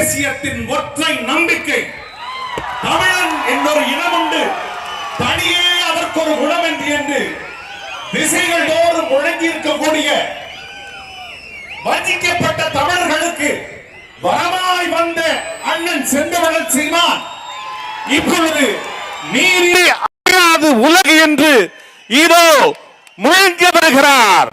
தேசியத்தின் ஒற்றை நம்பிக்கை. தமிழன் என்னொரு இனம் உண்டு, தனியே அதற்கு ஒரு குணம் என்று திசைகள் தோறும் முழங்கி இருக்கக்கூடிய வஞ்சிக்கப்பட்ட தமிழர்களுக்கு வரமாய் வந்த அண்ணன் செந்தமிழன் சீமான் இப்பொழுது நீரே அழியாது உலகு என்று இதோ முழங்கி வருகிறார்.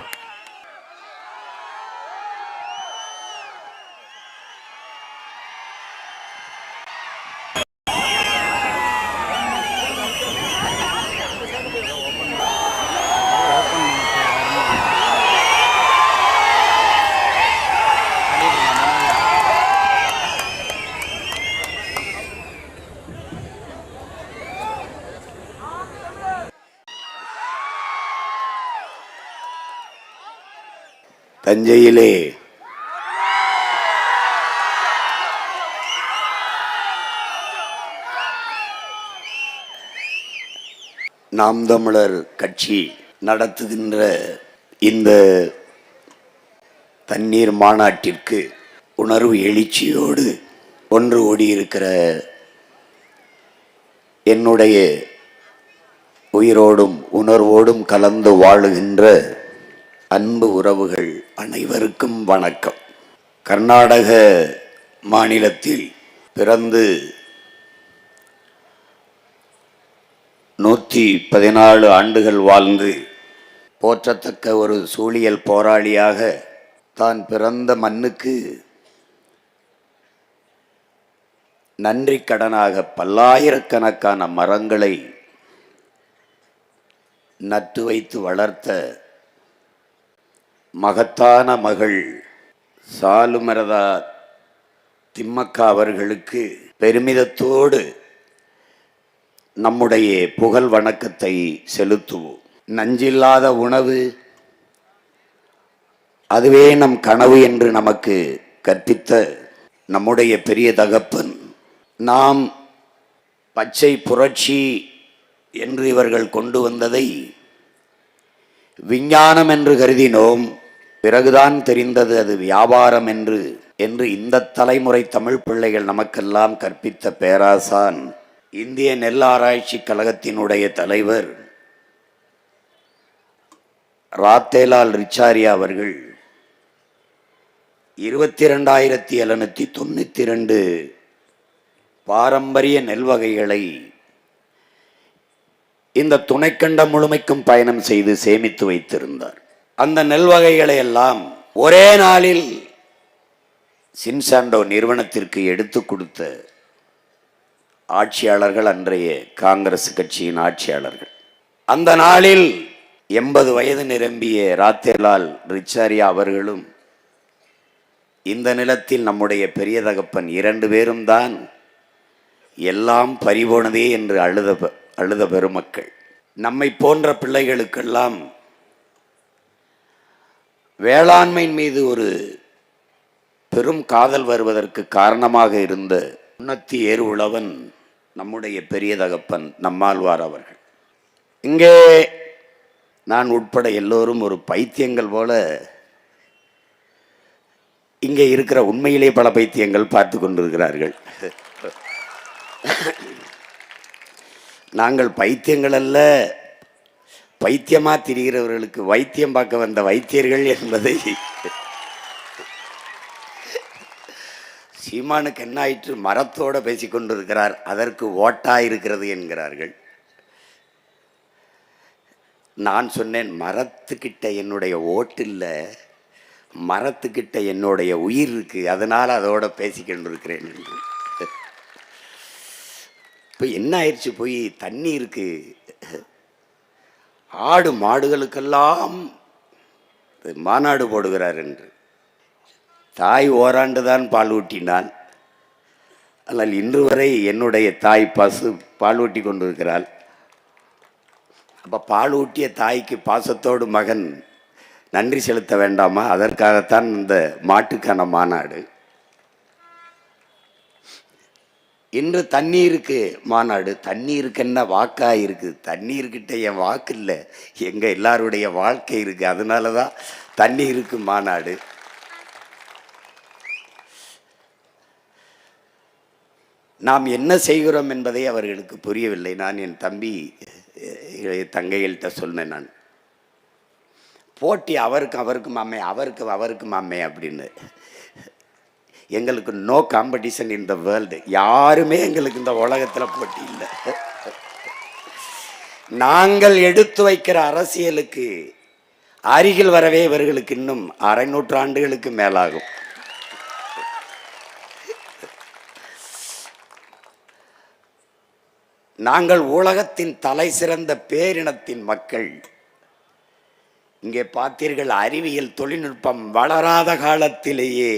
தஞ்சையிலே நாம் தமிழர் கட்சி நடத்துகின்ற இந்த தண்ணீர் மாநாட்டிற்கு உணர்வு எழுச்சியோடு ஒன்று கூடியிருக்கிற என்னுடைய உயிரோடும் உணர்வோடும் கலந்து வாழுகின்ற அன்பு உறவுகள் அனைவருக்கும் வணக்கம். கர்நாடக மாநிலத்தில் பிறந்து 114 ஆண்டுகள் வாழ்ந்து போற்றத்தக்க ஒரு சூழியல் போராளியாக தான் பிறந்த மண்ணுக்கு நன்றி கடனாக பல்லாயிரக்கணக்கான மரங்களை நட்டு வைத்து வளர்த்த மகத்தான மகள் சாலுமரதா திம்மக்கா அவர்களுக்கு பெருமிதத்தோடு நம்முடைய புகழ் வணக்கத்தை செலுத்துவோம். நஞ்சில்லாத உணவு, அதுவே நம் கனவு என்று நமக்கு கற்பித்த நம்முடைய பெரிய தகப்பன், நாம் பச்சை புரட்சி என்று இவர்கள் கொண்டு வந்ததை விஞ்ஞானம் என்று கருதினோம். பிறகுதான் தெரிந்தது அது வியாபாரம் என்று இந்த தலைமுறை தமிழ் பிள்ளைகள் நமக்கெல்லாம் கற்பித்த பேராசான் இந்திய நெல் ஆராய்ச்சி கழகத்தினுடைய தலைவர் ராத்தேலால் ரிச்சாரியா அவர்கள் 22,792 பாரம்பரிய நெல் வகைகளை இந்த துணைக்கண்டம் முழுமைக்கும் பயணம் செய்து சேமித்து வைத்திருந்தார். அந்த நெல் வகைகளை எல்லாம் ஒரே நாளில் சின்சாண்டோ நிறுவனத்திற்கு எடுத்து கொடுத்த ஆட்சியாளர்கள் அன்றைய காங்கிரஸ் கட்சியின் ஆட்சியாளர்கள். அந்த நாளில் 80 வயது நிரம்பிய ராத்தேலால் ரிச்சாரியா அவர்களும் இந்த நிலத்தில் நம்முடைய பெரிய தகப்பன் 2 பேரும் தான் எல்லாம் பறிபோனதே என்று அழுத பெருமக்கள். நம்மை போன்ற பிள்ளைகளுக்கெல்லாம் வேளாண்மையின் மீது ஒரு பெரும் காதல் வருவதற்கு காரணமாக இருந்த உன்னத்தி ஏறு உழவன் நம்முடைய பெரிய தகப்பன் நம்மாழ்வார் அவர்கள். இங்கே நான் உட்பட எல்லோரும் ஒரு பைத்தியங்கள் போல இங்கே இருக்கிற உண்மையிலே பல பைத்தியங்கள் பார்த்து கொண்டிருக்கிறார்கள். நாங்கள் பைத்தியங்கள் அல்ல, பைத்தியமா திரிகிறவர்களுக்கு வைத்தியம் பார்க்க வந்த வைத்தியர்கள் என்பதை சீமானுக்கு என்ன ஆயிற்று, மரத்தோடு பேசிக்கொண்டிருக்கிறார், அதற்கு ஓட்டாயிருக்கிறது என்கிறார்கள். நான் சொன்னேன், மரத்துக்கிட்ட என்னுடைய ஓட்டு இல்லை, மரத்துக்கிட்ட என்னுடைய உயிர் இருக்கு, அதனால் அதோட பேசிக்கொண்டிருக்கிறேன் என்று. இப்போ என்ன ஆயிடுச்சு, போய் தண்ணி இருக்கு, ஆடு மாடுகளுக்கெல்லாம் மாநாடு போடுகிறார் என்று. தாய் ஓராண்டு தான் பால் ஊட்டினான், ஆனால் இன்று வரை என்னுடைய தாய் பசு பால் ஊட்டி கொண்டிருக்கிறாள். அப்போ பால் ஊட்டிய தாய்க்கு பாசத்தோடு மகன் நன்றி செலுத்த வேண்டாமா? அதற்காகத்தான் இந்த மாட்டுக்கான மாநாடு. இன்று தண்ணீருக்கு மாநாடு. தண்ணீருக்கு என்ன வாக்கா இருக்குது? தண்ணீர்கிட்ட என் வாக்கு இல்லை, எங்கள் எல்லாருடைய வாழ்க்கை இருக்குது, அதனால தான் தண்ணீருக்கு மாநாடு. நாம் என்ன செய்கிறோம் என்பதை அவர்களுக்கு புரியவில்லை. நான் என் தம்பி தங்கைகள்கிட்ட சொன்னேன், நான் போட்டி அவருக்கு மாமே, அவருக்கு மாமே அப்படின்னு. எங்களுக்கு no competition in the world. யாருமே எங்களுக்கு இந்த உலகத்தில் போட்டி இல்லை. நாங்கள் எடுத்து வைக்கிற அரசியலுக்கு அருகில் வரவே இவர்களுக்கு இன்னும் 600 ஆண்டுகளுக்கு மேலாகும். நாங்கள் உலகத்தின் தலை சிறந்த பேரினத்தின் மக்கள். இங்கே பார்த்தீர்கள், அறிவியல் தொழில்நுட்பம் வளராத காலத்திலேயே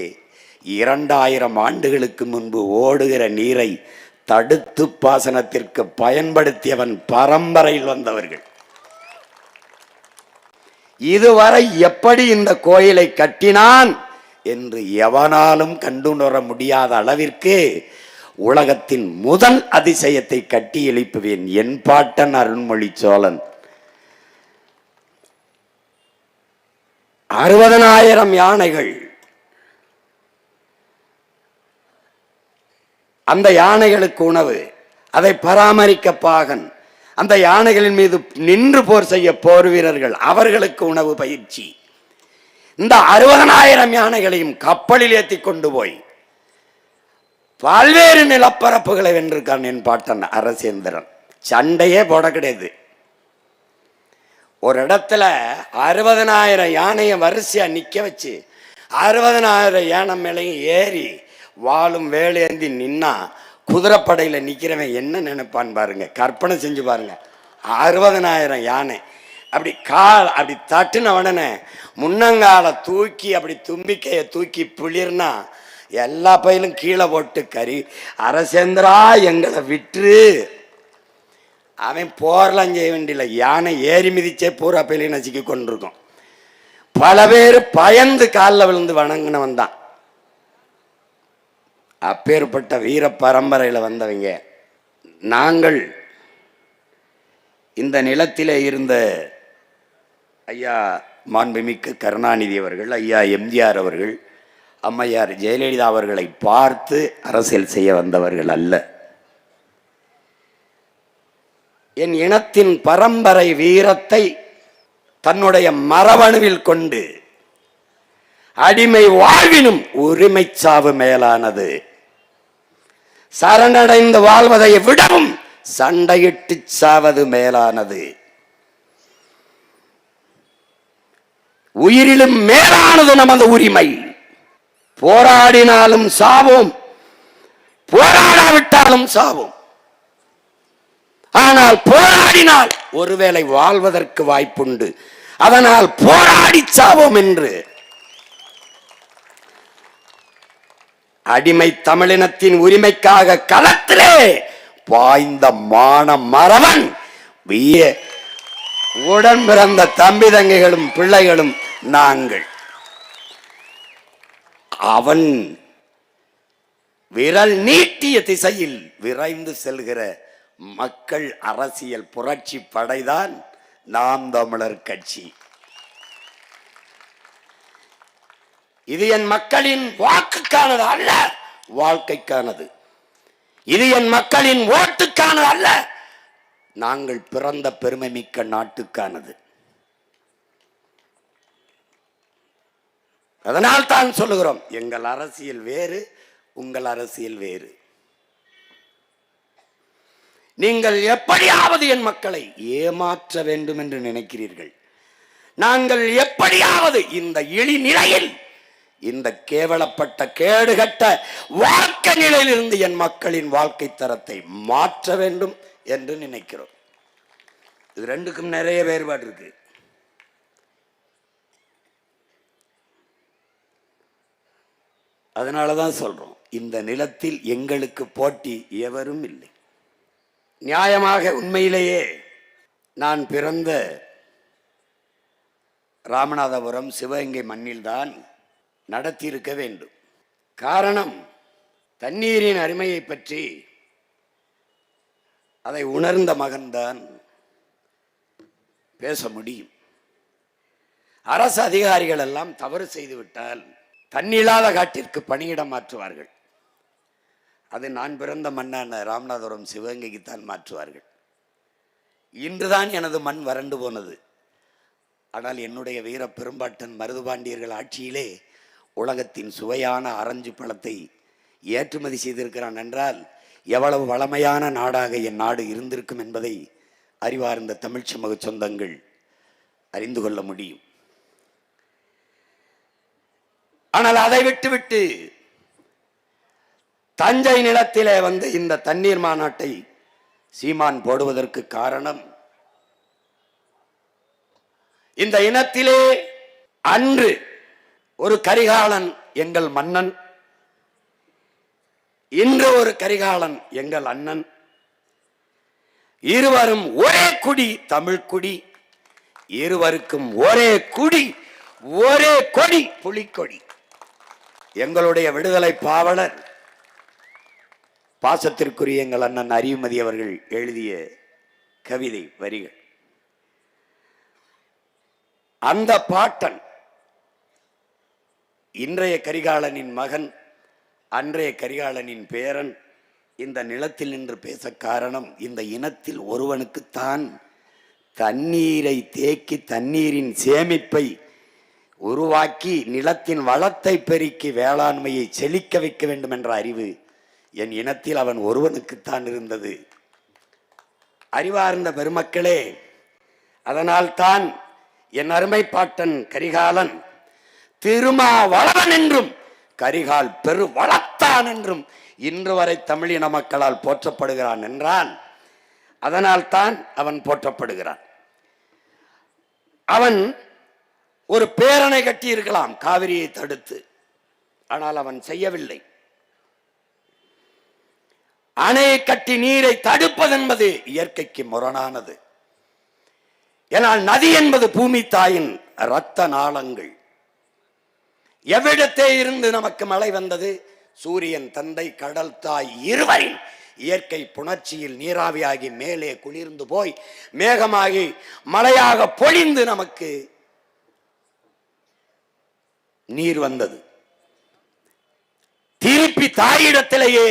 2000 ஆண்டுகளுக்கு முன்பு ஓடுகிற நீரை தடுத்து பாசனத்திற்கு பயன்படுத்தியவன் பரம்பரையில் வந்தவர்கள். இதுவரை எப்படி இந்த கோயிலை கட்டினான் என்று எவனாலும் கண்டுணர முடியாத அளவிற்கு உலகத்தின் முதல் அதிசயத்தை கட்டி எழுப்புவேன். என் பாட்டன் அருண்மொழி சோழன் 60,000 யானைகள். அந்த யானைகளுக்கு உணவு, அதை பராமரிக்க பாகன், அந்த யானைகளின் மீது நின்று போர் செய்ய போர் வீரர்கள், அவர்களுக்கு உணவு பயிற்சி. இந்த 60,000 யானைகளையும் கப்பலில் ஏற்றி கொண்டு போய் பல்வேறு நிலப்பரப்புகளை வென்றிருக்கான் என் பாட்டன் அரசேந்திரன். சண்டையே போட கிடையாது. ஒரு இடத்துல 60,000 யானையை வரிசையா நிக்க வச்சு 60,000 யானை மேலையும் ஏறி வாளும் வேலேந்தி நின்னா குதிரைப்படையில நிக்கிறவன் என்ன நினைப்பான் பாருங்க. கற்பனை செஞ்சு பாருங்க. 60,000 யானை அப்படி தட்டுன உடனே முன்னங்கால தூக்கி அப்படி தும்பிக்கைய தூக்கி புளிர்னா எல்லா பயிலும் கீழே போட்டு கறி, அரசேந்திரா எங்களை விற்று. அவன் போர்லாம் செய்ய வேண்டியல, யானை ஏறி மிதிச்சே பூரா பயிலையும் நசுக்கி கொண்டிருக்கும். பல பேர் பயந்து காலில் விழுந்து வணங்கினவன் தான். அப்பேற்பட்ட வீர பரம்பரையில் வந்தவங்க நாங்கள். இந்த நிலத்திலே இருந்த ஐயா மாண்புமிக்க கருணாநிதி அவர்கள், ஐயா எம்ஜிஆர் அவர்கள், அம்மையார் ஜெயலலிதா அவர்களை பார்த்து அரசியல் செய்ய வந்தவர்கள் அல்ல. என் இனத்தின் பரம்பரை வீரத்தை தன்னுடைய மரபணுவில் கொண்டு அடிமை வாழ்வினும் உரிமை சாவு மேலானது, சரணடைந்து வாழ்வதை விடவும் சண்டையிட்டு சாவது மேலானது, உயிரிலும் மேலானது நமது உரிமை. போராடினாலும் சாவோம், போராடாவிட்டாலும் சாவோம். ஆனால் போராடினால் ஒருவேளை வாழ்வதற்கு வாய்ப்புண்டு. அதனால் போராடி சாவோம் என்று அடிமை தமிழினத்தின் உரிமைக்காக களத்திலே பாய்ந்த மான மறவன் உடன் பிறந்த தம்பி தங்கைகளும் பிள்ளைகளும் நாங்கள். அவன் விரல் நீட்டிய திசையில் விரைந்து செல்கிற மக்கள் அரசியல் புரட்சி படைதான் நாம் தமிழர் கட்சி. இது என் மக்களின் வாக்குக்கானது அல்ல, வாழ்க்கைக்கானது. இது என் மக்களின் ஓட்டுக்கானது அல்ல, நாங்கள் பிறந்த பெருமை மிக்க நாட்டுக்கானது. அதனால் தான் சொல்லுகிறோம், எங்கள் அரசியல் வேறு, உங்கள் அரசியல் வேறு. நீங்கள் எப்படியாவது என் மக்களை ஏமாற்ற வேண்டும் என்று நினைக்கிறீர்கள். நாங்கள் எப்படியாவது இந்த இழிநிலையில், இந்த கேவலப்பட்ட கேடுகட்ட வாழ்க்கை நிலையிலிருந்து என் மக்களின் வாழ்க்கை தரத்தை மாற்ற வேண்டும் என்று நினைக்கிறோம். இது ரெண்டுக்கும் நிறைய வேறுபாடு இருக்கு. அதனாலதான் சொல்றோம், இந்த நிலத்தில் எங்களுக்கு போட்டி எவரும் இல்லை. நியாயமாக உண்மையிலேயே நான் பிறந்த ராமநாதபுரம் சிவகங்கை மண்ணில்தான் நடத்தியிருக்க வேண்டும். காரணம், தண்ணீரின் அருமையை பற்றி அதை உணர்ந்த மகன்தான் பேச முடியும். அரசு அதிகாரிகள் எல்லாம் தவறு செய்துவிட்டால் தண்ணில்லாத காட்டிற்கு பணியிடம் மாற்றுவார்கள். அது நான் பிறந்த மண்ணான ராமநாதபுரம் சிவகங்கைக்குத்தான் மாற்றுவார்கள். இன்றுதான் எனது மண் வறண்டு போனது. ஆனால் என்னுடைய வீர பெரும்பாட்டன் மருதுபாண்டியர்கள் ஆட்சியிலே உலகத்தின் சுவையான ஆரஞ்சு பழத்தை ஏற்றுமதி செய்திருக்கிறான் என்றால் எவ்வளவு வளமையான நாடாக என் நாடு இருந்திருக்கும் என்பதை அறிவார்ந்த தமிழ் சமூக சொந்தங்கள் அறிந்து கொள்ள முடியும். ஆனால் அதை விட்டுவிட்டு தஞ்சை நிலத்திலே வந்து இந்த தண்ணீர் மாநாட்டை சீமான் போடுவதற்கு காரணம், இந்த இனத்திலே அன்று ஒரு கரிகாலன் எங்கள் மன்னன், இன்று ஒரு கரிகாலன் எங்கள் அண்ணன், இருவரும் ஒரே குடி தமிழ் குடி, இருவருக்கும் ஒரே குடி ஒரே கொடி புலிக்கொடி. எங்களுடைய விடுதலை பாவலர் பாசத்திற்குரிய எங்கள் அண்ணன் அறிவுமதி அவர்கள் எழுதிய கவிதை வரிகள். அந்த பாட்டன் இன்றைய கரிகாலனின் மகன், அன்றைய கரிகாலனின் பேரன் இந்த நிலத்தில் நின்று பேச காரணம், இந்த இனத்தில் ஒருவனுக்குத்தான் தண்ணீரை தேக்கி தண்ணீரின் சேமிப்பை உருவாக்கி நிலத்தின் வளத்தை பெருக்கி வேளாண்மையை செழிக்க வைக்க வேண்டும் என்ற அறிவு என் இனத்தில் அவன் ஒருவனுக்குத்தான் இருந்தது. அறிவார்ந்த பெருமக்களே, அதனால் தான் என் அருமை பாட்டன் கரிகாலன் திருமாவளவன் என்றும் கரிகால் பெரு வளத்தான் என்றும் இன்று வரை தமிழின மக்களால் போற்றப்படுகிறான் என்றால் அதனால் தான் அவன் போற்றப்படுகிறான். அவன் ஒரு பேரணை கட்டி இருக்கலாம் காவிரியை தடுத்து, ஆனால் அவன் செய்யவில்லை. அணையை கட்டி நீரை தடுப்பது என்பது இயற்கைக்கு முரணானது. ஏனால் நதி என்பது பூமி தாயின் இரத்த நாளங்கள். எவ்விடத்தே இருந்து நமக்கு மழை வந்தது? சூரியன் தந்தை கடல் தாய் இருவரின் இயற்கை புணர்ச்சியில் நீராவியாகி மேலே குளிர்ந்து போய் மேகமாகி மழையாக பொழிந்து நமக்கு நீர் வந்தது. திருப்பி தாயிடத்திலேயே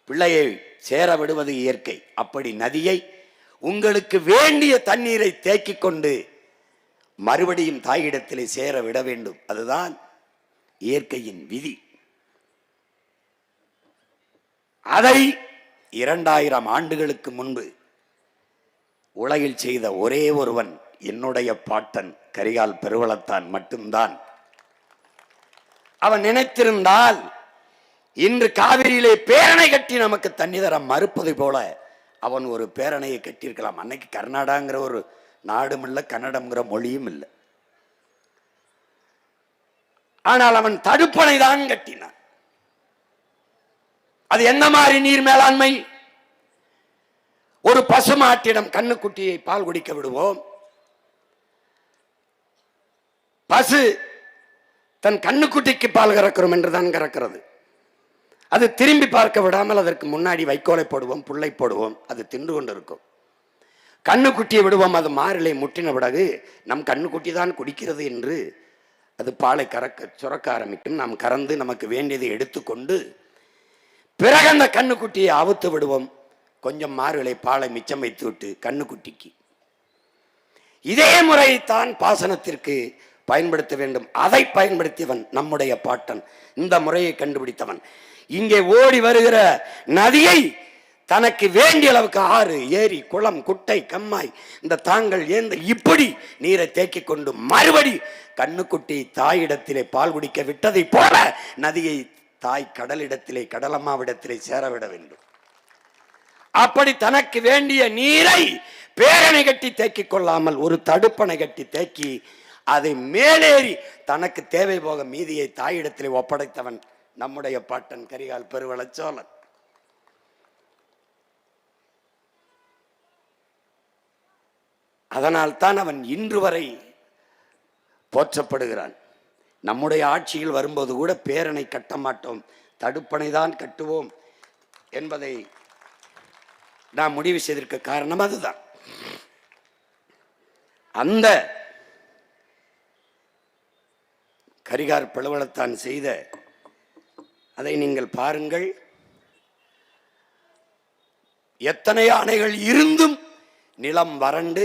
பிள்ளையை சேர விடுவது இயற்கை. அப்படி நதியை உங்களுக்கு வேண்டிய தண்ணீரை தேக்கிக் கொண்டு மறுபடியும் தாயிடத்திலே சேர விட வேண்டும். அதுதான் இயற்கையின் விதி. அதை 2000 ஆண்டுகளுக்கு முன்பு உலகில் செய்த ஒரே ஒருவன் என்னுடைய பாட்டன் கரிகால் பெருவளத்தான் மட்டும்தான். அவன் நினைத்திருந்தால் இன்று காவிரியிலே பேரணை கட்டி நமக்கு தண்ணி தர மறுப்பது போல அவன் ஒரு பேரணையை கட்டியிருக்கலாம். அன்னைக்கு கர்நாடகாங்கிற ஒரு நாடும் இல்லை, கன்னடம்ங்கிற மொழியும் இல்லை. ஆனால் அவன் தடுப்பணை தான் கட்டினான். அது என்ன மாதிரி நீர் மேலாண்மை? ஒரு பசுமாட்டிடம் கண்ணுக்குட்டியை பால் குடிக்க விடுவோம். பசு தன் கண்ணுக்குட்டிக்கு பால் கறக்கிறோம் என்றுதான் கறக்கிறது. அது திரும்பி பார்க்க விடாமல் அதற்கு முன்னாடி வைக்கோலை போடுவோம், புல்லை போடுவோம், அது தின்று கொண்டு இருக்கும். கண்ணுக்குட்டியை விடுவோம், அது மாறிலை முட்டின பிறகு நம் கண்ணுக்குட்டி தான் குடிக்கிறது என்று அது பாலை சுரக்க ஆரம்பிக்கும். நாம் கறந்து நமக்கு வேண்டியதை எடுத்துக்கொண்டு பிறகு அந்த கண்ணுக்குட்டியை அவுத்து விடுவோம். கொஞ்சம் மாறுகளை பாலை மிச்சம் வைத்து விட்டு கண்ணுக்குட்டிக்கு. இதே முறையைத்தான் பாசனத்திற்கு பயன்படுத்த வேண்டும். அதை பயன்படுத்தியவன் நம்முடைய பாட்டன். இந்த முறையை கண்டுபிடித்தவன். இங்கே ஓடி வருகிற நதியை தனக்கு வேண்டிய அளவுக்கு ஆறு, ஏரி, குளம், குட்டை, கம்மாய், இந்த தாங்கள் ஏந்த இப்படி நீரை தேக்கிக் கொண்டு மறுபடி கண்ணுக்குட்டி தாயிடத்திலே பால் குடிக்க விட்டதை போல நதியை தாய் கடலிடத்திலே கடலம்மாவிடத்திலே சேரவிட வேண்டும். அப்படி தனக்கு வேண்டிய நீரை பேரணை கட்டி தேக்கிக் கொள்ளாமல் ஒரு தடுப்பணை கட்டி தேக்கி அதை மேலேறி தனக்கு தேவை போக மீதியை தாயிடத்திலே ஒப்படைத்தவன் நம்முடைய பாட்டன் கரிகால் பெருவளச்சோழன். அதனால் தான் அவன் இன்று வரை போற்றப்படுகிறான். நம்முடைய ஆட்சியில் வரும்போது கூட பேரணை கட்ட மாட்டோம், தடுப்பணை தான் கட்டுவோம் என்பதை நாம் முடிவு செய்திருக்க காரணம் அதுதான். அந்த கரிகால் பெருவளத்தான் செய்த அதை நீங்கள் பாருங்கள். எத்தனை அணைகள் இருந்தும் நிலம் வறண்டு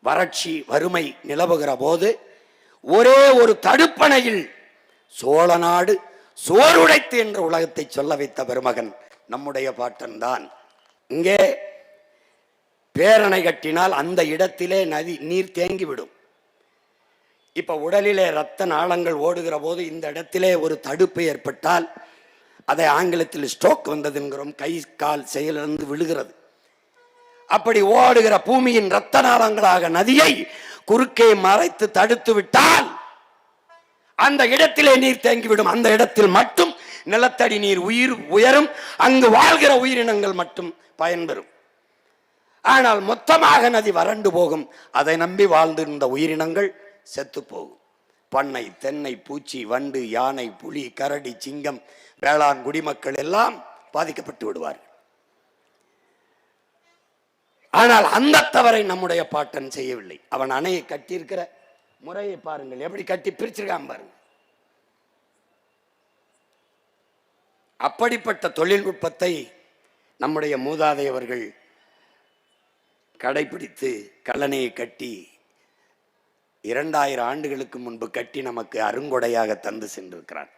வறட்சி வறுமை நிலவுகிற போது ஒரே ஒரு தடுப்பணையில் சோழ நாடு சோறுடைத்து என்ற உலகத்தை சொல்ல வைத்த பெருமகன் நம்முடைய பாட்டன் தான். இங்கே பேரணை கட்டினால் அந்த இடத்திலே நதி நீர் தேங்கிவிடும். இப்ப உடலிலே இரத்த நாளங்கள் ஓடுகிற போது இந்த இடத்திலே ஒரு தடுப்பு ஏற்பட்டால் அதை ஆங்கிலத்தில் ஸ்ட்ரோக் வந்தது என்கிறோம். கை கால் செயலிழந்து விழுகிறது. அப்படி ஓடுகிற பூமியின் இரத்த நாளங்களாக நதியை குறுக்கே மறைத்து தடுத்து விட்டால் அந்த இடத்திலே நீர் தேங்கிவிடும். அந்த இடத்தில் மட்டும் நிலத்தடி நீர் உயரும். அங்கு வாழ்கிற உயிரினங்கள் மட்டும் பயன்பெறும். ஆனால் மொத்தமாக நதி வறண்டு போகும். அதை நம்பி வாழ்ந்திருந்த உயிரினங்கள் செத்து போகும். பண்ணை, தென்னை, பூச்சி, வண்டு, யானை, புலி, கரடி, சிங்கம், வேளாண் குடிமக்கள் எல்லாம் பாதிக்கப்பட்டு விடுவார்கள். ஆனால் அந்த தவறை நம்முடைய பாட்டன் செய்யவில்லை. அவன் அணையை கட்டியிருக்கிற முறையை பாருங்கள், எப்படி கட்டி பிரிச்சிருக்கான் பாருங்க. அப்படிப்பட்ட தொழில்நுட்பத்தை நம்முடைய மூதாதையவர்கள் கடைபிடித்து கல்லணையை கட்டி 2000 ஆண்டுகளுக்கு முன்பு கட்டி நமக்கு அருங்கொடையாக தந்து சென்றிருக்கிறான்.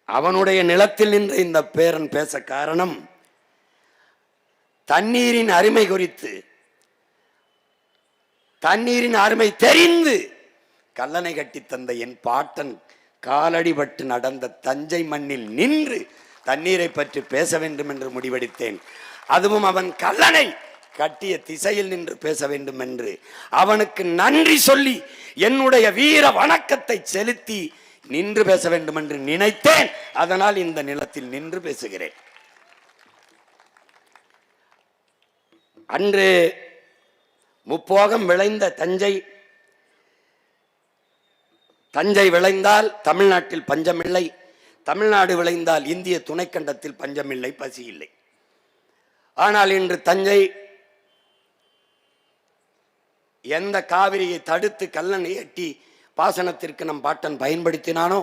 அவனுடைய நிலத்தில் நின்று இந்த பேரன் பேச காரணம், தண்ணீரின் அருமை குறித்து, தண்ணீரின் அருமை தெரிந்து கல்லணை கட்டி தந்த என் பாட்டன் காலடிபட்டு நடந்த தஞ்சை மண்ணில் நின்று தண்ணீரை பற்றி பேச வேண்டும் என்று முடிவெடுத்தேன். அதுவும் அவன் கல்லணை கட்டிய திசையில் நின்று பேச வேண்டும் என்று அவனுக்கு நன்றி சொல்லி என்னுடைய வீர வணக்கத்தை செலுத்தி நின்று பேச வேண்டும் என்று நினைத்தேன். அதனால் இந்த நிலத்தில் நின்று பேசுகிறேன். அன்று முப்போகம் விளைந்த தஞ்சை விளைந்தால் தமிழ்நாட்டில் பஞ்சமில்லை, தமிழ்நாடு விளைந்தால் இந்திய துணைக்கண்டத்தில் பஞ்சமில்லை, பசி இல்லை. ஆனால் இன்று தஞ்சை எந்த காவிரியை தடுத்து கல்லணை எட்டி பாசனத்திற்கு நம் பாட்டன் பயன்படுத்தினானோ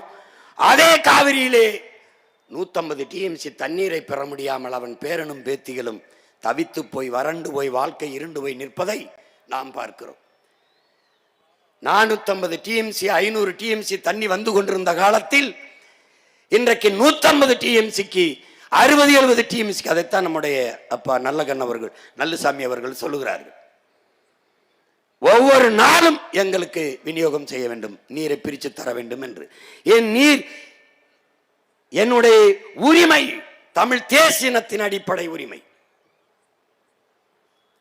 அதே காவிரியிலே 150 TMC தண்ணீரை பெற முடியாமல் அவன் பேரனும் பேத்திகளும் தவித்து போய் வறண்டு போய் வாழ்க்கை இருண்டு போய் நிற்பதை நாம் பார்க்கிறோம். 450 TMC 500 TMC தண்ணி வந்து கொண்டிருந்த காலத்தில் இன்றைக்கு 150 TMCக்கு 60-70 TMCக்கு. அதைத்தான் நம்முடைய அப்பா நல்லகண்ண அவர்கள், நல்லுசாமி அவர்கள் சொல்லுகிறார்கள். ஒவ்வொரு நாளும் எங்களுக்கு விநியோகம் செய்ய வேண்டும், நீரை பிரித்து தர வேண்டும் என்று. என் நீர் என்னுடைய உரிமை, தமிழ் தேசியத்தின் அடிப்படை உரிமை.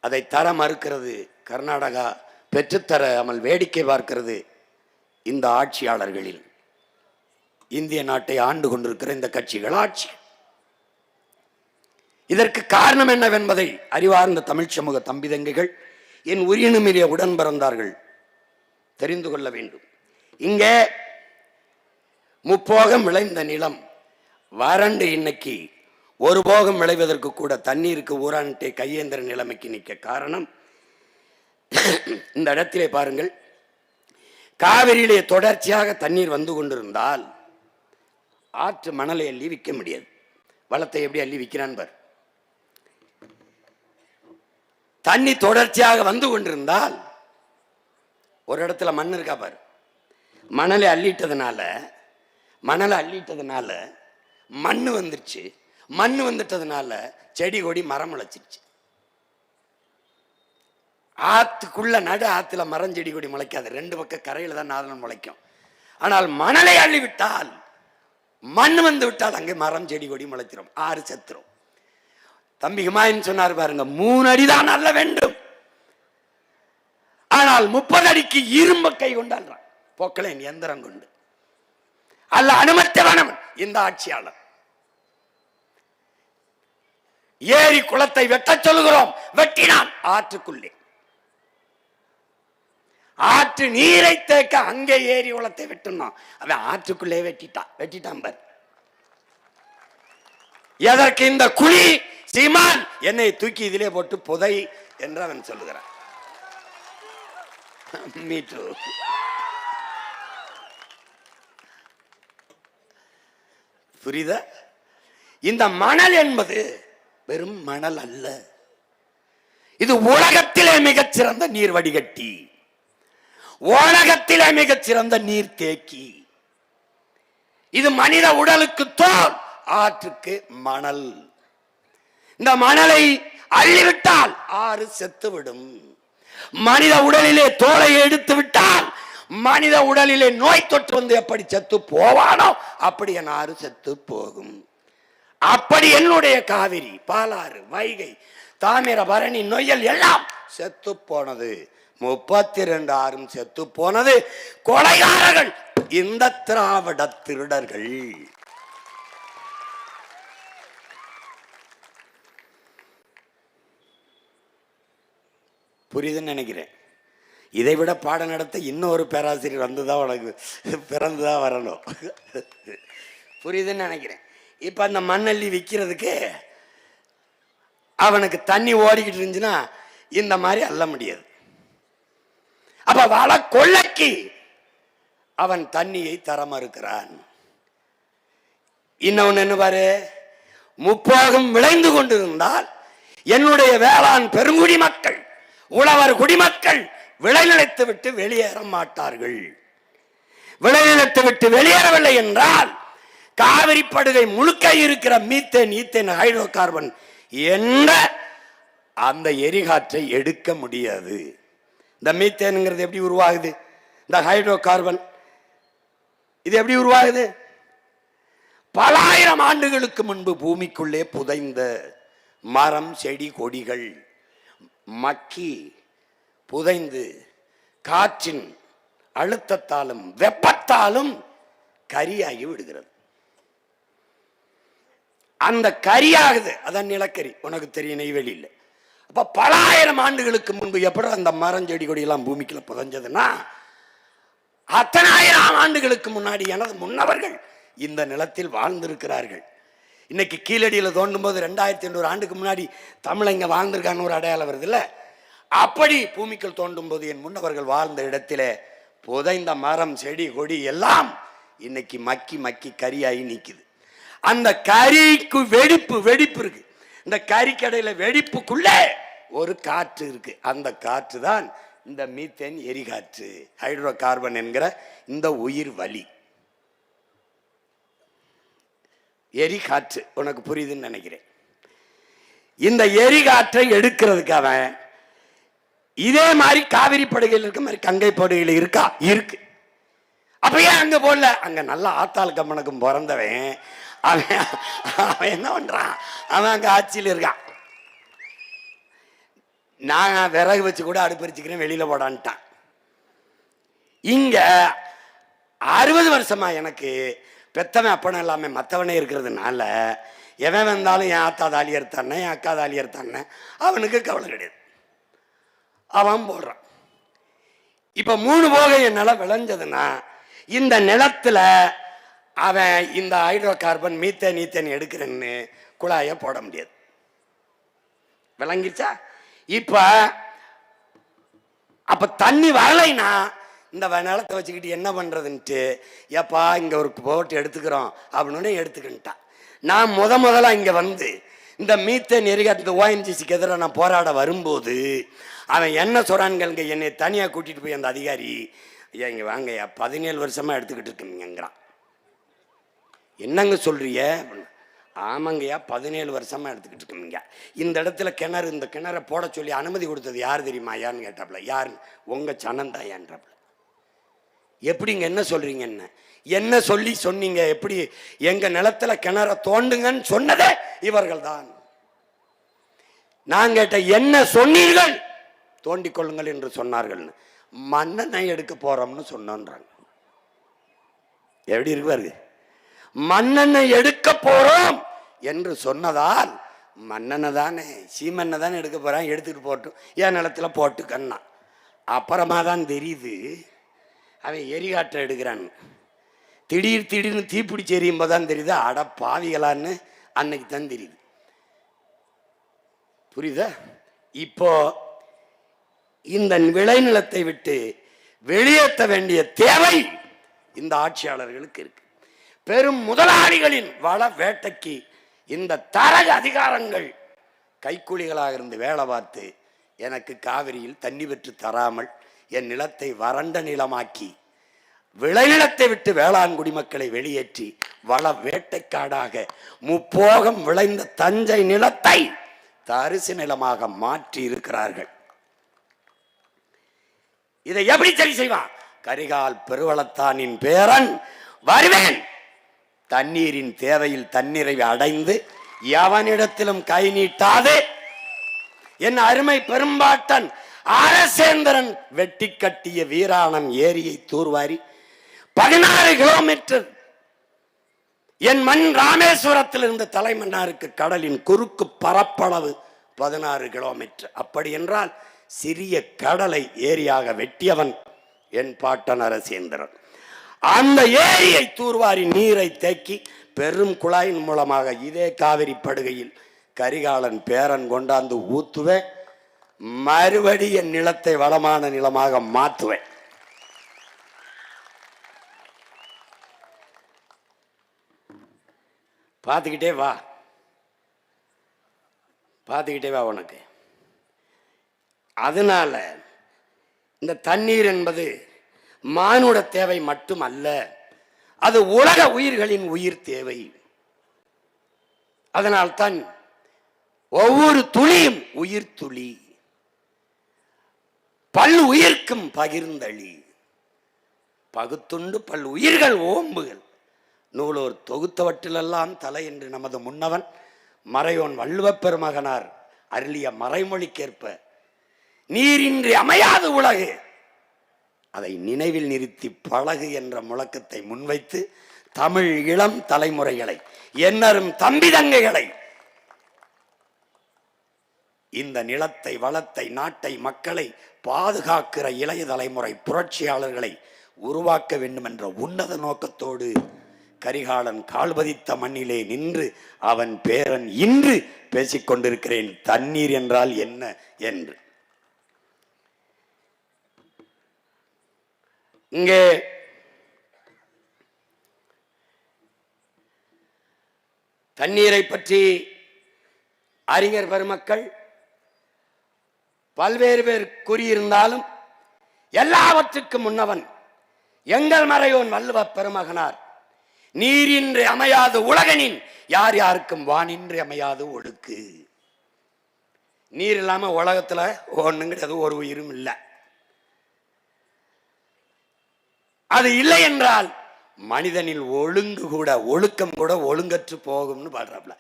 அதை தர மறுக்கிறது கர்நாடகா, பெற்றுத்தராமல் வேடிக்கை பார்க்கிறது இந்த ஆட்சியாளர்களில். இந்திய நாட்டை ஆண்டு கொண்டிருக்கிற இந்த கட்சிகள் ஆட்சி. இதற்கு காரணம் என்னவென்பதை அறிவார்ந்த தமிழ் சமூக தம்பி தங்கைகள், என் உயிரினுமிரிய உடன் பிறந்தார்கள் தெரிந்து கொள்ள வேண்டும். இங்கே முப்போகம் விளைந்த நிலம் வறண்டு இன்னைக்கு ஒரு போகம் விளைவதற்கு கூட தண்ணீருக்கு ஊரான்ட்டே கையேந்திர நிலைமைக்கு நிற்க காரணம், இந்த இடத்திலே பாருங்கள், காவிரியிலே தொடர்ச்சியாக தண்ணீர் வந்து கொண்டிருந்தால் ஆற்று மணலை அள்ளி விற்க முடியாது. வளத்தை எப்படி அள்ளி விற்கிறான் பார். தண்ணி தொடர்ச்சியாக வந்து கொண்டிருந்தால் ஒரு இடத்துல மண் இருக்கா பாரு, மணலை அள்ளிட்டதுனால மண்ணு வந்துருச்சு. மண்ணு வந்துட்டதுனால செடி கொடி மரம் முளைச்சிருச்சு. ஆத்துக்குள்ள நடு ஆத்துல மரம் செடி கொடி முளைக்காது, 2 பக்கம் கரையில தான் நாதனம் முளைக்கும். ஆனால் மணலை அள்ளி விட்டால், மண் வந்து விட்டால் அங்கே மரம் செடி கொடி முளைச்சிரும், ஆறு செத்துரும். தம்பி ஹுமாயூன் சொன்னார் பாருங்க, 3 அடிதான் அல்ல வேண்டும், ஆனால் 30 அடிக்கு இரும்பு கை கொண்டான் போக்கலேன் எந்திரம் கொண்டு அல்ல அனுமதித்தவனவன் இந்த ஆட்சியாளர். ஏரி குளத்தை வெட்ட சொல்லுகிறோம், வெட்டினான் ஆற்றுக்குள்ளே. ஆற்று நீரை தேக்க அங்கே ஏரி குளத்தை வெட்டணும், அவன் ஆற்றுக்குள்ளே வெட்டிட்டான் பார். எதற்கு இந்த குழி? சீமான் என்னை தூக்கி இதிலே போட்டு புதை என்று அவன் சொல்லுகிறான். புரியுதா? இந்த மணல் என்பது வெறும் மணல் அல்ல, இது உலகத்திலே மிகச்சிறந்த நீர் வடிகட்டி, உலகத்திலே மிகச்சிறந்த நீர் தேக்கி. இது மனித உடலுக்கு தோல், ஆற்றுக்கு மணல். இந்த மணலை அள்ளிவிட்டால் ஆறு செத்துவிடும். மனித உடலிலே தோலை எடுத்து விட்டால் மனித உடலிலே நோய் தொற்று வந்து எப்படி செத்து போவானோ அப்படி என் ஆறு செத்து போகும். அப்படி என்னுடைய காவிரி, பாலாறு, வைகை, தாமிரபரணி, நொய்யல் எல்லாம் செத்து போனது. 32 ஆறும் செத்து போனது. கொலைகாரர்கள் இந்த திராவிட திருடர்கள். புரியுதுன்னு நினைக்கிறேன். இதை விட பாடம் நடத்த இன்னொரு பேராசிரியர் வந்துதான் உனக்கு பிறந்துதான் வரணும். புரியுதுன்னு நினைக்கிறேன். இப்ப அந்த மண்ணள்ளி விற்கிறதுக்கு அவனுக்கு தண்ணி ஓடிக்கிட்டு இருந்துச்சுன்னா இந்த மாதிரி அள்ள முடியாது. அப்ப வள கொள்ளைக்கு அவன் தண்ணியை தர மறுக்கிறான். இன்னொன்னு என்ன பாரு, முப்போகம் விளைந்து கொண்டிருந்தால் என்னுடைய வேளாண் பெருங்குடி மக்கள், உழவர் குடிமக்கள் விளைநிலத்தை விட்டு வெளியேற மாட்டார்கள். விளைநிலத்தை விட்டு வெளியேறவில்லை என்றால் காவிரி படுகை முழுக்க இருக்கிற மீத்தேன், ஈத்தேன், ஹைட்ரோ கார்பன் என்ற அந்த எரிகாற்றை எடுக்க முடியாது. இந்த மீத்தேனுங்கிறது எப்படி உருவாகுது? இந்த ஹைட்ரோ கார்பன் இது எப்படி உருவாகுது? பல ஆயிரம் ஆண்டுகளுக்கு முன்பு பூமிக்குள்ளே புதைந்த மரம், செடி, கொடிகள் மக்கி புதைந்து காற்றின் அழுத்தத்தாலும் வெப்பத்தாலும் கரியாகி விடுகிறது. அந்த கரியாகுது, அதான் நிலக்கரி. உனக்கு தெரியும், நெய்வேலியில். அப்ப பல ஆயிரம் ஆண்டுகளுக்கு முன்பு எப்படி அந்த மரம், செடி, கொடி எல்லாம் பூமிக்குள்ள புதைஞ்சதுன்னா அத்தனை ஆயிரம் ஆண்டுகளுக்கு முன்னாடி எனது முன்னவர்கள் இந்த நிலத்தில் வாழ்ந்திருக்கிறார்கள். இன்னைக்கு கீழடியில தோண்டும் போது 2800 ஆண்டுக்கு முன்னாடி தமிழங்க வாழ்ந்திருக்கான்னு ஒரு அடையாளம் வருது இல்ல? அப்படி பூமிக்குள் தோண்டும் போது என் முன்னவர்கள் வாழ்ந்த இடத்திலே புதைந்த மரம், செடி, கொடி எல்லாம் இன்னைக்கு மக்கி மக்கி கரியாகி நிக்குது. அந்த கரிக்கு வெடிப்பு இருக்கு. இந்த கரிக்கடையில வெடிப்புக்குள்ள ஒரு காற்று இருக்கு. அந்த காற்று தான் இந்த மீத்தேன் எரிகாற்று, ஹைட்ரோ கார்பன் என்கிற இந்த உயிர் வலி எரிகாற்று. உனக்கு புரியுதுன்னு நினைக்கிறேன். இந்த எரிகாற்றை எடுக்கிறதுக்கு அவன் இதே மாதிரி காவிரி படுகையில் இருக்க மாதிரி கங்கை படுகையில் இருக்கா? இருக்கு. அப்ப ஏன் அங்க போடல? அங்க நல்லா ஆத்தாள் கம்மனுக்கும் பிறந்தவன் அவன் என்ன பண்றான்? அவன் அங்க ஆட்சியில் இருக்கான். நான் விறகு வச்சு கூட அடுப்பரிச்சுக்கிறேன், வெளியில போடான்ட்டான். இங்க 60 வருஷமா எனக்கு பெத்தவன் அப்பன எல்லாமே மற்றவனே இருக்கிறதுனால எவன் வந்தாலும் என் ஆத்தா தாலி எடுத்தானே, என் அக்கா தாலி எடுத்தானே, அவனுக்கு கவலை கிடையாது. அவன் போடுறான். இப்ப 3 போகை நிலம் விளைஞ்சதுன்னா இந்த நிலத்துல அவன் இந்த ஹைட்ரோ கார்பன், மீத்தேன், ஈத்தேன் எடுக்கிறேன்னு குழாய போட முடியாது. விளங்கிருச்சா? இப்ப அப்ப தண்ணி வரலைன்னா இந்த நிலத்தை வச்சுக்கிட்டு என்ன பண்றதுன்ட்டு, ஏப்பா இங்க ஒரு போட்டு எடுத்துக்கிறோம் அப்படின்னு எடுத்துக்கிட்டான். நான் முதல்ல இங்க வந்து இந்த மீத்தேன் எரிகாற்று ONGCக்கு எதிராக நான் போராட வரும்போது அவன் என்ன சொல்றான்ங்க, என்னை தனியா கூட்டிட்டு போய் அந்த அதிகாரி, ஐயா இங்க வாங்கய்யா 17 வருஷமா எடுத்துக்கிட்டு இருக்கீங்கிறான். என்னங்க சொல்றிய? ஆமாங்கய்யா 17 வருஷமா எடுத்துக்கிட்டு இருக்கீங்க. இந்த இடத்துல கிணறு, இந்த கிணறை போட சொல்லி அனுமதி கொடுத்தது யார் தெரியுமா ஐயான்னு கேட்டாப்ல. யாரு? உங்க சனந்தாயான்றாப்ல. எப்படிங்க, என்ன சொல்றீங்க? என்ன சொல்லி சொன்னீங்க? எப்படி எங்க நிலத்துல கிணற தோண்டுங்கன்னு சொன்னதே இவர்கள் தான். நான் கேட்ட, என்ன சொன்னீர்கள்? தோண்டிக் கொள்ளுங்கள் என்று சொன்னார்கள். மண்ணெண்ணெய் எடுக்க போறோம்னு சொன்னாங்க. எப்படி இருக்கு? மண்ணெண்ணெய் எடுக்க போறோம் என்று சொன்னதால் மண்ணெண்ணெய் தானே, சீமெண்ணெய் தானே எடுக்க போறான், எடுத்துட்டு போட்டும், என் நிலத்துல போட்டுக்கன்னா. அப்புறமா தான் தெரியுது அவன் எரிகாற்றை எடுக்கிறான். திடீர்னு தீப்பிடிச்சு எரியும் போதான் தெரியுது, அட பாவிகளான்னு அன்னைக்கு தான் தெரியுது. புரியுதா? இப்போ இந்த விளைநிலத்தை விட்டு வெளியேற்ற வேண்டிய தேவை இந்த ஆட்சியாளர்களுக்கு இருக்கு. பெரும் முதலாளிகளின் வள வேட்டைக்கு இந்த தரக அதிகாரங்கள் கைக்கூலிகளாக இருந்து வேலை பார்த்து எனக்கு காவிரியில் தண்ணி பெற்று தராமல் என் நிலத்தை வறண்ட நிலமாக்கி விளைநிலத்தை விட்டு வேளாண் குடிமக்களை வெளியேற்றி வள வேட்டைக்காடாக முப்போகம் விளைந்த தஞ்சை நிலத்தை தரிசு நிலமாக மாற்றி இருக்கிறார்கள். இதை எப்படி சரி செய்வான்? கரிகால் பெருவளத்தானின் பேரன் வருவேன், தண்ணீரின் தேவையில் தண்ணீரை அடைந்து எவனிடத்திலும் கை நீட்டாது என் அருமை பெரும்பாட்டன் அரசேந்திரன் வெட்டி கட்டிய வீராணம் ஏரியை தூர்வாரி 16 கிலோமீட்டர் என் மண் ராமேஸ்வரத்தில் இருந்து தலைமன்னாருக்கு கடலின் குறுக்கு பரப்பளவு 16 கிலோமீட்டர். அப்படி என்றால் சிறிய கடலை ஏரியாக வெட்டியவன் என் பாட்டன் அரசேந்திரன். அந்த ஏரியை தூர்வாரி நீரை தேக்கி பெரும் குழாயின் மூலமாக இதே காவிரி படுகையில் கரிகாலன் பேரன் கொண்டாந்து ஊத்துவேன். மறுபடி என் நிலத்தை வளமான நிலமாக மாற்றுவேன். பார்த்துக்கிட்டே வா, பார்த்துக்கிட்டே வா உனக்கு. அதனால இந்த தண்ணீர் என்பது மானுட தேவை மட்டும் அல்ல, அது உலக உயிர்களின் உயிர் தேவை. அதனால்தான் ஒவ்வொரு துளியும் உயிர் துளி, பல் உயிர்க்கும் பகிர்ந்தளி, பகுத்துண்டு பல் உயிர்கள் ஓம்புகள் நூலோர் தொகுத்தவற்றிலெல்லாம் தலை என்று நமது முன்னவன் மறையோன் வள்ளுவப் பெருமகனார் அருளிய மறைமொழிக்கேற்ப நீரின்றி அமையாது உலகு, அதை நினைவில் நிறுத்தி பழகு என்ற முழக்கத்தை முன்வைத்து தமிழ் இளம் தலைமுறைகளை, என்னரும் தம்பி தங்கைகளை இந்த நிலத்தை வளத்தை நாட்டை மக்களை பாதுகாக்கிற இளைய தலைமுறை புரட்சியாளர்களை உருவாக்க வேண்டும் என்ற உன்னத நோக்கத்தோடு கரிகாலன் கால்பதித்த மண்ணிலே நின்று அவன் பேரன் இன்று பேசிக்கொண்டிருக்கிறேன் தண்ணீர் என்றால் என்ன என்று. இங்கே தண்ணீரை பற்றி அறிஞர் பெருமக்கள் பல்வேறு பேர் கூறியிருந்தாலும் எல்லாவற்றுக்கும் முன்னவன் எங்கள் மறையோன் வள்ளுவப் பெருமகனார் நீரின்றி அமையாது உலகனின் யார் யாருக்கும் வானின்றி அமையாது ஒழுக்கு. நீர் இல்லாம உலகத்துல ஒண்ணும் கிடையாது, ஒரு உயிரும் இல்லை. அது இல்லை என்றால் மனிதனில் ஒழுங்கு கூட ஒழுக்கம் கூட ஒழுங்கற்று போகும்னு பாடுறாப்ல.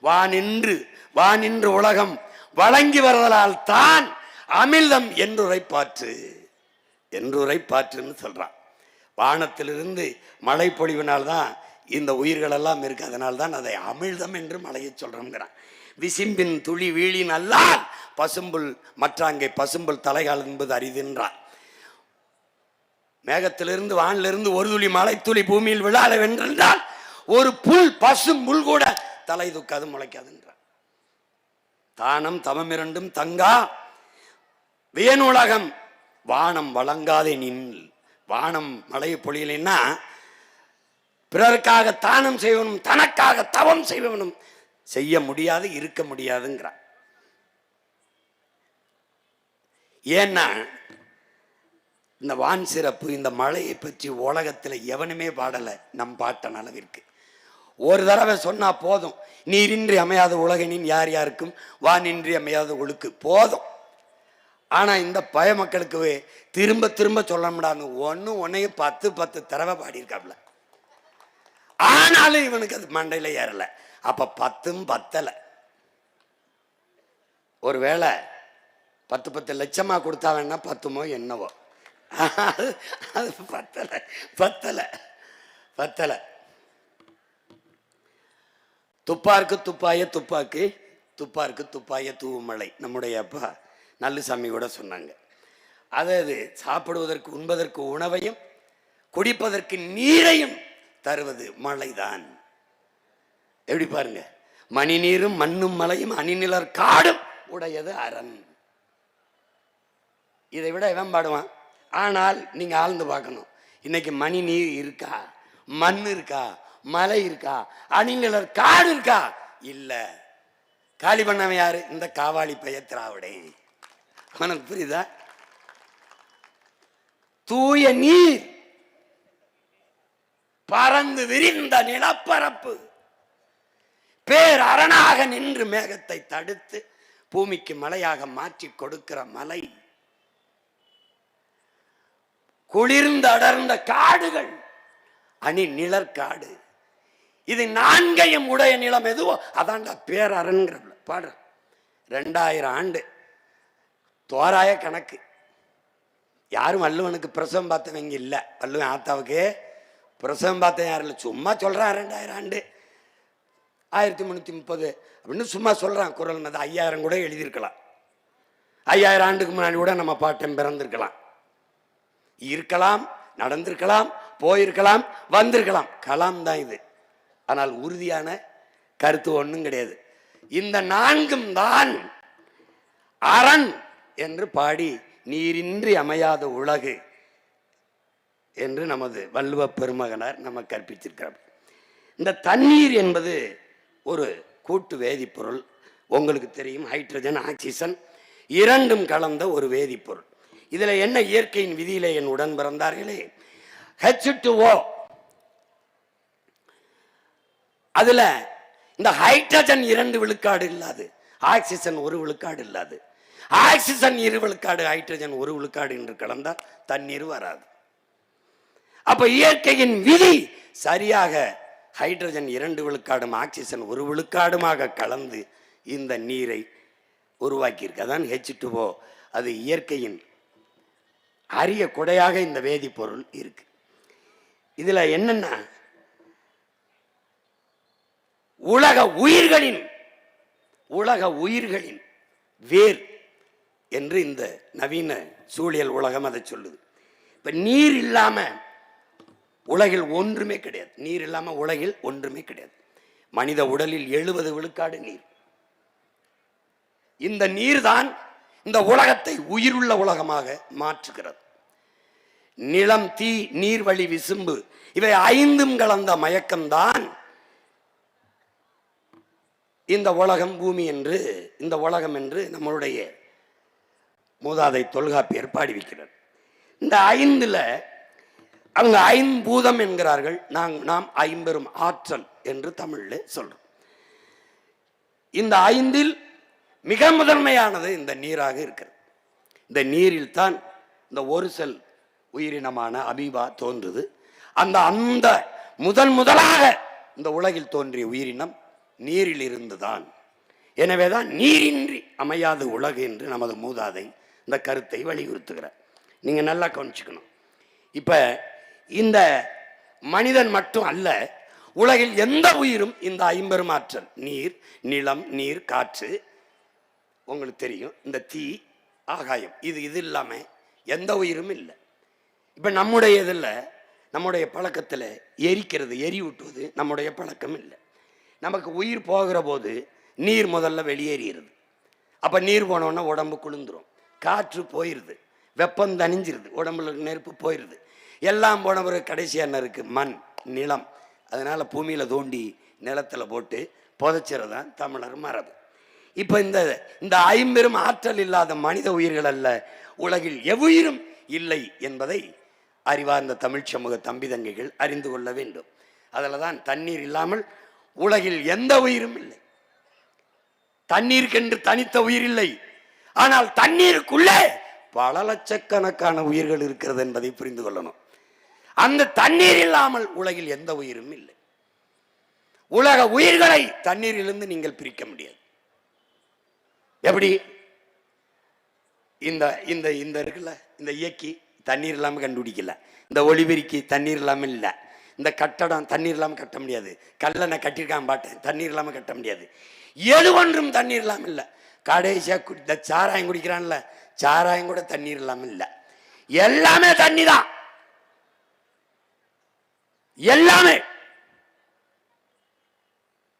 வானின்று உலகம் வழங்கி வருவதால் தான் அமிழ்தம் என்றுரைப்பாற்றுன்னு சொல்றான். வானத்திலிருந்து மழை பொழிவினால்தான் இந்த உயிர்கள் எல்லாம் இருக்கு. அதனால்தான் அதை அமிழ்தம் என்று மழையை சொல்றோம்ங்கிறான். விசிம்பின் துளி வீழின் அல்லால் பசும்புல் மற்றாங்கே பசும்புல் தலைகால் என்பது அரிதென்றான். மேகத்திலிருந்து வானிலிருந்து ஒரு துளி மழை துளி பூமியில் விழாத வென்றால் ஒரு புல் பசும் புல் கூட தலை தூக்காது முளைக்காதுன்றான். தானம் தமம் இரண்டும் தங்கா வேணுலகம் வானம் வழங்காதே நின். வானம் மழையை பொழியலைன்னா பிறருக்காக தானம் செய்வனும் தனக்காக தவம் செய்வனும் செய்ய முடியாது, இருக்க முடியாதுங்கிறான். ஏன்னா இந்த வான் சிறப்பு இந்த மழையை பற்றி உலகத்தில் எவனுமே பாடலை நம் பாட்டன் அளவிற்கு. ஒரு தடவை சொன்னா போதும், நீரின்றி அமையாத உலகனின் யார் யாருக்கும் வானின்றி அமையாத ஒழுக்கு போதும். ஆனா இந்த பய மக்களுக்கு திரும்ப திரும்ப சொல்ல முடியாது. ஒன்னையும் 10 தடவை பாடியிருக்காப்ல. ஆனாலும் இவனுக்கு அது மண்டையில ஏறல. அப்ப 10ம் பத்தல. ஒருவேளை 10 லட்சமா கொடுத்தா வேணா 10மோ என்னவோ, அது பத்தல. துப்பாருக்கு துப்பாய துப்பாக்கு, துப்பாருக்கு துப்பாய தூவுமலை நம்முடைய அப்பா நல்லுசாமி கூட சொன்னாங்க. அதாவது சாப்பிடுவதற்கு உண்பதற்கு உணவையும் குடிப்பதற்கு நீரையும் தருவது மழைதான். எப்படி பாருங்க, மணி நீரும் மண்ணும் மலையும் அணிநிலர் காடும் உடையது அரண். இதை விட இவன் பாடுவான். ஆனால் நீங்க ஆழ்ந்து பார்க்கணும். இன்னைக்கு மணி நீர் இருக்கா, மண் இருக்கா, மலை இருக்கா? அணிநிழல் காடு இருக்கா? இல்ல. காலி பண்ணவன் யாரு? இந்த காவாலி பைய திராவிடே. உனக்கு புரியுதா? தூய நீர், பறந்து விரிந்த நிலப்பரப்பு, பேர் அரணாக நின்று மேகத்தை தடுத்து பூமிக்கு மலையாக மாற்றி கொடுக்கிற மலை, குளிர்ந்து அடர்ந்த காடுகள், அணி நிழற்காடு. இது நான்கையும் உடைய நிலம் எதுவோ அதான்டா பேரரண்கிற பாடுற. 2000 ஆண்டு தோராய கணக்கு. யாரும் வள்ளுவனுக்கு பிரசவம் பார்த்தவங்க இல்லை. வள்ளுவன் ஆத்தாவுக்கு பிரசவம் பார்த்த யாரும் இல்லை. சும்மா சொல்றான் 2000 ஆண்டு 1330 அப்படின்னு சும்மா சொல்றான். குரல் 5000 கூட எழுதியிருக்கலாம். 5000 ஆண்டுக்கு முன்னாடி கூட நம்ம பாட்டன் பிறந்திருக்கலாம், இருக்கலாம், நடந்திருக்கலாம், போயிருக்கலாம், வந்திருக்கலாம். கலாம் தான் இது. ஆனால் உறுதியான கருத்து ஒன்றும் கிடையாது. இந்த 4ம் தான் அரண் என்று பாடி நீரின்றி அமையாத உலகு என்று நமது வள்ளுவ பெருமகனார் நம்ம கற்பிச்சிருக்கிறார். இந்த தண்ணீர் என்பது ஒரு கூட்டு வேதிப்பொருள். உங்களுக்கு தெரியும், ஹைட்ரஜன் ஆக்சிஜன் இரண்டும் கலந்த ஒரு வேதிப்பொருள். இதுல என்ன இயற்கையின் விதியிலே என் உடன் பிறந்தார்களே, H2O, அதுல இந்த ஹைட்ரஜன் 2 விழுக்காடு இல்லாது, ஆக்சிஜன் 1 விழுக்காடு இல்லாது, ஆக்சிஜன் 2 விழுக்காடு, ஹைட்ரஜன் 1 விழுக்காடு என்று கலந்தால் தண்ணீர் வராது. அப்ப இயற்கையின் விதி சரியாக ஹைட்ரஜன் 2 விழுக்காடும் ஆக்சிஜன் 1 விழுக்காடுமாக கலந்து இந்த நீரை உருவாக்கியிருக்கு. அதான் H2O. அது இயற்கையின் அரிய கொடையாக இந்த வேதிப்பொருள் இருக்கு. இதுல என்னன்னா, உலக உயிர்களின் வேர் என்று இந்த நவீன சூழியல் உலகம் அதை சொல்லுது. இப்ப நீர் இல்லாம உலகில் ஒன்றுமே கிடையாது. நீர் இல்லாம உலகில் ஒன்றுமே கிடையாது. மனித உடலில் 70 விழுக்காடு நீர். இந்த நீர் தான் இந்த உலகத்தை உயிருள்ள உலகமாக மாற்றுகிறது. நிலம், தீ, நீர்வழி, விசும்பு இவை 5ம் கலந்த மயக்கம்தான் இந்த உலகம், பூமி என்று, இந்த உலகம் என்று நம்மளுடைய மூதாதை தொல்காப்பியர் பாடி வைக்கிறார். இந்த 5ல அவங்க 5 பூதம் என்கிறார்கள். நாம் 50 ஆற்றல் என்று தமிழ்ல சொல்றோம். இந்த 5ல் மிக முதன்மையானது இந்த நீராக இருக்கிறது. இந்த நீரில் தான் இந்த ஒரு செல் உயிரினமான அமீபா தோன்றுது. அந்த முதலாக இந்த உலகில் தோன்றிய உயிரினம் நீரில் இருந்துதான். எனவேதான் நீரின்றி அமையாத உலகு என்று நமது மூதாதை இந்த கருத்தை வலியுறுத்துகிறார். நீங்க நல்லா கவனிச்சுக்கணும். இப்ப இந்த மனிதன் மட்டும் அல்ல, உலகில் எந்த உயிரும் இந்த 50 ஆற்றல், நீர், நிலம், நீர், காற்று, உங்களுக்கு தெரியும், இந்த தீ, ஆகாயம், இது இல்லாம எந்த உயிரும் இல்லை. இப்ப நம்முடைய இதில், நம்முடைய பழக்கத்தில் எரிக்கிறது, எரியூட்டுவது நம்முடைய பழக்கம் இல்லை. நமக்கு உயிர் போகிற போது நீர் முதல்ல வெளியேறிடுது. அப்ப நீர் போனோன்னா உடம்பு குளிர்ந்துரும், காற்று போயிடுது, வெப்பம் தணிஞ்சிருது, உடம்புல நெருப்பு போயிடுது. எல்லாம் போன பிறகு கடைசியா என்ன இருக்கு? மண், நிலம். அதனால பூமியில தோண்டி நிலத்துல போட்டு புதைச்சிறதான் தமிழர் மரபு. இப்ப இந்த 50 ஆற்றல் இல்லாத மனித உயிர்கள் அல்ல, உலகில் எவ்வுயிரும் இல்லை என்பதை அறிவார்ந்த தமிழ் சமூக தம்பி தங்கைகள் அறிந்து கொள்ள வேண்டும். அதில் தான் தண்ணீர் இல்லாமல் உலகில் எந்த உயிரும் இல்லை. தண்ணீருக்கென்று தனித்த உயிர் இல்லை. ஆனால் தண்ணீருக்குள்ளே பல லட்சக்கணக்கான உயிர்கள் இருக்கிறது என்பதை புரிந்து கொள்ளணும். அந்த தண்ணீர் இல்லாமல் உலகில் எந்த உயிரும் இல்லை. உலக உயிர்களை தண்ணீரிலிருந்து நீங்கள் பிரிக்க முடியாது. எப்படி? இந்த இந்த இந்த இருக்குல்ல, இந்த இயக்கி தண்ணீர் இல்லாமல் கண்டுபிடிக்கல, இந்த ஒளிபெருக்கி தண்ணீர் இல்லாமல் இல்லை, இந்த கட்டடம் தண்ணீர் இல்லாமல் கட்ட முடியாது, கல்லணை கட்டியிருக்கான் பாட்டேன் தண்ணீர் இல்லாமல் கட்ட முடியாது. எது ஒன்றும் தண்ணீர் இல்லாமல் இல்லை. கடைசியா இந்த சாராயம் குடிக்கிறான்ல, சாராயம் கூட தண்ணீர் இல்லாமல் இல்லை. எல்லாமே தண்ணி தான், எல்லாமே.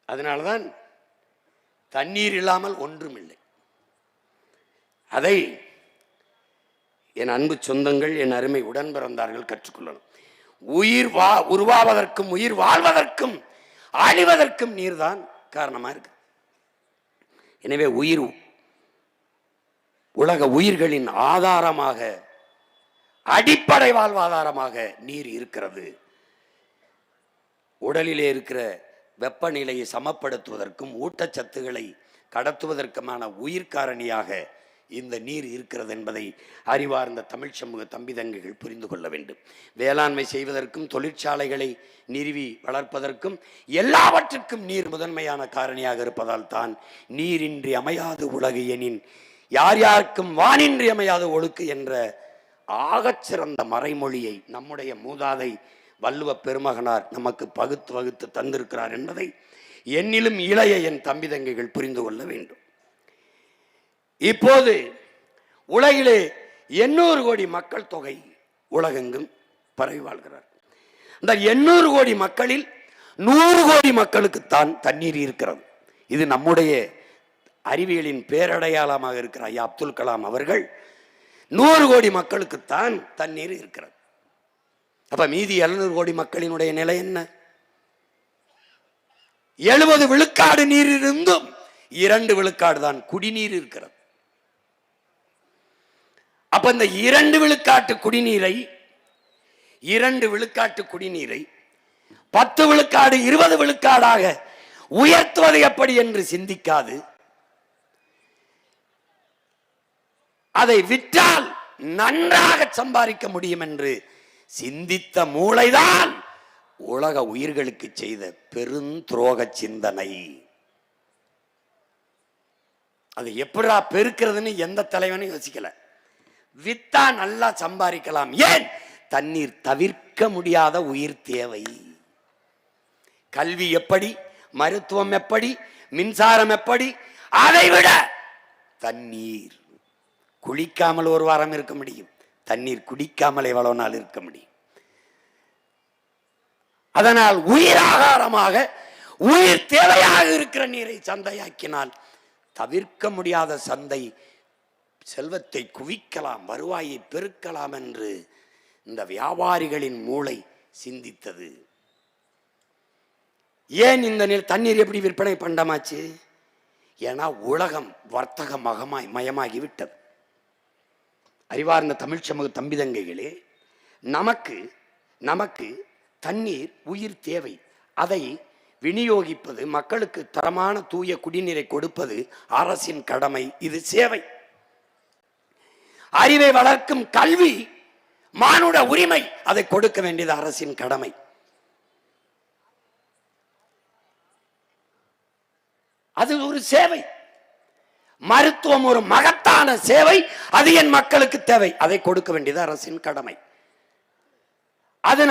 அதனாலதான் தண்ணீர் இல்லாமல் ஒன்றும் இல்லை. அதை என் அன்பு சொந்தங்கள், என் அருமை உடன் பிறந்தார்கள் கற்றுக்கொள்ளணும். உயிர் உருவாவதற்கும் உயிர் வாழ்வதற்கும் அழிவதற்கும் நீர்தான் காரணமா இருக்கு. எனவே உலக உயிர்களின் ஆதாரமாக, அடிப்படை வாழ்வாதாரமாக நீர் இருக்கிறது. உடலிலே இருக்கிற வெப்பநிலையை சமப்படுத்துவதற்கும் ஊட்டச்சத்துக்களை கடத்துவதற்குமான உயிர் காரணியாக இந்த நீர் இருக்கிறது என்பதை அறிவார்ந்த தமிழ் சமூக தம்பி தங்கைகள் புரிந்து கொள்ள வேண்டும். வேளாண்மை செய்வதற்கும் தொழிற்சாலைகளை நிறுவி வளர்ப்பதற்கும் எல்லாவற்றுக்கும் நீர் முதன்மையான காரணியாக இருப்பதால் தான் நீரின்றி அமையாது உலகு எனின் யார் யாருக்கும் வானின்றி அமையாது ஒழுக்கு என்ற ஆகச்சிறந்த மறைமொழியை நம்முடைய மூதாதை வள்ளுவ பெருமகனார் நமக்கு பகுத்து வகுத்து தந்திருக்கிறார் என்பதை என்னிலும் இளைய என் தம்பி தங்கைகள் புரிந்து கொள்ள வேண்டும். இப்போது உலகிலே 800 கோடி மக்கள் தொகை உலகெங்கும் பரவி வாழ்கிறார். இந்த 800 கோடி மக்களில் 100 கோடி மக்களுக்குத்தான் தண்ணீர் இருக்கிறது. இது நம்முடைய அறிவியலின் பேரடையாளமாக இருக்கிற ஐயா அப்துல் கலாம் அவர்கள் 100 கோடி மக்களுக்குத்தான் தண்ணீர் இருக்கிறது. அப்ப மீதி 700 கோடி மக்களினுடைய நிலை என்ன? 70 விழுக்காடு நீர் இருந்தும் 2 விழுக்காடு தான் குடிநீர் இருக்கிறது. அப்ப இந்த 2 விழுக்காட்டு குடிநீரை 10 விழுக்காடு 20 விழுக்காடாக உயர்த்துவது எப்படி என்று சிந்திக்காது, அதை விற்றால் நன்றாக சம்பாதிக்க முடியும் என்று சிந்தித்த மூளைதான் உலக உயிர்களுக்கு செய்த பெருந்துரோக சிந்தனை. அது எப்படா பெருக்கிறதுன்னு எந்த தலைவனும் யோசிக்கல. வித்தா நல்லா சம்பாதிக்கலாம். ஏன்? தண்ணீர் தவிர்க்க முடியாத உயிர் தேவை. கல்வி எப்படி, மருத்துவம் எப்படி, மின்சாரம் எப்படி, அதை விட தண்ணீர். குளிக்காமல் ஒரு வாரம் இருக்க முடியும், தண்ணீர் குடிக்காமல் எவ்வளவு நாள் இருக்க முடியும். அதனால் உயிர் ஆகாரமாக உயிர் தேவையாக இருக்கிற நீரை சந்தையாக்கினால் தவிர்க்க முடியாத சந்தை, செல்வத்தை குவிக்கலாம், வருவாயை பெருக்கலாம் என்று இந்த வியாபாரிகளின் மூளை சிந்தித்தது. ஏன் இந்த தண்ணீர் எப்படி விற்பனை பண்டமாச்சு? ஏன்னா உலகம் வர்த்தக மயமாகிவிட்டது. அறிவார்ந்த தமிழ் சமூக தம்பிதங்கைகளே, நமக்கு தண்ணீர் உயிர் தேவை. அதை விநியோகிப்பது, மக்களுக்கு தரமான தூய குடிநீரை கொடுப்பது அரசின் கடமை. இது சேவை. அறிவை வளர்க்கும் கல்வி மானுட உரிமை, அதை கொடுக்க வேண்டியது அரசின் கடமை. அது ஒரு சேவை. மருத்துவம் ஒரு மகத்தான சேவை, அது என் மக்களுக்கு தேவை, அதை கொடுக்க வேண்டியது அரசின் கடமை. அது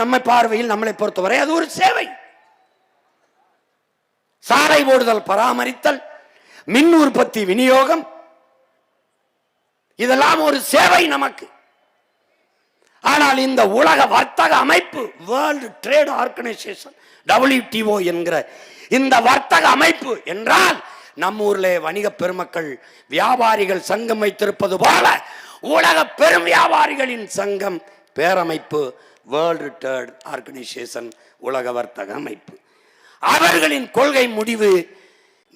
நம்ம பார்வையில், நம்மளை பொறுத்தவரை அது ஒரு சேவை. சாலை போடுதல், பராமரித்தல், மின் உற்பத்தி, விநியோகம், இதெல்லாம் ஒரு சேவை நமக்கு. ஆனால் இந்த உலக வர்த்தக அமைப்பு, வேர்ல்டு ட்ரேட் ஆர்கனைசேஷன், WTO என்கிற இந்த வர்த்தக அமைப்பு என்றால், நம்ம ஊர்ல வணிக பெருமக்கள் வியாபாரிகள் சங்கம் வைத்திருப்பது போல உலக பெரும் வியாபாரிகளின் சங்கம், பேரமைப்பு, வேர்ல்டு ட்ரேட் ஆர்கனைசேஷன், உலக வர்த்தக அமைப்பு. அவர்களின் கொள்கை முடிவு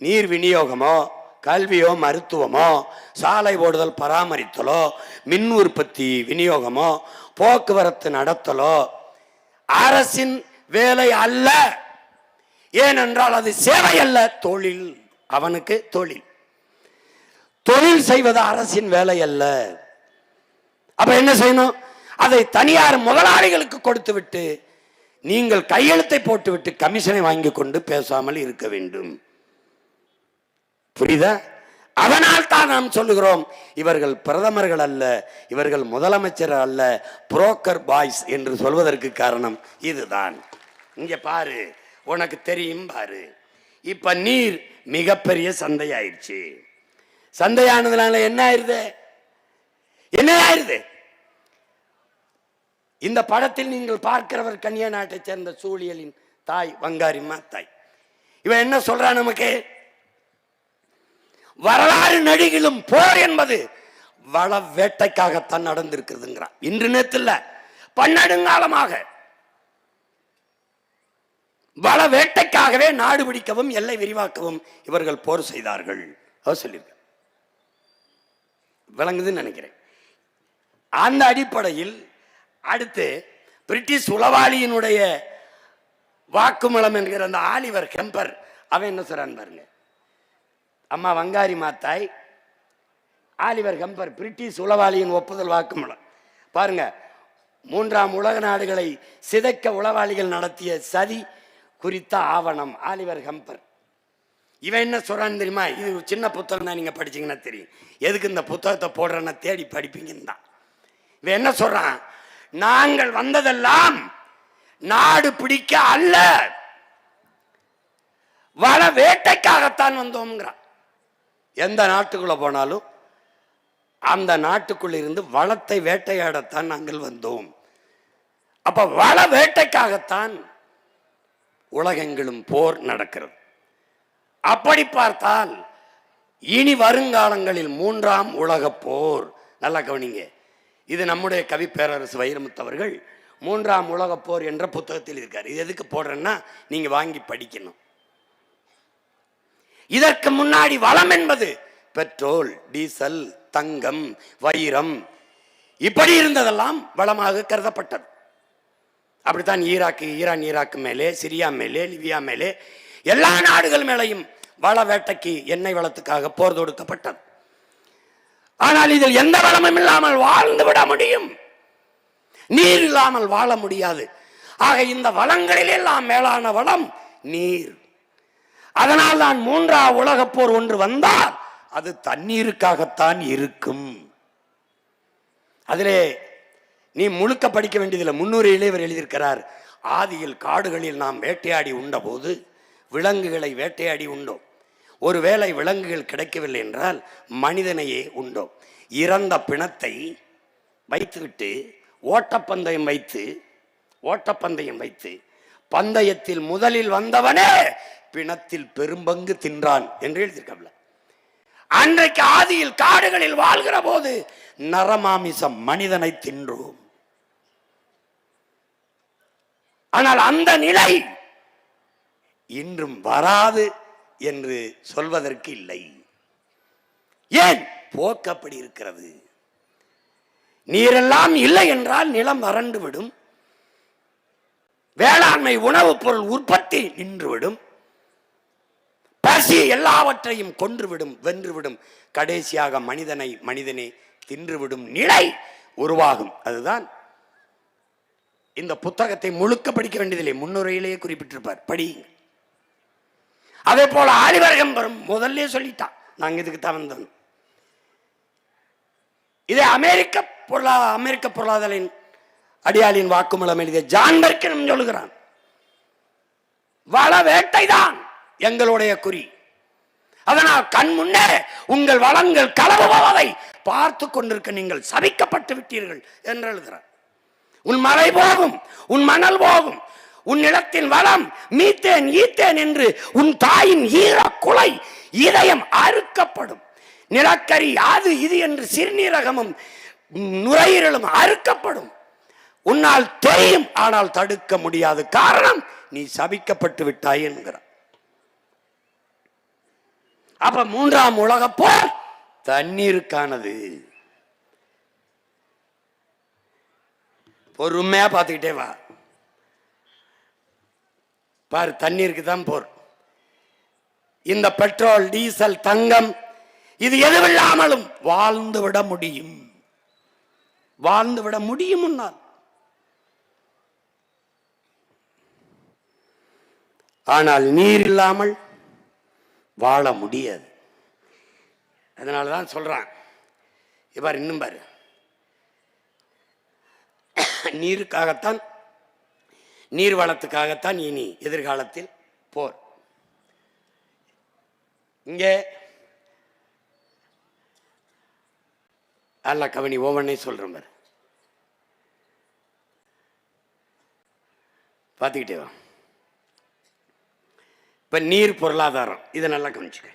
நீர் விநியோகமோ, கல்வியோ, மருத்துவமோ, சாலை ஓடுதல் பராமரித்தலோ, மின் உற்பத்தி விநியோகமோ, போக்குவரத்து நடத்தலோ அரசின் வேலை அல்ல. ஏனென்றால் அது சேவை அல்ல, தொழில். அவனுக்கு தொழில் செய்வது அரசின் வேலை அல்ல. அப்ப என்ன செய்யணும்? அதை தனியார் முதலாளிகளுக்கு கொடுத்து விட்டு, நீங்கள் கையெழுத்தை போட்டுவிட்டு கமிஷனை வாங்கி கொண்டு பேசாமல் இருக்க வேண்டும். புரியுதா? அதனால் தான் நாம் சொல்லுகிறோம், இவர்கள் பிரதமர்கள் அல்ல, இவர்கள் முதலமைச்சர் அல்ல, புரோக்கர் பாய்ஸ் என்று சொல்வதற்கு காரணம் இதுதான். இங்க பாரு, உனக்கு தெரியும் பாரு. இப்ப நீர் மிகப்பெரிய சந்தையாயிருச்சு. சந்தையானதுனால என்ன ஆயிருது? இந்த படத்தில் நீங்கள் பார்க்கிறவர் கன்னியா நாட்டை சேர்ந்த சூழியலின் தாய், வங்காரிம்மா தாய். இவன் என்ன சொல்றான் நமக்கு? வரலாறு நடிகிலும் போர் என்பது வள வேட்டைக்காகத்தான் நடந்திருக்கிறதுங்கிறான். இன்று நேரத்தில் பன்னெடுங்காலமாக வள வேட்டைக்காகவே நாடு பிடிக்கவும் எல்லை விரிவாக்கவும் இவர்கள் போர் செய்தார்கள். அவர் சொல்லியிருக்க விளங்குதுன்னு நினைக்கிறேன். அந்த அடிப்படையில் அடுத்து பிரிட்டிஷ் உளவாளியினுடைய வாக்குமூலம் என்கிற அந்த ஆலிவர் கெம்பர் அவன் என்ன சொல்றான் பாருங்க. அம்மா வங்காரி மாத்தாய் ஆலிவர் கெம்பர் பிரிட்டிஷ் உளவாளியின் ஒப்புதல் வாக்குமூலம் பாருங்க. 3ஆம் உலக நாடுகளை சிதைக்க உளவாளிகள் நடத்திய சதி குறித்த ஆவணம் ஆலிவர் கெம்பர். இவன் என்ன சொல்றான்னு தெரியுமா? இது சின்ன புத்தகம் தான், நீங்க படிச்சீங்கன்னா தெரியும். எதுக்கு இந்த புத்தகத்தை போடுறேன்னா தேடி படிப்பீங்கன்னு தான். இவன் என்ன சொல்றான்? நாங்கள் வந்ததெல்லாம் நாடு பிடிக்க அல்ல, வள வேட்டைக்காகத்தான் வந்தோம்ங்கிறான். எந்த நாட்டுக்குள்ள போனாலும் அந்த நாட்டுக்குள்ள இருந்து வளத்தை வேட்டையாடத்தான் நாங்கள் வந்தோம். அப்ப வள வேட்டைக்காகத்தான் உலகெங்கிலும் போர் நடக்கிறது. அப்படி பார்த்தால் இனி வருங்காலங்களில் 3ஆம் உலக போர், நல்லா கவனிங்க, இது நம்முடைய கவி பேரரசு வைரமுத்து அவர்கள் 3ஆம் உலக போர் என்ற புத்தகத்தில் இருக்கார். இது எதுக்கு போடுறேன்னா நீங்க வாங்கி படிக்கணும். இதற்கு முன்னாடி வளம் என்பது பெட்ரோல், டீசல், தங்கம், வைரம் இப்படி இருந்ததெல்லாம் வளமாக கருதப்பட்டது. அப்படித்தான் ஈரான் ஈராக்கு மேலே, சிரியா மேலே, லிபியா மேலே எல்லா நாடுகள் மேலையும் வள வேட்டைக்கு எண்ணெய் வளத்துக்காக போர் தொடுக்கப்பட்டது. ஆனால் இதில் எந்த வளமும் இல்லாமல் வாழ்ந்து விட முடியும், நீர் இல்லாமல் வாழ முடியாது. ஆக இந்த வளங்களில் எல்லாம் மேலான வளம் நீர். அதனால் தான் 3ஆம் உலக போர் ஒன்று வந்தால் அது தண்ணீருக்காகத்தான் இருக்கும். அதிலே நீ முழுக்க படிக்க வேண்டியதில்லை. 300 இளைவர் எழுதியிருக்கிறார். ஆதியில் காடுகளில் நாம் வேட்டையாடி உண்ட போது விலங்குகளை வேட்டையாடி உண்டோம். ஒருவேளை விலங்குகள் கிடைக்கவில்லை என்றால் மனிதனையே உண்டோம். இறந்த பிணத்தை வைத்துவிட்டு ஓட்டப்பந்தயம் வைத்து பந்தயத்தில் முதலில் வந்தவனே பிணத்தில் பெரும்பங்கு தின்றான் என்று எழுதியிருக்கல. அன்றைக்கு ஆதியில் காடுகளில் வாழ்கிற போது நரமாமிசம் மனிதனை தின்றோம். ஆனால் அந்த நிலை இன்றும் வராது என்று சொல்வதற்கு இல்லை. ஏன்? போக்கு அப்படி இருக்கிறது. நீரெல்லாம் இல்லை என்றால் நிலம் வறண்டு விடும், வேளாண்மை உணவுப் பொருள் உற்பத்தி நின்றுவிடும், பசி எல்லாவற்றையும் கொன்றுவிடும், வென்றுவிடும், கடைசியாக மனிதனே தின்றுவிடும் நிலை உருவாகும். அதுதான் இந்த புத்தகத்தை முழுக்க படிக்க வேண்டியதில்லை, முன்னுரையிலேயே குறிப்பிட்டிருப்பார், படி. அதே போல ஆலிவர் கெம்பர் முதல்ல சொல்லிட்டான், நாங்க இதுக்கு தான் வந்தோம். இதை அமெரிக்க பொருளாதார அடியாளின் வாக்குமூலம் எழுதிய ஜான் பெர்கினும் சொல்லுகிறான். வள வேட்டைதான் எங்களுடைய குறி. அதனால் கண் முன்னே உங்கள் வளங்கள் களவு போவதை பார்த்து கொண்டிருக்க நீங்கள் சபிக்கப்பட்டு விட்டீர்கள் என்று எழுதுகிறார். உன் மலை போகும், உன் மணல் போகும், உன் நிலத்தின் வளம் மீத்தேன் ஈத்தேன் என்று உன் தாயின் ஈர குலை இதயம் அறுக்கப்படும். நிலக்கரி அது இது என்று சிறுநீரகமும் நுரையீரலும் அறுக்கப்படும். உன்னால் தெரியும், ஆனால் தடுக்க முடியாது. காரணம், நீ சபிக்கப்பட்டு விட்டாய் என்கிறார். அப்ப 3ஆம் உலக போர் தண்ணீருக்கானது. பொறுமையா பார்த்துக்கிட்டே வா பாரு, தண்ணீருக்கு தான் போர். இந்த பெட்ரோல், டீசல், தங்கம் இது எதுவில்லாமலும் வாழ்ந்து விட முடியும், வாழ்ந்து விட முடியும். முன்னால் ஆனால் நீர் இல்லாமல் வாழ முடியாது. அதனாலதான் சொல்றான், இவர் இன்னும் பாரு, நீருக்காகத்தான், நீர் வளத்துக்காகத்தான் இனி எதிர்காலத்தில் போர். இங்கே அல்ல கவனி, ஒவ்வொன்னே சொல்றேன் பாரு, பார்த்துக்கிட்டே வா. இப்ப நீர் பொருளாதாரம், இதை நல்லா கவனிச்சுக்க.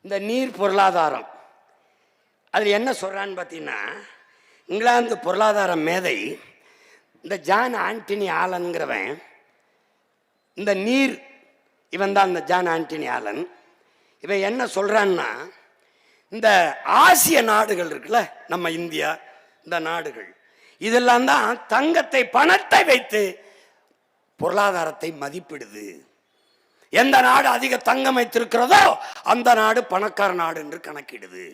இந்த நீர் பொருளாதாரம் அதில் என்ன சொல்றான்னு பார்த்தீங்கன்னா, இந்த நீர், இவன் தான் இந்த ஜான் ஆண்டனி ஆலன். இவன் என்ன சொல்றான்னா, இந்த ஆசிய நாடுகள் இருக்குல்ல, நம்ம இந்தியா, இந்த நாடுகள் இதெல்லாம் தான் தங்கத்தை, பணத்தை வைத்து பொருளாதாரத்தை மதிப்பிடுது. எந்த நாடு அதிக தங்கம் வைத்திருக்கிறதோ அந்த நாடு பணக்கார நாடு என்று கணக்கிடுது.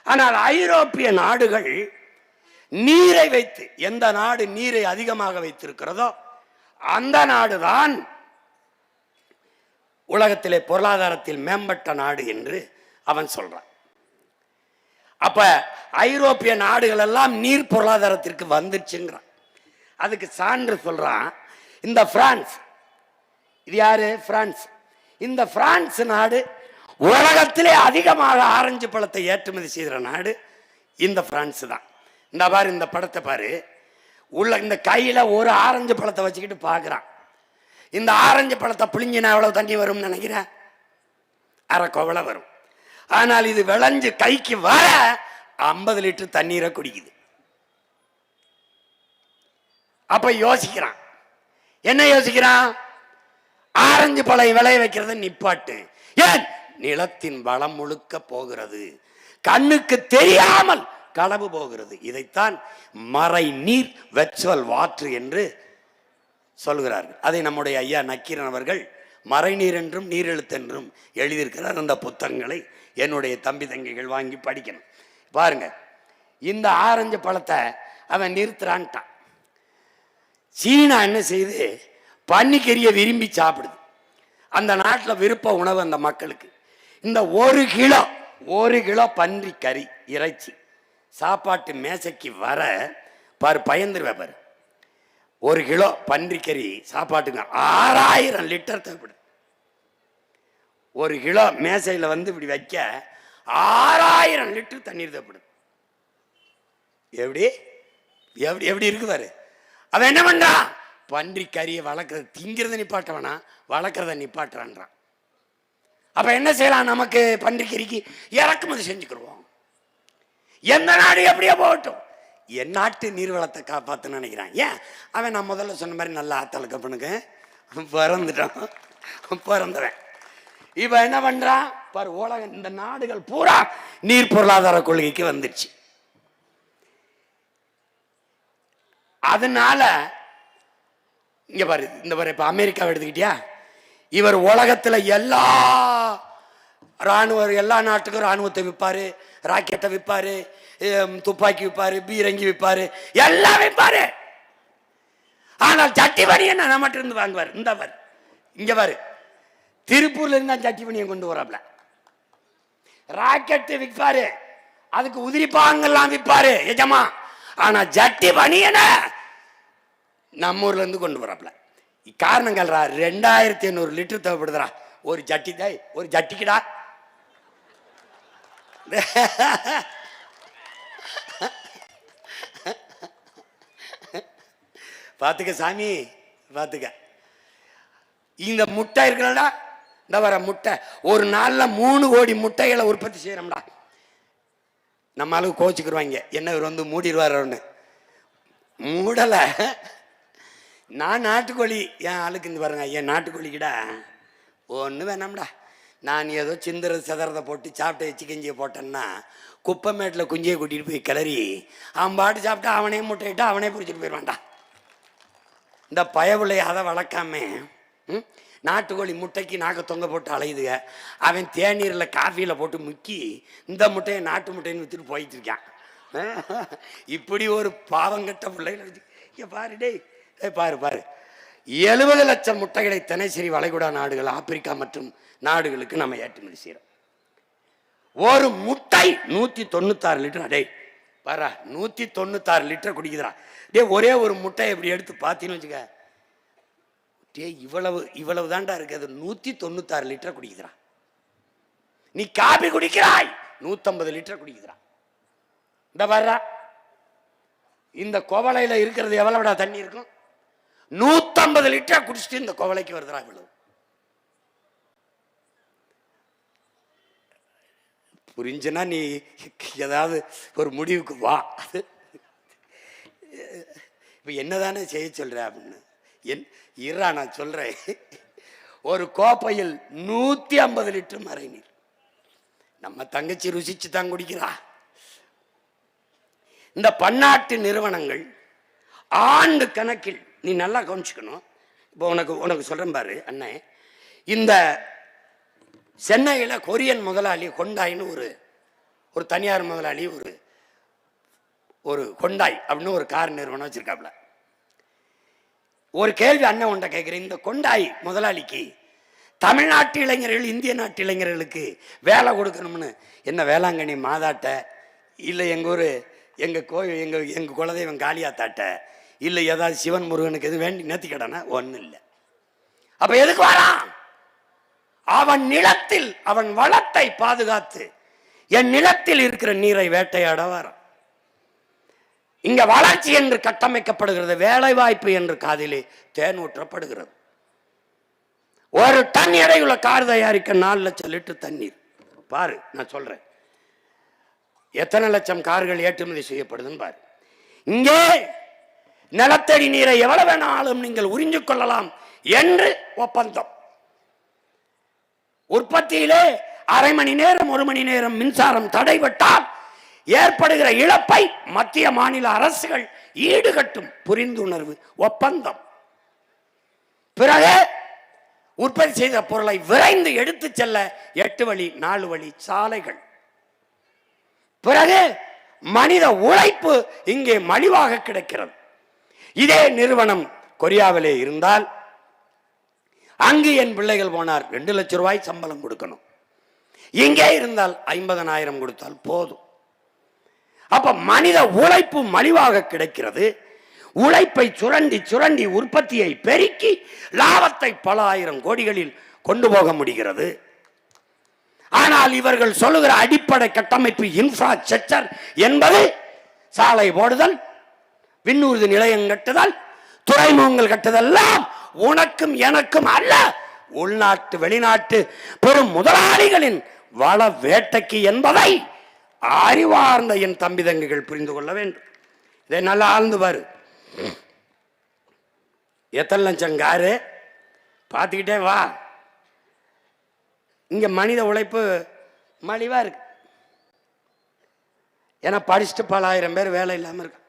ஆனால் ஐரோப்பிய நாடுகள் நீரை வைத்து, எந்த நாடு நீரை அதிகமாக வைத்திருக்கிறதோ அந்த நாடுதான் உலகத்திலே பொருளாதாரத்தில் மேம்பட்ட நாடு என்று அவன் சொல்றான். அப்ப ஐரோப்பிய நாடுகள் எல்லாம் நீர் பொருளாதாரத்திற்கு வந்துருச்சுங்கிறான். அதுக்கு சான்று சொல்றான் இந்த பிரான்ஸ். இது யாரு? பிரான்ஸ். இந்த பிரான்ஸ் நாடு உலகத்திலே அதிகமாக ஆரஞ்சு பழத்தை ஏற்றுமதி செய்கிற நாடு இந்த பிரான்ஸ் தான். இந்த பாரு, இந்த படத்தை பாரு. உள்ள இந்த கையில ஒரு ஆரஞ்சு பழத்தை வச்சுக்கிட்டு பாக்குறான். இந்த ஆரஞ்சு பழத்தை புளிஞ்சினா எவ்வளவு தண்ணி வரும்னு நினைக்கிறேன்? அரை கோவலை வரும். ஆனால் இது விளைஞ்சு கைக்கு வர 50 லிட்டர் தண்ணீரை குடிக்குது. அப்ப யோசிக்கிறான். என்ன யோசிக்கிறான்? ஆரஞ்சு பழம் விளைய வைக்கிறத நிப்பாட்டு. ஏன்? நிலத்தின் வளம் முழுக்க போகிறது, கண்ணுக்கு தெரியாமல் களவு போகிறது. இதைத்தான் மறை நீர், வெர்ச்சுவல் வாட்டர் என்று சொல்கிறார்கள். அதை நம்முடைய ஐயா நக்கீரன் அவர்கள் மறைநீர் என்றும் நீரெழுத்தென்றும் எழுதியிருக்கிறார். அந்த புத்தகங்களை என்னுடைய தம்பி தங்கைகள் வாங்கி படிக்கணும். பாருங்க, இந்த ஆரஞ்சு பழத்தை அவன் நிறுத்துறான்ட்டான். சீனா என்ன செய்து, பன்னிக்கறியை விரும்பி சாப்பிடுது. அந்த நாட்டில் விருப்ப உணவு அந்த மக்களுக்கு. இந்த ஒரு கிலோ பன்றிக்கறி இறைச்சி சாப்பாட்டு மேசைக்கு வர பாரு, பயந்துருவே பாரு. 1 கிலோ பன்றிக்கறி சாப்பாட்டுங்க 6000 லிட்டர் தேவைப்படுது. 1 கிலோ மேசையில் இப்படி வைக்க 6000 லிட்டர் தண்ணீர் தேவைப்படுது. எப்படி எப்படி எப்படி இருக்கு பாரு. அவன் என்ன பண்றான்? பன்றிக்கறியை வளர்க்கறது, திங்கிறத நிப்பாட்டவனா, வளர்க்கறத நிப்பாட்டுறான்றான். அப்ப என்ன செய்யலாம்? நமக்கு பன்றிக்கறிக்கு இறக்குமதி செஞ்சுக்கிடுவோம். எந்த நாடு எப்படியோ போகட்டும், என் நாட்டு நீர்வளத்தை காப்பாற்றுன்னு நினைக்கிறான். ஏன்? அவன் நான் முதல்ல சொன்ன மாதிரி நல்லா ஆத்தாள கப்பனுக்கு பிறந்துறேன். இப்ப என்ன பண்றான் பாரு, உலகம் இந்த நாடுகள் பூரா நீர் பொருளாதார கொள்கைக்கு வந்துருச்சு. அதனால இங்க பாரு, இந்த பாரு, இப்ப அமெரிக்காவை எடுத்துக்கிட்டியா, இவர் உலகத்துல எல்லா நாட்டுக்கும் ராணுவத்தை விற்பாரு, ராக்கெட்டை விற்பாரு, துப்பாக்கி விற்பாரு, பீரங்கி விற்பாரு, எல்லாம் விற்பாரு. ஆனால் சட்டி பணியை நம்மகிட்ட இருந்து வாங்குவார். இந்த பாரு, இங்க பாரு, திருப்பூர்ல இருந்தா சட்டி பணியை கொண்டு வராப்ல. ராக்கெட்டு விற்பாரு, அதுக்கு உதிரிப்பாங்கெல்லாம் விற்பாரு எஜமா. ஆனா ஜட்டி பணியன நம்ம ஊர்ல இருந்து கொண்டு வராப்ல. காரணங்கள் 2500 லிட்டர் தேவைப்படுதுரா ஒரு ஜட்டி. ஒரு ஜட்டிக்குடா பாத்துக்க சாமி, பாத்துக்க. இந்த முட்டை இருக்கிறடா, இந்த வர முட்டை ஒரு நாள்ல 3 கோடி முட்டைகளை உற்பத்தி செய்யறோம்டா. நம்ம அளவு கோச்சுக்குருவாங்க, என்ன இவர் மூடிடுவார். மூடல. நான் நாட்டுக்கோழி, என் ஆளுக்கு இந்த பாருங்க, என் நாட்டுக்கோழிக்கிடா ஒன்று வேணாம்டா. நான் ஏதோ சிந்தரை சதறதை போட்டு சாப்பிட்டு வச்சு கஞ்சியை போட்டேன்னா குப்பைமேட்டில் குஞ்சியை கூட்டிகிட்டு போய் கிளறி அவன் பாட்டு சாப்பிட்டா அவனே முட்டையிட்டா அவனே பிடிச்சிட்டு போயிடுவான்டா. இந்த பயவுளை அதை வளர்க்காம நாட்டுக்கோழி முட்டைக்கு நாக்க தொங்க போட்டு அலையுதுங்க. அவன் தேநீரில் காஃபியில் போட்டு முக்கி இந்த முட்டையை நாட்டு முட்டைன்னு விற்றுட்டு போயிட்டு இருக்கான். இப்படி ஒரு பாவங்கட்ட பிள்ளைகளை வச்சு பாரு டே, பாரு பாரு, 70 லட்சம் முட்டைகளை தினசரி வளைகுடா நாடுகள், ஆப்பிரிக்கா மற்றும் நாடுகளுக்கு நம்ம ஏற்றுமதி செய்யறோம். ஒரு முட்டை 196 லிட்டர். அடே பாரா, 196 லிட்டர் குடிக்குதுடா. டே ஒரே ஒரு முட்டை இப்படி எடுத்து பார்த்தீங்கன்னு வச்சுக்க, டே இவ்வளவு தாண்டா இருக்கு. அது 196 லிட்டர் குடிக்குதுடா. நீ காபி குடிக்கிறாய் 150 லிட்டர் குடிக்குதுடா. இந்த பாரா, இந்த கோவலையில இருக்கிறது எவ்வளவுடா தண்ணி இருக்கும்? 150 லிட்டர் குடிச்சிட்டு இந்த கோவலைக்கு வருதுடா இவ்வளவு. புரிஞ்சுன்னா நீ ஏதாவது ஒரு முடிவுக்கு வா. இப்ப என்னதானே செய்ய சொல்ற அப்படின்னு இரா நான் சொல்றேன், ஒரு கோப்பையில் 150 லிட்டர் மறை நீர். நம்ம தங்கச்சி ருசிச்சு தான் குடிக்கிறா. இந்த பன்னாட்டு நிறுவனங்கள் ஆண்டு கணக்கில், நீ நல்லா கவனிச்சுக்கணும். இப்போ உனக்கு சொல்றேன் பாரு அண்ணன், இந்த சென்னையில் கொரியன் முதலாளி ஹொண்டாய்னு ஒரு தனியார் முதலாளி ஒரு ஹொண்டாய் அப்படின்னு ஒரு கார் நிறுவனம் வச்சிருக்காப்ல. ஒரு கேள்வி அண்ணன் உண்ட கேட்கிறேன், இந்த கொண்டாய் முதலாளிக்கு தமிழ்நாட்டு இளைஞர்கள் இந்திய நாட்டு இளைஞர்களுக்கு வேலை கொடுக்கணும்னு என்ன வேளாங்கண்ணி மாதாட்ட, இல்லை எங்கள் ஊர் எங்கள் கோயில் எங்கள் குலதெய்வம் காளியாத்தாட்ட, இல்லை ஏதாவது சிவன் முருகனுக்கு எது வேண்டி நேர்த்தி கடனா? ஒன்றும் இல்லை. அப்போ எதுக்கு வரான்? அவன் நிலத்தில் அவன் வளத்தை பாதுகாத்து என் நிலத்தில் இருக்கிற நீரை வேட்டையாட வரான். இங்க வளர்ச்சி என்று கட்டமைக்கப்படுகிறது, வேலை வாய்ப்பு என்று காதிலே தேன் ஊற்றப்படுகிறது. ஒரு டன் எடையுள்ள கார் தயாரிக்க 4 லட்சம் லிட்டர் தண்ணீர். பாரு, நான் சொல்றேன் எத்தனை லட்சம் கார்கள் ஏற்றுமதி செய்யப்படுதுன்னு பாரு. இங்கே நிலத்தடி நீரை எவ்வளவு வேணாலும் நீங்கள் உறிஞ்சு கொள்ளலாம் என்று ஒப்பந்தம். உற்பத்தியிலே அரை மணி நேரம் 1 மணி நேரம் மின்சாரம் தடைபட்டால் ஏற்படுகிற இழப்பை மத்திய மாநில அரசுகள் ஈடுகட்டும் புரிந்துணர்வு ஒப்பந்தம். பிறகு உற்பத்தி செய்த பொருளை விரைந்து எடுத்து செல்ல 8 வழி 4 வழி சாலைகள். பிறகு மனித உழைப்பு இங்கே மலிவாக கிடைக்கிறது. இதே நிறுவனம் கொரியாவிலே இருந்தால் அங்கு என் பிள்ளைகள் போனார் 2 லட்சம் ரூபாய் சம்பளம் கொடுக்கணும். இங்கே இருந்தால் 50,000 கொடுத்தால் போதும். அப்ப மனித உழைப்பு மலிவாக கிடைக்கிறது. உழைப்பை சுரண்டி சுரண்டி உற்பத்தியை பெருக்கி லாபத்தை பல ஆயிரம் கோடிகளில் கொண்டு போக முடிகிறது. ஆனால் இவர்கள் சொல்லுகிற அடிப்படை கட்டமைப்பு இன்ஃப்ராஸ்ட்ரக்சர் என்பது சாலை போடுதல், விண்ணூர்தி நிலையம் கட்டுதல், துறைமுகங்கள் கட்டுதெல்லாம் உனக்கும் எனக்கும் அல்ல, உள்நாட்டு வெளிநாட்டு பெரும் முதலாளிகளின் வள வேட்டைக்கு என்பதை அறிவார்ந்த என் தம்பி தங்கைகள் புரிந்து கொள்ள வேண்டும். இதை நல்லா ஆழ்ந்து பாரு. எத்தனை லட்சம் காரு பார்த்துக்கிட்டே வா. இங்க மனித உழைப்பு மலிவா இருக்கு. ஏன்னா படிச்சுட்டு பல ஆயிரம் பேர் வேலை இல்லாம இருக்கு.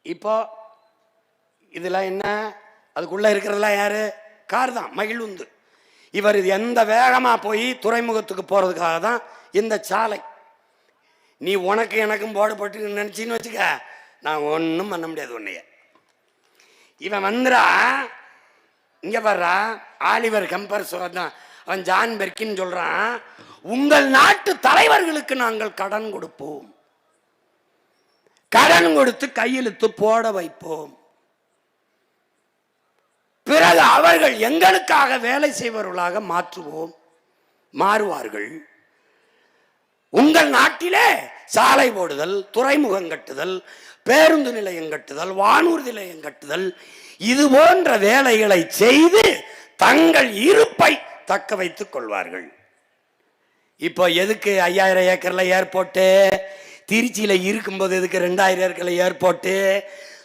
இப்போ இதெல்லாம் என்ன? அதுக்குள்ள இருக்கிறதெல்லாம் யாரு? கார் தான், மகிழுந்து. இவர் எந்த வேகமா போய் துறைமுகத்துக்கு போறதுக்காக தான் இந்த சாலை. நீ உனக்கு எனக்கும் போடப்பட்டு நினைச்சின்னு வச்சுக்க, நான் ஒன்றும் பண்ண முடியாது உன்னைய. இவன் வந்துடா இங்க வர்றா, ஆலிவர் கம்பர் சொல்றான், அவன் ஜான் பெர்கின் சொல்றான், உங்கள் நாட்டு தலைவர்களுக்கு நாங்கள் கடன் கொடுப்போம், கடன் கொடுத்து கையெழுத்து போட வைப்போம், பிறகு அவர்கள் எங்களுக்காக வேலை செய்பவர்களாக மாறுவார்கள். உங்கள் நாட்டிலே சாலை போடுதல், துறைமுகம் கட்டுதல், பேருந்து நிலையம் கட்டுதல், வானூர்தி நிலையம் கட்டுதல், இது போன்ற வேலைகளை செய்து தங்கள் இருப்பை தக்க வைத்துக் கொள்வார்கள். இப்போ எதுக்கு 5000 ஏக்கர்ல ஏர்போர்ட்டு? திருச்சியில இருக்கும்போது எதுக்கு 2000 ஏக்கர்ல ஏர்போர்ட்டு?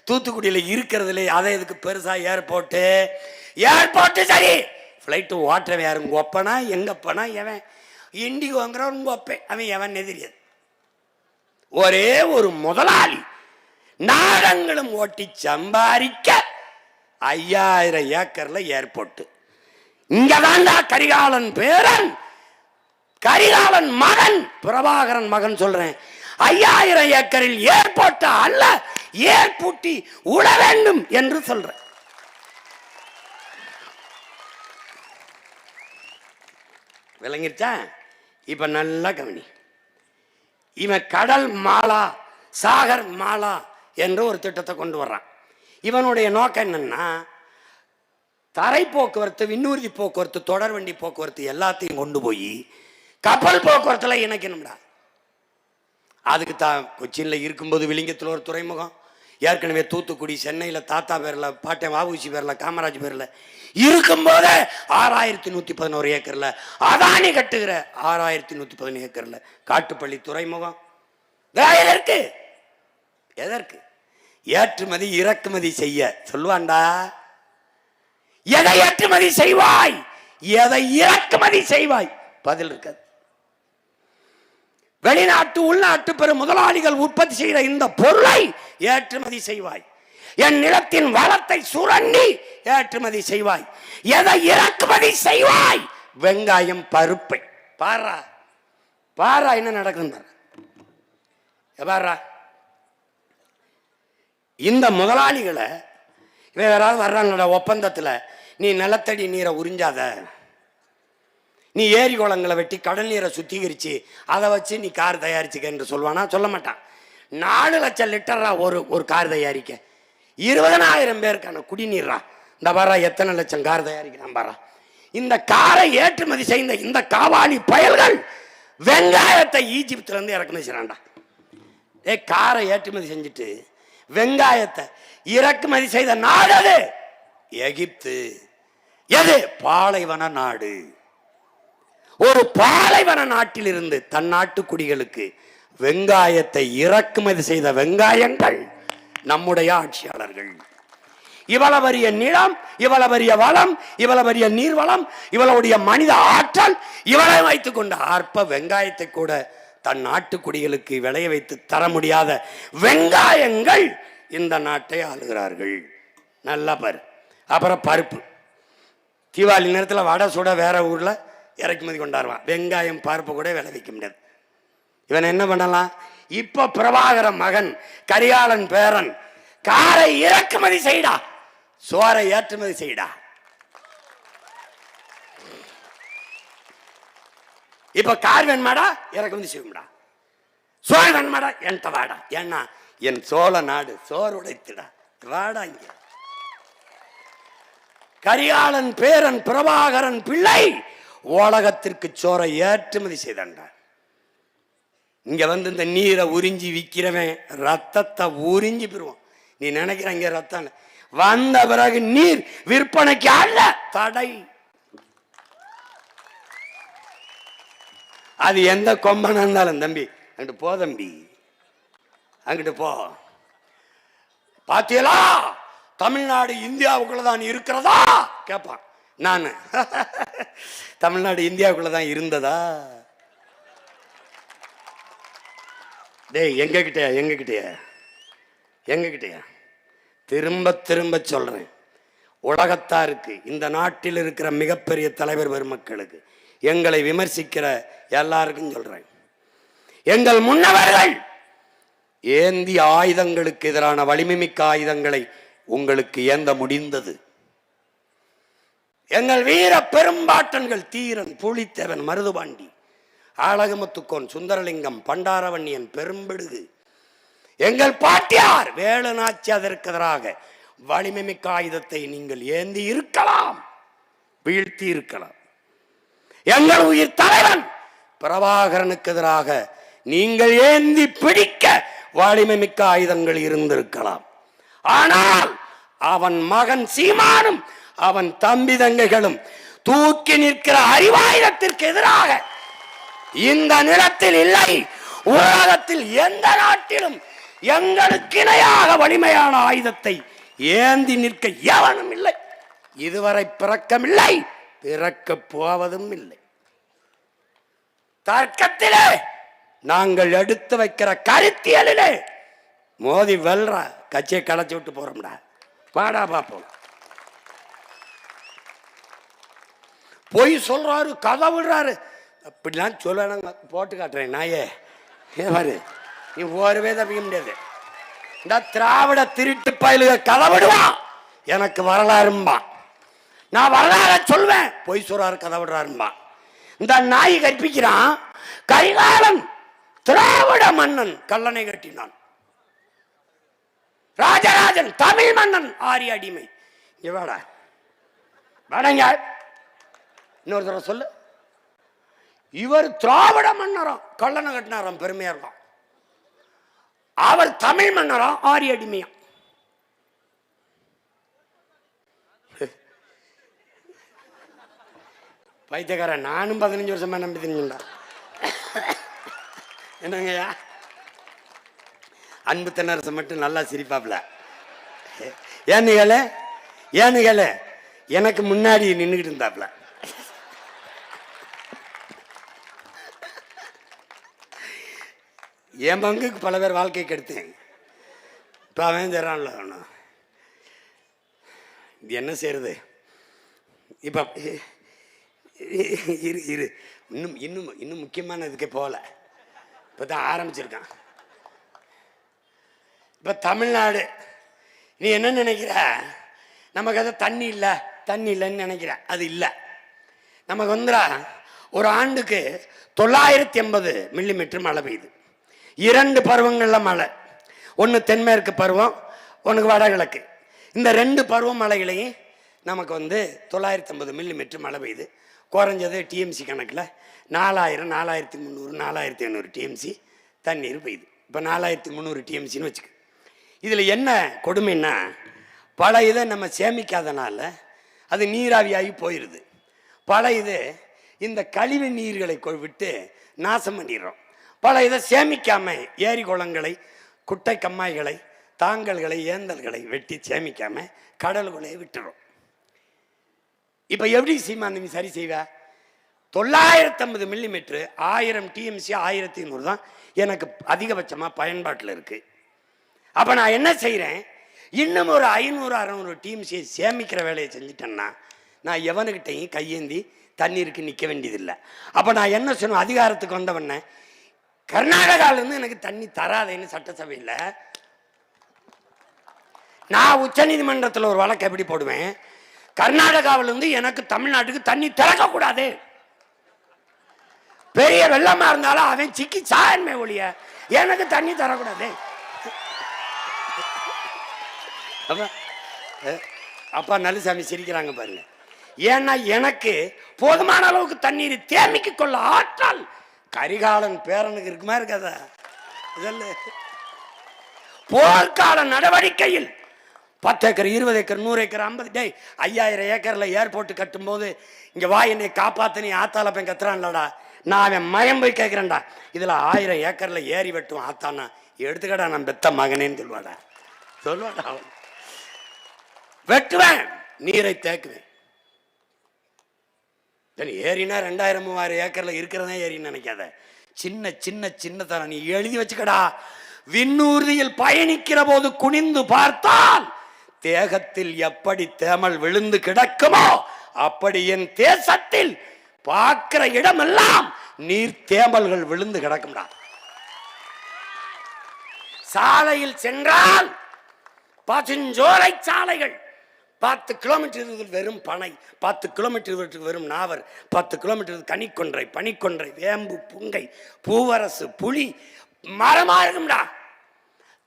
தூத்துக்குடியில இருக்கிறதுல அதை எதுக்கு பெருசா ஏர்போர்ட்டு? சரி, பிளைட்டு ஓட்டுறவன் யாரு? உங்க ஒப்பனா எங்கப்பனா எவன்? இண்டிகோங்கிறவன் உங்க ஒப்பேன், அவன் எவன் தெரியாது. ஒரே ஒரு முதலாளி நாடங்களும் ஓட்டி சம்பாதிக்க 5000 ஏக்கர்ல ஏர்போர்ட். இங்கதான்டா கரிகாலன் பேரன், கரிகாலன் மகன், பிரபாகரன் மகன் சொல்றேன், 5000 ஏக்கரில் ஏர்போர்ட் அல்ல, ஏற்பூட்டி உழ வேண்டும் என்று சொல்ற. விளங்கிருச்சா? இப்ப நல்லா கவனி. இவன் கடல் மாலா, சாகர் மாலா என்று ஒரு திட்டத்தை கொண்டு வர்றான். இவனுடைய நோக்கம் என்னன்னா, தரை போக்குவரத்து, விண்ணூர்தி போக்குவரத்து, தொடர்வண்டி போக்குவரத்து எல்லாத்தையும் கொண்டு போய் கப்பல் போக்குவரத்துல இணைக்கணும்டா. அதுக்கு தான் கொச்சின்ல இருக்கும்போது விளிங்கத்தில் ஒரு துறைமுகம், ஏற்கனவே தூத்துக்குடி, சென்னையில் தாத்தா பேரில், பாட்டன் வாவுசி பேரில், காமராஜ் பேரில் இருக்கும்போது 6111 ஏக்கர்ல அதானி கட்டுகிற 6111 ஏக்கர்ல காட்டுப்பள்ளி துறைமுகம். எதற்கு? ஏற்றுமதி இறக்குமதி செய்ய சொல்லுவான்டா. எதை ஏற்றுமதி செய்வாய், எதை இறக்குமதி செய்வாய், பதில் இருக்காது. வெளிநாட்டு உள்நாட்டு பெரும் முதலாளிகள் உற்பத்தி செய்கிற இந்த பொருளை ஏற்றுமதி செய்வாய். என் நிலத்தின் வளத்தை சுரண்டி ஏற்றுமதி செய்வாய். எதை இறக்குமதி செய்வாய், வெங்காயம் பருப்பை. பாரா பாரா என்ன நடக்குது பாரா. இந்த முதலாளிகளை யாராவது வர்றாங்களோட ஒப்பந்தத்தில், நீ நிலத்தடி நீரை உறிஞ்சாத, நீ ஏரி குளங்களை வெட்டி கடல் நீரை சுத்திகரிச்சு அதை வச்சு நீ கார் தயாரிச்சுக்க என்று சொல்வானா? சொல்ல மாட்டான். 4 லட்சம் லிட்டரா ஒரு கார் தயாரிக்க 20,000 பேருக்கான குடிநீரா. இந்த பாரா எத்தனை லட்சம் கார் தயாரிக்கிறான் பாரா. இந்த காரை ஏற்றுமதி செய்த இந்த காவாலி பயல்கள் வெங்காயத்தை ஈஜிப்துல இருந்து இறக்குமதி செய்யறான்டா. காரை ஏற்றுமதி செஞ்சுட்டு வெங்காயத்தை இறக்குமதி செய்த நாடு அது எகிப்து. எது? பாலைவன நாடு. ஒரு பாலைவன நாட்டில் இருந்து தன் நாட்டு குடிகளுக்கு வெங்காயத்தை இறக்குமதி செய்த வெங்காயங்கள் நம்முடைய ஆட்சியாளர்கள். இவ்வளவு பெரிய நிலம், இவ்வளவு பெரிய வளம், இவ்வளவு பெரிய நீர்வளம், இவளுடைய மனித ஆற்றல், இவளை வைத்துக் கொண்ட அற்ப வெங்காயத்தை கூட தன் நாட்டு குடிகளுக்கு விளைய வைத்து தர முடியாத வெங்காயங்கள் இந்த நாட்டை ஆளுகிறார்கள். நல்லா பாரு. அப்புறம் பருப்பு. தீபாவளி நேரத்தில் வடை சுட வேற ஊர்ல இறக்குமதி கொண்டாடுவான். வெங்காயம் பருப்பு கூட விளைவிக்க முடியாது. இவன் என்ன பண்ணலாம்? இப்ப பிரபாகர மகன் கரிகாலன் பேரன் காரை இறக்குமதி செய்டா, சோரை ஏற்றுமதி செய்டா. இப்ப கார் வேணுமாடா, இறக்குமதி செய்யும்டா. சோறு வேணுமாடா, என்கிட்ட வாடா. ஏன்னா என் சோழ நாடு சோறு உடைத்துடா, வாடா இங்க. கரிகாலன் பேரன் பிரபாகரன் பிள்ளை உலகத்திற்கு சோரை ஏற்றுமதி செய்தான்டா. இங்க வந்து இந்த நீரை உறிஞ்சி விற்கிறவன் ரத்தத்தை உறிஞ்சி பெறுவான். நீ நினைக்கிற இங்க ரத்தம் வந்த பிறகு நீர் விற்பனைக்கு அல்ல, தடை. அது எந்த கொம்பனா இருந்தாலும் தம்பி அங்கிட்டு போ, தம்பி அங்கிட்டு போ. பாத்தியலா தமிழ்நாடு இந்தியாவுக்குள்ளதான் இருக்கிறதா கேட்பான். நான் தமிழ்நாடு இந்தியாவுக்குள்ளதான் இருந்ததா? டேய் எங்ககிட்டயா திரும்ப திரும்ப சொல்றேன். உலகத்தாருக்கு, இந்த நாட்டில் இருக்கிற மிகப்பெரிய தலைவர் பெருமக்களுக்கு, எங்களை விமர்சிக்கிற எல்லாருக்கும் சொல்றேன், எங்கள் முன்னவர்கள் ஏந்திய ஆயுதங்களுக்கு எதிரான வலிமைமிக்க ஆயுதங்களை உங்களுக்கு ஏந்த முடிந்தது. எங்கள் வீர பெரும்பாட்டன்கள் தீரன், புலித்தேவன், மருதுபாண்டி, ஆலகமுத்துக்கோன், சுந்தரலிங்கம், பண்டாரவண்ணியன், பெரும்பிடுகு, எங்கள் பாட்டியார் வேலு நாச்சி அதற்கு எதிராக வலிமைமிக்க ஆயுதத்தை நீங்கள் ஏந்தி இருக்கலாம், வீழ்த்தி இருக்கலாம். எங்கள் உயிர் தலைவன் பிரபாகரனுக்கு எதிராக நீங்கள் ஏந்தி பிடிக்க வலிமைமிக்க ஆயுதங்கள் இருந்திருக்கலாம். ஆனால் அவன் மகன் சீமானும் அவன் தம்பி தங்கைகளும் தூக்கி நிற்கிற அறிவாயுதத்திற்கு எதிராக இந்த நிலத்தில் இல்லை, உலகத்தில் எந்த நாட்டிலும் எங்களுக்கு இணையாக வலிமையான ஆயுதத்தை ஏந்தி நிற்க எவனும் இல்லை. இதுவரை பிறக்கமில்லை, பிறக்க போவதும் இல்லை. தர்க்கத்திலே நாங்கள் எடுத்து வைக்கிற கருத்தியலிலே மோதி வெல்ற கட்சியை களைச்சு விட்டு போறோம்டா. வாடா பாப்போம். பொய் சொல்றாரு, கதை விடுறாரு, அப்படிலாம் சொல்ல போட்டு காட்டுறேன். நாயே பாரு, நீ ஒருவே தப்பிக்க முடியாது. இந்த திராவிட திருட்டு பயலுக கதை விடுவான், எனக்கு வரலாறும்பா. நான் வரலாற சொல்வேன், பொய் சொல்றாரு, கதை விடுறாரும்பா. இந்த நாய் கற்பிக்கிறான். கரிகாலன் திராவிட மன்னன் கல்லணை கட்டினான். ராஜராஜன் தமிழ் மன்னன் ஆரிய அடிமை. வாடா வாடங்க, இன்னொரு தடவை சொல்லு. இவர் திராவிட மன்னரம் கல்லணை கட்டினாராம், பெருமையா இருக்கும். அவர் தமிழ் மன்னரம் ஆரிய அடிமையா. பைத்தியக்காரன், நானும் 15 வருஷமா நம்பி தெரிஞ்சுடா. என்னங்கய்யா, அன்பு தென்னரசு மட்டும் நல்லா சிரிப்பாப்ல. ஏனுகள எனக்கு முன்னாடி நின்றுகிட்டு இருந்தாப்ல. என் பங்குக்கு பல பேர் வாழ்க்கை கெடுத்தேன். இப்போ அவன் தரான்ல அவனும் என்ன செய்யறது? இப்போ இரு இன்னும் இன்னும் இன்னும் முக்கியமான இதுக்கே போகல. இப்போ தான் ஆரம்பிச்சிருக்கான். இப்போ தமிழ்நாடு நீ என்ன நினைக்கிற? நமக்கு அதை தண்ணி இல்லைன்னு நினைக்கிற. அது இல்லை. நமக்கு வந்துடா ஒரு ஆண்டுக்கு 980 மில்லிமீட்டர் மழை பெய்யுது. 2 பருவங்களில் மழை. ஒன்று தென்மேற்கு பருவம், ஒன்றுக்கு வடகிழக்கு. இந்த 2 பருவ மழைகளையும் நமக்கு 950 மில்லிமீட்டர் மழை பெய்யுது. குறைஞ்சது டிஎம்சி கணக்கில் 4000, 4300, 4500 டிஎம்சி தண்ணீர் பெய்யுது. இப்போ 4300 டிஎம்சின்னு வச்சுக்க. இதில் என்ன கொடுமைன்னா, பல இதை நம்ம சேமிக்காதனால அது நீராவியாகி போயிடுது. பல இது இந்த கழிவு நீர்களை விட்டு நாசம் பண்ணிடுறோம். பல இதை சேமிக்காம ஏரி குளங்களை, குட்டை கம்மாய்களை, தாங்கல்களை, ஏந்தல்களை வெட்டி சேமிக்காம கடலுக்குள்ளே விட்டுறோம். இப்போ எப்படி சீமான் நீ சரி செய்வ? 950 மில்லிமீட்டர் 1000 டிஎம்சி 1500 தான் எனக்கு அதிகபட்சமாக பயன்பாட்டில் இருக்கு. அப்போ நான் என்ன செய்கிறேன்? இன்னும் ஒரு 500-600 டிஎம்சியை சேமிக்கிற வேலையை செஞ்சுட்டேன்னா நான் எவனுக்கிட்டையும் கையேந்தி தண்ணீருக்கு நிற்க வேண்டியதில்லை. அப்போ நான் என்ன சொன்னேன்? அதிகாரத்துக்கு வந்தவொடனே கர்நாடகாவிலேருந்து எனக்கு தண்ணி தராதேன்னு சட்டசபையில் நான் உச்ச நீதிமன்றத்தில் ஒரு வழக்கு எப்படி போடுவேன்? கர்நாடகாவிலிருந்து எனக்கு தமிழ்நாட்டுக்கு தண்ணி திறக்கக்கூடாது. பெரிய வெள்ளமா இருந்தாலும் அவன் சிக்கி சாயன்மை ஒழிய எனக்கு தண்ணி தரக்கூடாது. அப்பா நல்லசாமி சிரிக்கிறாங்க பாருங்க. ஏன்னா எனக்கு போதுமான அளவுக்கு தண்ணீர் தேமிக்க கொள்ள ஆற்றல் கரிகாலன் பேரனுக்கு இருக்குமா இருக்காதா? இதெல்லாம் போர்க்கால நடவடிக்கையில் 10 ஏக்கர், 20 ஏக்கர், 100 ஏக்கர், 50 5000 ஏக்கர்ல ஏர்போர்ட் கட்டும் போது இங்க வா என்னை காப்பாத்து நீ ஆத்தால போய் கத்துறான்லடா. நான் அவன் மயம் போய் கேட்கிறேன்டா. இதுல 1000 ஏக்கர்ல ஏறி வெட்டும் ஆத்தானா எடுத்துக்கடா நான் பெத்த மகனேன்னு சொல்லுவாடா. அவன் வெட்டுவேன், நீரை தேக்குவேன். ஏறினா 2000-3000 ஏக்கர்ல இருக்கிறதா ஏறின்னு நினைக்காத. சின்ன சின்ன சின்ன தர நீ எழுதி வச்சுக்கடா. விண்ணூர்தியில் பயணிக்கிற போது குனிந்து பார்த்தால் தேகத்தில் எப்படி தேமல் விழுந்து கிடக்குமோ அப்படி என் தேசத்தில் பார்க்கிற இடமெல்லாம் நீர் தேமல்கள் விழுந்து கிடக்கும்டா. சாலையில் சென்றால் பசுஞ்சோலை சாலைகள் 10 கிலோமீட்டர் வெறும் பனை, 10 கிலோமீட்டர் வெறும் நாவர், 10 கிலோமீட்டர் கனிக்கொன்றை, பனிக்கொன்றை, வேம்பு, புங்கை, பூவரசு, புளி மரமா இருக்கும்டா.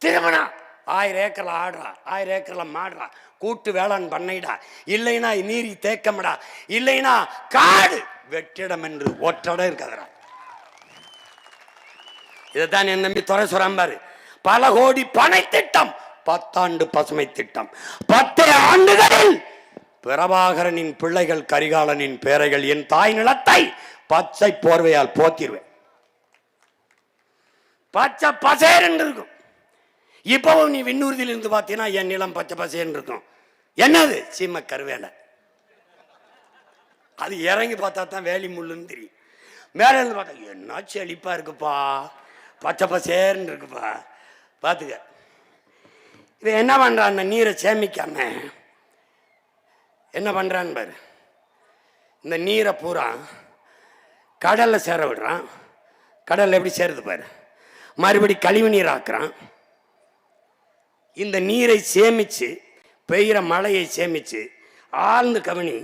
திருமணம் 1000 ஏக்கர்ல ஆடுறா, 1000 ஏக்கர்ல மாடுறா, கூட்டு வேளாண் பண்ணைடா. இல்லைன்னா நீரி தேக்கம்டா, இல்லைன்னா காடு வெற்றிடம் என்று ஒற்றடம் இருக்காதடா. இதைத்தான் என் நம்பி துறை சொல்றாரு. பல கோடி பனை திட்டம், 10 ஆண்டு பசுமை திட்டம், 10 ஆண்டுகளில் பிரபாகரனின் பிள்ளைகள் கரிகாலனின் பேரைகள் என் தாய் நிலத்தை பச்சை போர்வையால் போத்திடுவேன். பச்சை பசேர் என்று இருக்கும். இப்பவும் நீ விண்ணூர்தியில் இருந்து பார்த்தீங்கன்னா என் நிலம் பச்சை பசேன்னு இருக்கும். என்னது? சீம கருவேலை. அது இறங்கி பார்த்தா தான் வேலி முள்ளுன்னு தெரியும். மேலே இருந்து பார்த்தா என்ன செழிப்பா இருக்குப்பா, பச்சை பசேர்ன்னு இருக்குப்பா. பார்த்துக்க. இது என்ன பண்றான்? அந்த நீரை சேமிக்காம என்ன பண்றான்னு பாரு. இந்த நீரை பூரா கடல்ல சேர விடுறான். கடல்ல எப்படி சேருது பாரு. மறுபடி கழிவு நீர் ஆக்குறான். இந்த நீரை சேமிச்சு, பெய்கிற மழையை சேமிச்சு, ஆழ்ந்து கவனி,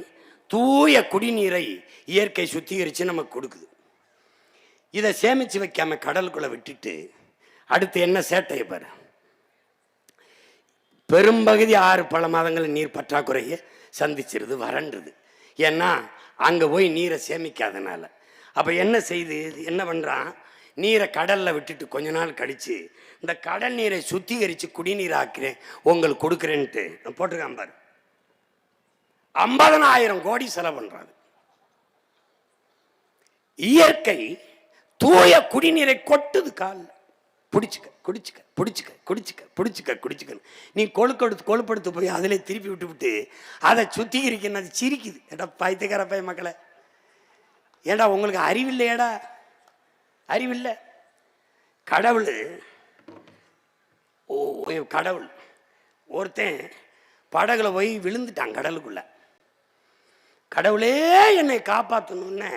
தூய குடிநீரை இயற்கை சுத்திகரித்து நமக்கு கொடுக்குது. இதை சேமிச்சு வைக்காம கடலுக்குள்ள விட்டுட்டு அடுத்து என்ன சேட்டையை பாரு. பெரும்பகுதி 6 பல மாதங்களில் நீர் பற்றாக்குறையை சந்திச்சிருது, வறண்டுது. ஏன்னா அங்கே போய் நீரை சேமிக்காதனால. அப்போ என்ன செய்து என்ன பண்ணுறான்? நீரை கடலில் விட்டுட்டு கொஞ்ச நாள் கழித்து இந்த கடல் நீரை சுத்திகரித்து குடிநீர் ஆக்கிறேன் உங்களுக்கு கொடுக்குறேன்ட்டு போட்டிருக்கான் பாரு. 50,000 கோடி செலவு பண்றாங்க. இயற்கை தூய குடிநீரை கொட்டுது காலில். பிடிச்சிக்க குடிச்சிக்க பிடிச்சிக்க குடிச்சிக்க பிடிச்சிக்க குடிச்சிக்க. நீ கொழுப்படுத்து போய் அதில் திருப்பி விட்டு அதை சுத்திகரிக்கணும். அது சிரிக்குது. ஏடா பைத்தியக்கார பைய மக்களை, ஏடா உங்களுக்கு அறிவில்லையேடா, அறிவில்லை. கடவுள் கடவுள் ஒருத்தன் படகுல போய் விழுந்துட்டான் கடலுக்குள்ள. கடவுளே என்னை காப்பாற்றணுன்னு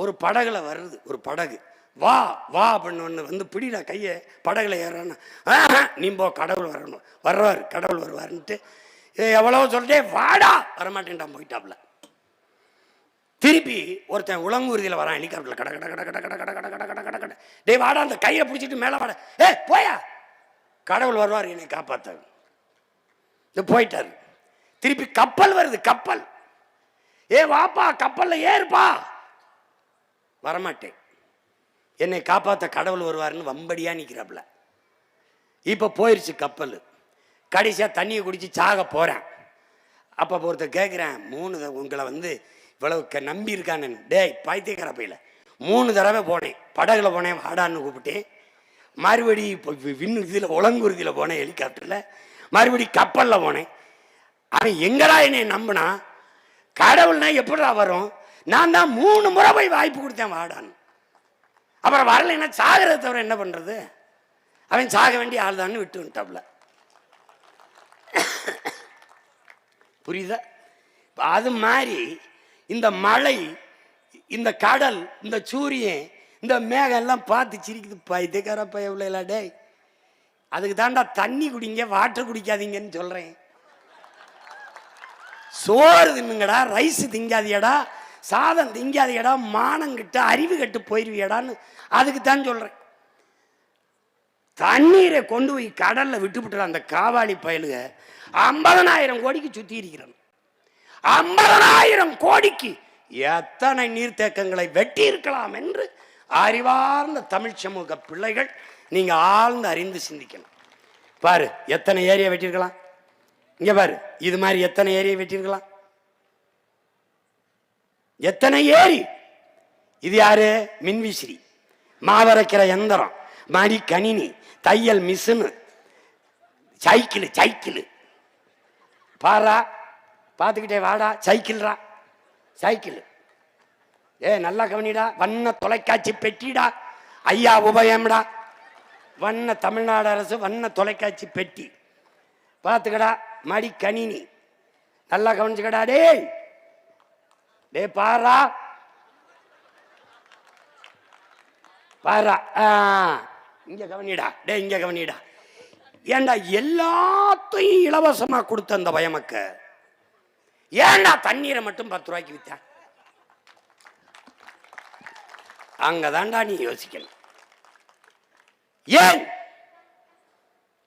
ஒரு படகுல வருது. ஒரு படகு வா வா அப்படின்னு வந்து பிடிடா கையை, படகுல ஏறான்னு. நீ போ, கடவுள் வரணும், வர்றாரு, கடவுள் வருவாருன்ட்டு எவ்வளோ சொல்லிட்டே வாடா, வரமாட்டேன்டான், போயிட்டாப்ல. திருப்பி ஒருத்தன் உலங்கூர்தியில் வரான் ஹெலிகாப்டரில், கட கட கட கட கட கட கட கட கட கட. டே வாடா, அந்த கையை பிடிச்சிட்டு மேலே வாடா. போயா, கடவுள் வருவார் என்னை காப்பாற்ற. போயிட்டாரு. திருப்பி கப்பல் வருது, கப்பல். வாப்பா, கப்பல்ல ஏறுப்பா. வரமாட்டேன், என்னை காப்பாற்ற கடவுள் வருவாருன்னு வம்படியா நிற்கிறாப்புல. இப்போ போயிடுச்சு கப்பல். கடைசியாக தண்ணியை குடிச்சு சாக போகிறேன். அப்போ ஒருத்தர் கேட்குறேன், 3 உங்களை வந்து இவ்வளவு நம்பி இருக்கான்னு. டேய் பைத்தியக்கார பையில, 3 தடவை போனேன், படகுல போனேன் வாடான்னு கூப்பிட்டேன். மறுபடி இதில் உலங்குருதியில் போனேன் ஹெலிகாப்டரில், மறுபடி கப்பலில் போனேன். அவன் எங்கடா என்னை நம்பினா? கடவுள்னா எப்படா வரும்? நான் தான் 3 முறை போய் வாய்ப்பு கொடுத்தேன் வாடான்னு. அப்புறம் வரலைன்னா சாகிறத தவிர என்ன பண்ணுறது? அவன் சாக வேண்டிய ஆள் தான் விட்டு விட்டாப்ல. புரியுதா? அது மாதிரி இந்த மழை, இந்த கடல், இந்த சூரியன், இந்த மேகம் எல்லாம் பார்த்து சிரிக்குது. பைத்தியக்கார பைய உள்ள. டே, அதுக்கு தாண்டா தண்ணி குடிங்க, வாட்டர் குடிக்காதீங்கன்னு சொல்றேன். சோறு தின்னுங்கடா, ரைஸ் திங்காதியடா, சாதம் திங்காதியடா, மானங்கிட்ட அறிவு கட்டு போயிருவியடான்னு அதுக்கு தான் சொல்றேன். தண்ணீரை கொண்டு போய் கடல்ல விட்டுவிட்டு அந்த காவாளி பயலுக 50,000 கோடிக்கு சுத்தி இருக்கிறான். 50,000 கோடிக்கு எத்தனை நீர்த்தேக்கங்களை வெட்டி இருக்கலாம் என்று அறிவார்ந்த தமிழ் சமூக பிள்ளைகள் நீங்க ஆழ்ந்து அறிந்து சிந்திக்கணும். பாரு, எத்தனை ஏரியா வெட்டியிருக்கலாம். இங்க பாரு, இது மாதிரி எத்தனை ஏரியா வெட்டியிருக்கலாம், எத்தனை ஏரி. இது யாரு? மின்விசிறி, மாவரைக்கிற எந்திரம், மடி கணினி, தையல் மிஷினு, சைக்கிள். பாரா, பார்த்துக்கிட்டே வாடா, சைக்கிள்ரா, சைக்கிள். நல்லா கவனிடா. வண்ண தொலைக்காட்சி பெட்டிடா, ஐயா உபயம்டா. வண்ண தமிழ்நாடு அரசு வண்ண தொலைக்காட்சி பெட்டி பார்த்துக்கடா. மடி கணினி நல்லா கவனிச்சுக்கடா. டே பாரா, பாரா, இங்க கவனிடா. இங்க கவனிடா. ஏண்டா எல்லாத்தையும் இலவசமா கொடுத்த அந்த பயமக்க, ஏண்டா தண்ணீரை மட்டும் 10 ரூபாய்க்கு வித்தா? அங்கதான்டா நீ யோசிக்கணும். ஏன்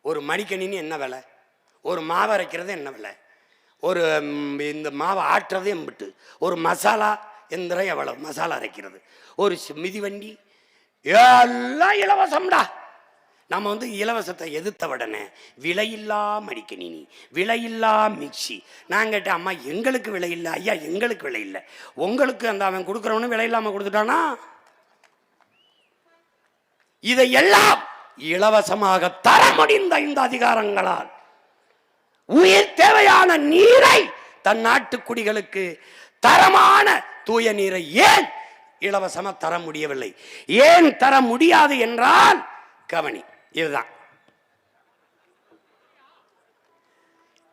ஒரு மடிக்கணினி என்ன விலை, ஒரு மாவு அரைக்கிறது என்ன விலை, ஒரு இந்த மாவை ஆட்டுறது எம்பிட்டு, ஒரு மசாலா எந்திரம் எவ்வளவு, மசாலா அரைக்கிறது, ஒரு மிதிவண்டி, எல்லாம் இலவசம்டா. நம்ம வந்து இலவசத்தை எதிர்த்த உடனே விலையில்லா மடிக்கணினி, விலையில்லா மிக்சி. நான் கேட்டேன், அம்மா எங்களுக்கு விலை இல்லை. ஐயா எங்களுக்கு விலை இல்லை, உங்களுக்கு அந்த அவன் கொடுக்குறவனு விலை இல்லாம கொடுத்துட்டானா? இதையெல்லாம் இலவசமாக தர முடிந்த இந்த அதிகாரங்களால் உயிர் தேவையான நீரை தன் நாட்டு குடிகளுக்கு, தரமான தூய நீரை ஏன் இலவசமா தர முடியவில்லை? ஏன் தர முடியாது என்றால் கவனி, இதுதான்.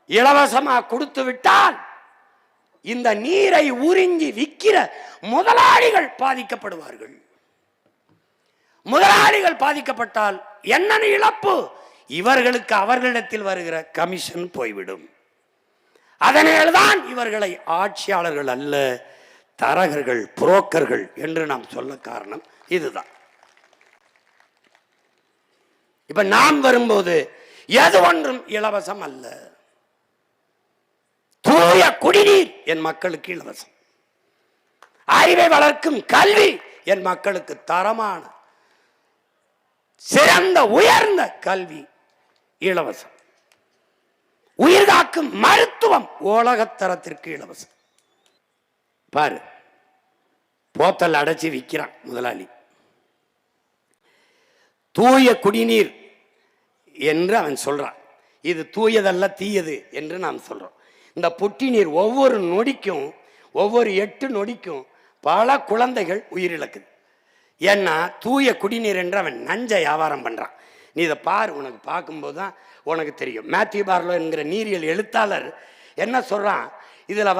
இலவசமா கொடுத்து விட்டால் இந்த நீரை உறிஞ்சி விற்கிற முதலாளிகள் பாதிக்கப்படுவார்கள். முதலாளிகள் பாதிக்கப்பட்டால் என்ன இழப்பு? இவர்களுக்கு அவர்களிடத்தில் வருகிற கமிஷன் போய்விடும். அதனால்தான் இவர்களை ஆட்சியாளர்கள் அல்ல, தரகர்கள், புரோக்கர்கள் என்று நாம் சொல்ல காரணம் இதுதான். இப்ப நாம் வரும்போது எது ஒன்றும் இலவசம் அல்ல. தூய குடிநீர் என் மக்களுக்கு இலவசம், அறிவை வளர்க்கும் கல்வி என் மக்களுக்கு தரமான சிறந்த உயர்ந்த கல்வி இலவசம், உயிர்காக்கும் மருத்துவம் உலகத்தரத்திற்கு இலவசம். பாரு, போத்தல் அடைச்சி விற்கிறான் முதலாளி. தூய குடிநீர் என்று அவன் சொல்றான். இது தூயதல்ல தீயது என்று நாம் சொல்றோம். இந்த புட்டி நீர் ஒவ்வொரு நொடிக்கும், ஒவ்வொரு 8 நொடிக்கும் பல குழந்தைகள் உயிரிழக்குது. ஏன்னா தூய குடிநீர் என்று அவன் நஞ்சை வியாபாரம் பண்றான். நீ இதை பாரு, உனக்கு பார்க்கும்போது தான் உனக்கு தெரியும். மேத்யூ பார்லோ என்கிற நீரியல் எழுத்தாளர் என்ன சொல்றான், இதுல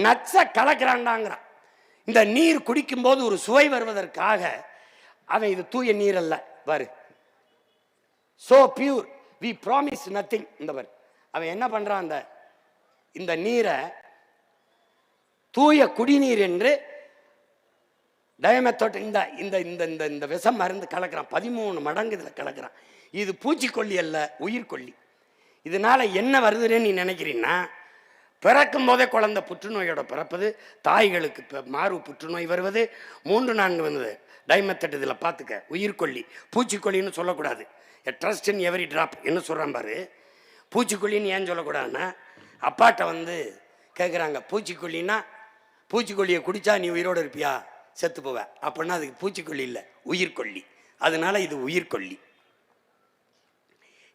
நச்ச கலக்கிறான்டாங்கிறான். இந்த நீர் குடிக்கும்போது ஒரு சுவை வருவதற்காக அவன் இது தூய நீர் அல்ல பாரு, so pure we promise nothing. இந்த பாரு அவன் என்ன பண்றான், இந்த நீரை தூய குடிநீர் என்று டயமெத்தோட் இந்த இந்த இந்த இந்த இந்த விஷம் மருந்து கலக்கிறான். 13 மடங்கு இதில் கலக்கிறான். இது பூச்சிக்கொல்லி அல்ல, உயிர்கொல்லி. இதனால என்ன வருதுன்னு நீ நினைக்கிறீன்னா, பிறக்கும் போதே குழந்தை புற்றுநோயோட பிறப்பது, தாய்களுக்கு மாறு புற்றுநோய் வருவது, 3-4 வந்தது டைமெத்தட். இதில் பார்த்துக்க, உயிர்கொல்லி. பூச்சிக்கொல்லின்னு சொல்லக்கூடாது. ட்ரஸ்ட் இன் எவரி ட்ராப் என்ன சொல்கிறான் பாரு. பூச்சிக்கொல்லின்னு ஏன் சொல்லக்கூடாதுன்னா, அப்பாட்ட கேட்குறாங்க, பூச்சிக்கொல்லின்னா பூச்சிக்கொல்லியை குடித்தா நீ உயிரோடு இருப்பியா, செத்து போவ. அப்படின்னா அதுக்கு பூச்சிக்கொல்லி இல்லை, உயிர்கொல்லி. அதனால இது உயிர்கொல்லி.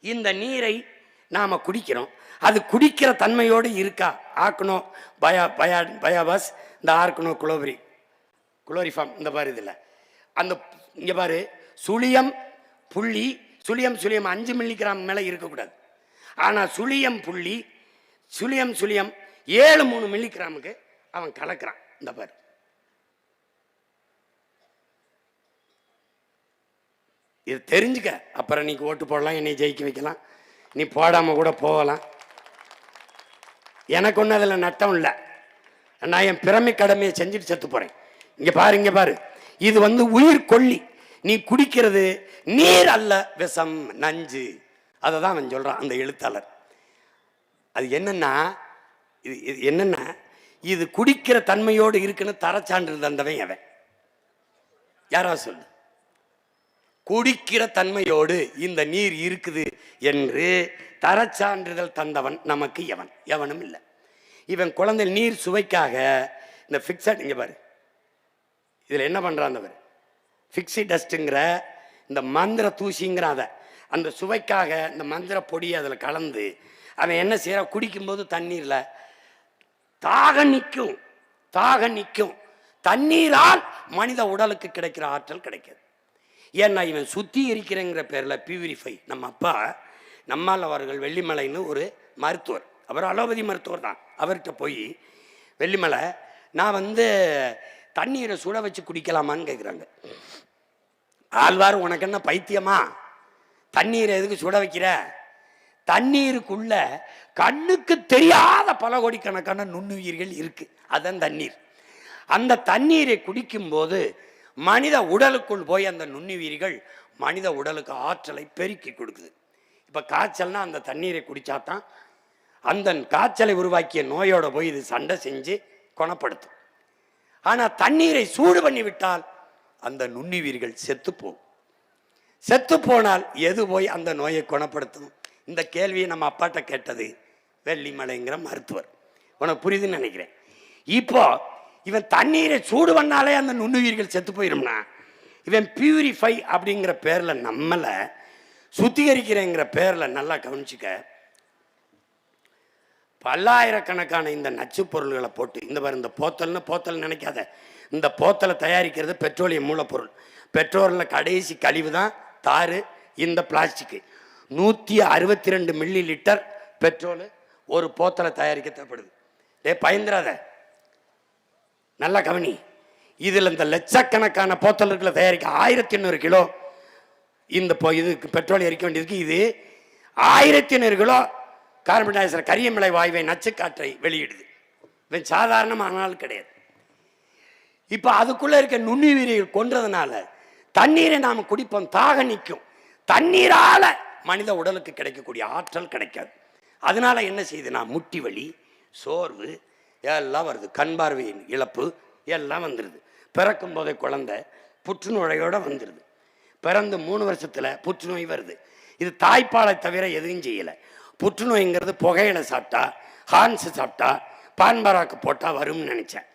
இந்த நீரை நாம் குடிக்கிறோம். அது குடிக்கிற தன்மையோடு இருக்கா? ஆர்கனோ பயாபாஸ், இந்த ஆர்கனோ குளோரிஃபார்ம், இந்த பாரு இதில் அந்த இங்கே பாரு, சுழியம் புள்ளி, சுழியம் 5 மில்லிகிராம் மேலே இருக்கக்கூடாது. ஆனால் சுழியம் புள்ளி, சுழியம் 7-3 மில்லிகிராமுக்கு அவன் கலக்கிறான். இந்த பாரு, இது தெரிஞ்சுக்க. அப்புறம் நீ ஓட்டு போடலாம், என்னை ஜெயிக்க வைக்கலாம், நீ போடாம கூட போகலாம். எனக்கு ஒன்றும் அதில் நட்டம் இல்லை. நான் என் பிறமை கடமையை செஞ்சுட்டு செத்து போறேன். இங்க பாரு, இது உயிர் கொல்லி. நீ குடிக்கிறது நீர் அல்ல, விஷம், நஞ்சு. அதை தான் அவன் சொல்றான் அந்த எழுத்தாளர். அது என்னன்னா, இது குடிக்கிற தன்மையோடு இருக்குன்னு தரச்சான்று தந்தவன் அவன். யாராவது சொல்லு, குடிக்கிற தன்மையோடு இந்த நீர் இருக்குது என்று தரச்சான்றிதழ் தந்தவன் நமக்கு எவனும் இல்லை. இவன் குழந்தை நீர் சுவைக்காக இந்த ஃபிக்ஸட், இங்க பாரு இதுல என்ன பண்றான், ஃபிக்ஸி டஸ்ட்டுங்கிற இந்த மந்திர தூசிங்கிற அந்த சுவைக்காக இந்த மந்திர பொடியை அதில் கலந்து அவன் என்ன செய்யற, குடிக்கும்போது தண்ணீர்ல தாக நிற்கும். தண்ணீரால் மனித உடலுக்கு கிடைக்கிற ஆற்றல் கிடைக்காது. ஏன்னா இவன் சுத்திகரிக்கிறங்கிற பேரில் பியூரிஃபை. நம்ம அப்பா நம்மால் அவர்கள் வெள்ளிமலைன்னு ஒரு மருத்துவர், அவர் அலோபதி மருத்துவர் தான். அவர்கிட்ட போய், வெள்ளிமலை நான் தண்ணீரை சுட வச்சு குடிக்கலாமான்னு கேட்குறாங்க. ஆழ்வார், உனக்கு என்ன பைத்தியமா, தண்ணீரை எதுக்கு சுட வைக்கிற? தண்ணீருக்குள்ள கண்ணுக்கு தெரியாத பல கோடிக்கணக்கான நுண்ணுயிர்கள் இருக்கு, அதான் தண்ணீர். அந்த தண்ணீரை குடிக்கும் போது மனித உடலுக்குள் போய் அந்த நுண்ணுயிர்கள் மனித உடலுக்கு ஆற்றலை பெருக்கி கொடுக்குது. இப்ப காய்ச்சல்னா அந்த தண்ணீரை குடிச்சாதான் அந்த காய்ச்சலை உருவாக்கிய நோயோட போய் இது சண்டை செஞ்சு குணப்படுத்தும். ஆனா தண்ணீரை சூடு பண்ணி விட்டால் அந்த நுண்ணுயிர்கள் செத்து போனால் எது போய் அந்த நோயை குணப்படுத்தும்? இந்த கேள்வியை நம்ம அப்பாட்ட கேட்டது வெள்ளிமலைங்கிற மருத்துவர். உனக்கு புரியுதுன்னு நினைக்கிறேன். இப்போ இவன் தண்ணீரை சூடு பண்ணாலே அந்த நுண்ணுயிர்கள் செத்து போயிரும்னா, இவன் பியூரிஃபை அப்படிங்கிற பேர்ல நம்மளை சுத்திகரிக்கிறேங்கிற பேர்ல நல்லா கவனிச்சுக்க, பல்லாயிரக்கணக்கான இந்த நச்சு பொருள்களை போட்டு, இந்த போத்தல் நினைக்காத, இந்த போத்தலை தயாரிக்கிறது பெட்ரோலியம் மூலப்பொருள். பெட்ரோலில் கடைசி கழிவு தான் தாறு, இந்த பிளாஸ்டிக்கு. 162 மில்லி லிட்டர் பெட்ரோல் ஒரு போத்தலை தயாரிக்க தேவைப்படுது. பயந்துராத, நல்லா கவனி. இதில் இந்த லட்சக்கணக்கான போத்தல்களை தயாரிக்க 1800 கிலோ இந்த இதுக்கு பெட்ரோல் எரிக்க வேண்டியதுக்கு. இது 1800 கிலோ கார்பன் டை ஆக்சைடு, கரியமிலை வாயுவை, நச்சுக்காற்றை வெளியிடுது. இது சாதாரணமான கிடையாது. இப்போ அதுக்குள்ள இருக்க நுண்ணுயிரிகள் கொன்றதுனால தண்ணீரை நாம் குடிப்போம், தாக நிற்கும். தண்ணீரால மனித உடலுக்கு கிடைக்கக்கூடிய ஆற்றல் கிடைக்காது. அதனால என்ன செய்யுதுன்னா, முட்டி வலி, சோர்வு எல்லாம் வருது, கண் பார்வையின் இழப்பு எல்லாம் வந்துடுது. பிறக்கும் போதே குழந்தை புற்றுநோயோட வந்துடுது. பிறந்து 3 வருஷத்துல புற்றுநோய் வருது. இது தாய்ப்பாலை தவிர எதுவும் செய்யலை. புற்றுநோய்ங்கிறது புகையில சாப்பிட்டா, ஹான்ஸ் சாப்பிட்டா, பான்பராக்கு போட்டா வரும்னு நினைச்சேன்.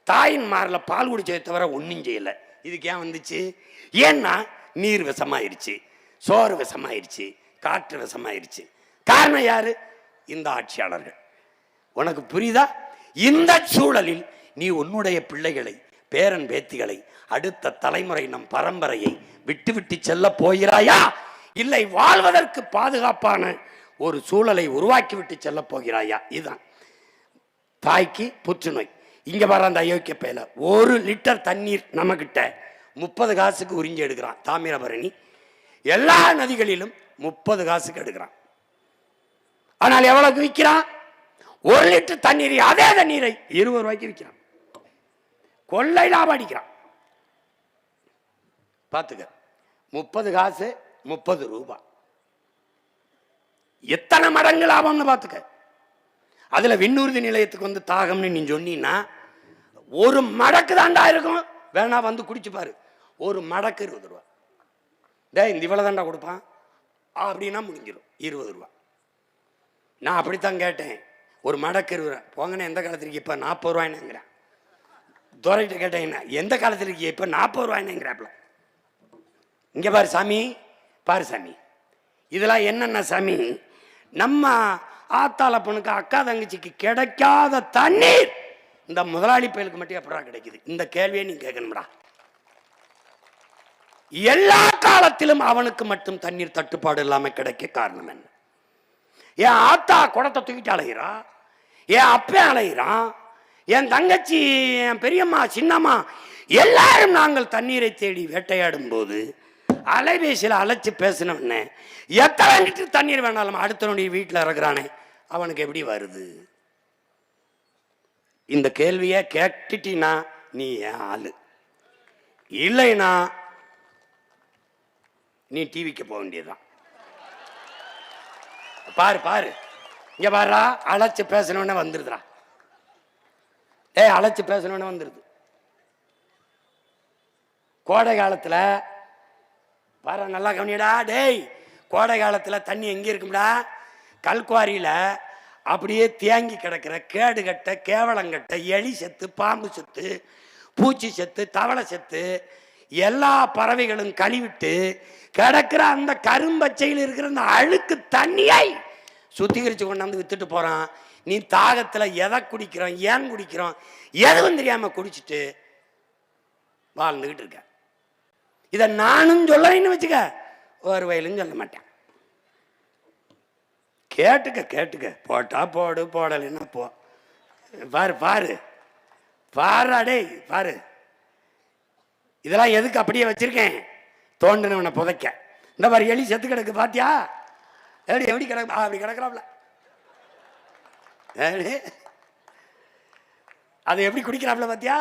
தாயின் மாரில் பால் குடிச்சதை தவிர ஒன்றும் செய்யலை. இதுக்கு ஏன் வந்துச்சு? ஏன்னா நீர் விஷமாயிருச்சு, சோறு விஷமாயிருச்சு, காற்று விஷமாயிருச்சு. காரணம் யாரு? இந்த ஆட்சியாளர்கள். உனக்கு புரியுதா? இந்த சூழலில் நீ உன்னுடைய பிள்ளைகளை, பேரன் பேத்திகளை, அடுத்த தலைமுறை, நம் பரம்பரையை விட்டு விட்டு செல்ல போகிறாயா, இல்லை வாழ்வதற்கு பாதுகாப்பான ஒரு சூழலை உருவாக்கி விட்டு செல்ல போகிறாயா? இதுதான். தாய்க்கு புற்றுநோய். இங்க வர அந்த அயோக்கிய பையில 1 லிட்டர் தண்ணீர் நம்ம கிட்ட 30 காசுக்கு உறிஞ்சி எடுக்கிறான். தாமிரபரணி எல்லா நதிகளிலும் 30 காசுக்கு எடுக்கிறான். ஆனால் எவ்வளவுக்கு விற்கிறான்? 1 லிட்டர் தண்ணீர், அதே தண்ணீரை 20 ரூபாய்க்கு விற்கிறான். கொள்ளை லாபம் அடிக்கிறான். பார்த்துக்க, 30 காசு 30 ரூபாய், எத்தனை மடங்கு லாபம்னு பார்த்துக்க. அதுல விண்ணூர்தி நிலையத்துக்கு வந்து தாகம்னு நீ சொன்னீன்னா 1 மடக்கு தாண்டா இருக்கும். வேணா வந்து குடிச்சு பாரு. 1 மடக்கு 20 ரூபா. டேய் இந்த இவ்வளவு தாண்டா கொடுப்பான் அப்படின்னா முடிஞ்சிடும் 20 ரூபா. நான் அப்படித்தான் கேட்டேன். 1 மடக்கு 20 ரூபா. போங்கன்னு எந்த காலத்துக்கு இப்ப 40 ரூபாய்னுங்கிறேன். துரைகிட்ட கேட்டேன், எந்த காலத்துக்கு இப்ப 40 ரூபாய்னுங்கிறாப்ல. இங்க பாரு சாமி, பாரு சாமி, இதெல்லாம் என்னென்ன சாமி? நம்ம ஆத்தாளப்பனுக்கு, அக்கா தங்கச்சிக்கு கிடைக்காத தண்ணீர் இந்த முதலாளி பயலுக்கு மட்டும் எப்படா கிடைக்குது? இந்த கேள்வியை நீ கேட்கணும்டா. எல்லா காலத்திலும் அவனுக்கு மட்டும் தண்ணீர் தட்டுப்பாடு இல்லாம கிடைக்க காரணம் என்ன? என் ஆத்தா குடத்தை தூக்கிட்டு அலைகிறா, என் அப்பே அலைகிறான், என் தங்கச்சி, என் பெரியம்மா, சின்னம்மா எல்லாரும் நாங்கள் தண்ணீரை தேடி வேட்டையாடும் போது அலைபேசியில் அழைச்சி பேசினோன்னே எத்தனை லிட்டர் தண்ணீர் வேணாலும் அடுத்தவனுடைய வீட்டில் இறக்குறானே அவனுக்கு எப்படி வருது? இந்த கேள்வியை கேட்டுட்டினா நீ ஏன் ஆளு, இல்லைனா நீ டிவிக்கு போக வேண்டியதுதான். பாரு பாரு, இங்க பாருடா, அழைச்சு பேசணும்னே வந்துருதுடா. அழைச்சு பேசணும்னு வந்துருது. கோடை காலத்துல பாரு, நல்லா கவனிடா. டேய், கோடை காலத்துல தண்ணி எங்க இருக்கும்டா? கல்குவாரியில அப்படியே தேங்கி கிடக்கிற கேடு கட்ட, கேவலங்கட்ட, எலி செத்து, பாம்பு செத்து, பூச்சி செத்து, தவளை செத்து, எல்லா பறவைகளும் கழிவிட்டு கிடக்கிற அந்த கரும்பச்சையில் இருக்கிற அந்த அழுக்கு தண்ணியை சுத்திகரிச்சு கொண்டாந்து வித்துட்டு போறான். நீ தாகத்துல எதை குடிக்கிறோம், ஏன் குடிக்கிறோம், எதுவும் தெரியாம குடிச்சிட்டு வாழ்ந்துகிட்டு இருக்க. இதை நானும் சொல்லலைன்னு வச்சுக்க, ஒரு வயலும் சொல்ல மாட்டேன். கேட்டுக்க கேட்டுக்க, போட்டா போடு, போடலைன்னா போ. பாரு பாரு பாரு, அடே பாரு, இதெல்லாம் எதுக்கு அப்படியே வச்சிருக்கேன்? தோண்டினவனை புதைக்க. இந்த மாதிரி எலி செத்து கிடக்கு பாத்தியா? எப்படி கிடக்கு? அப்படி கிடக்குறாப்ல. அது எப்படி குடிக்கிறாப்ல பாத்தியா?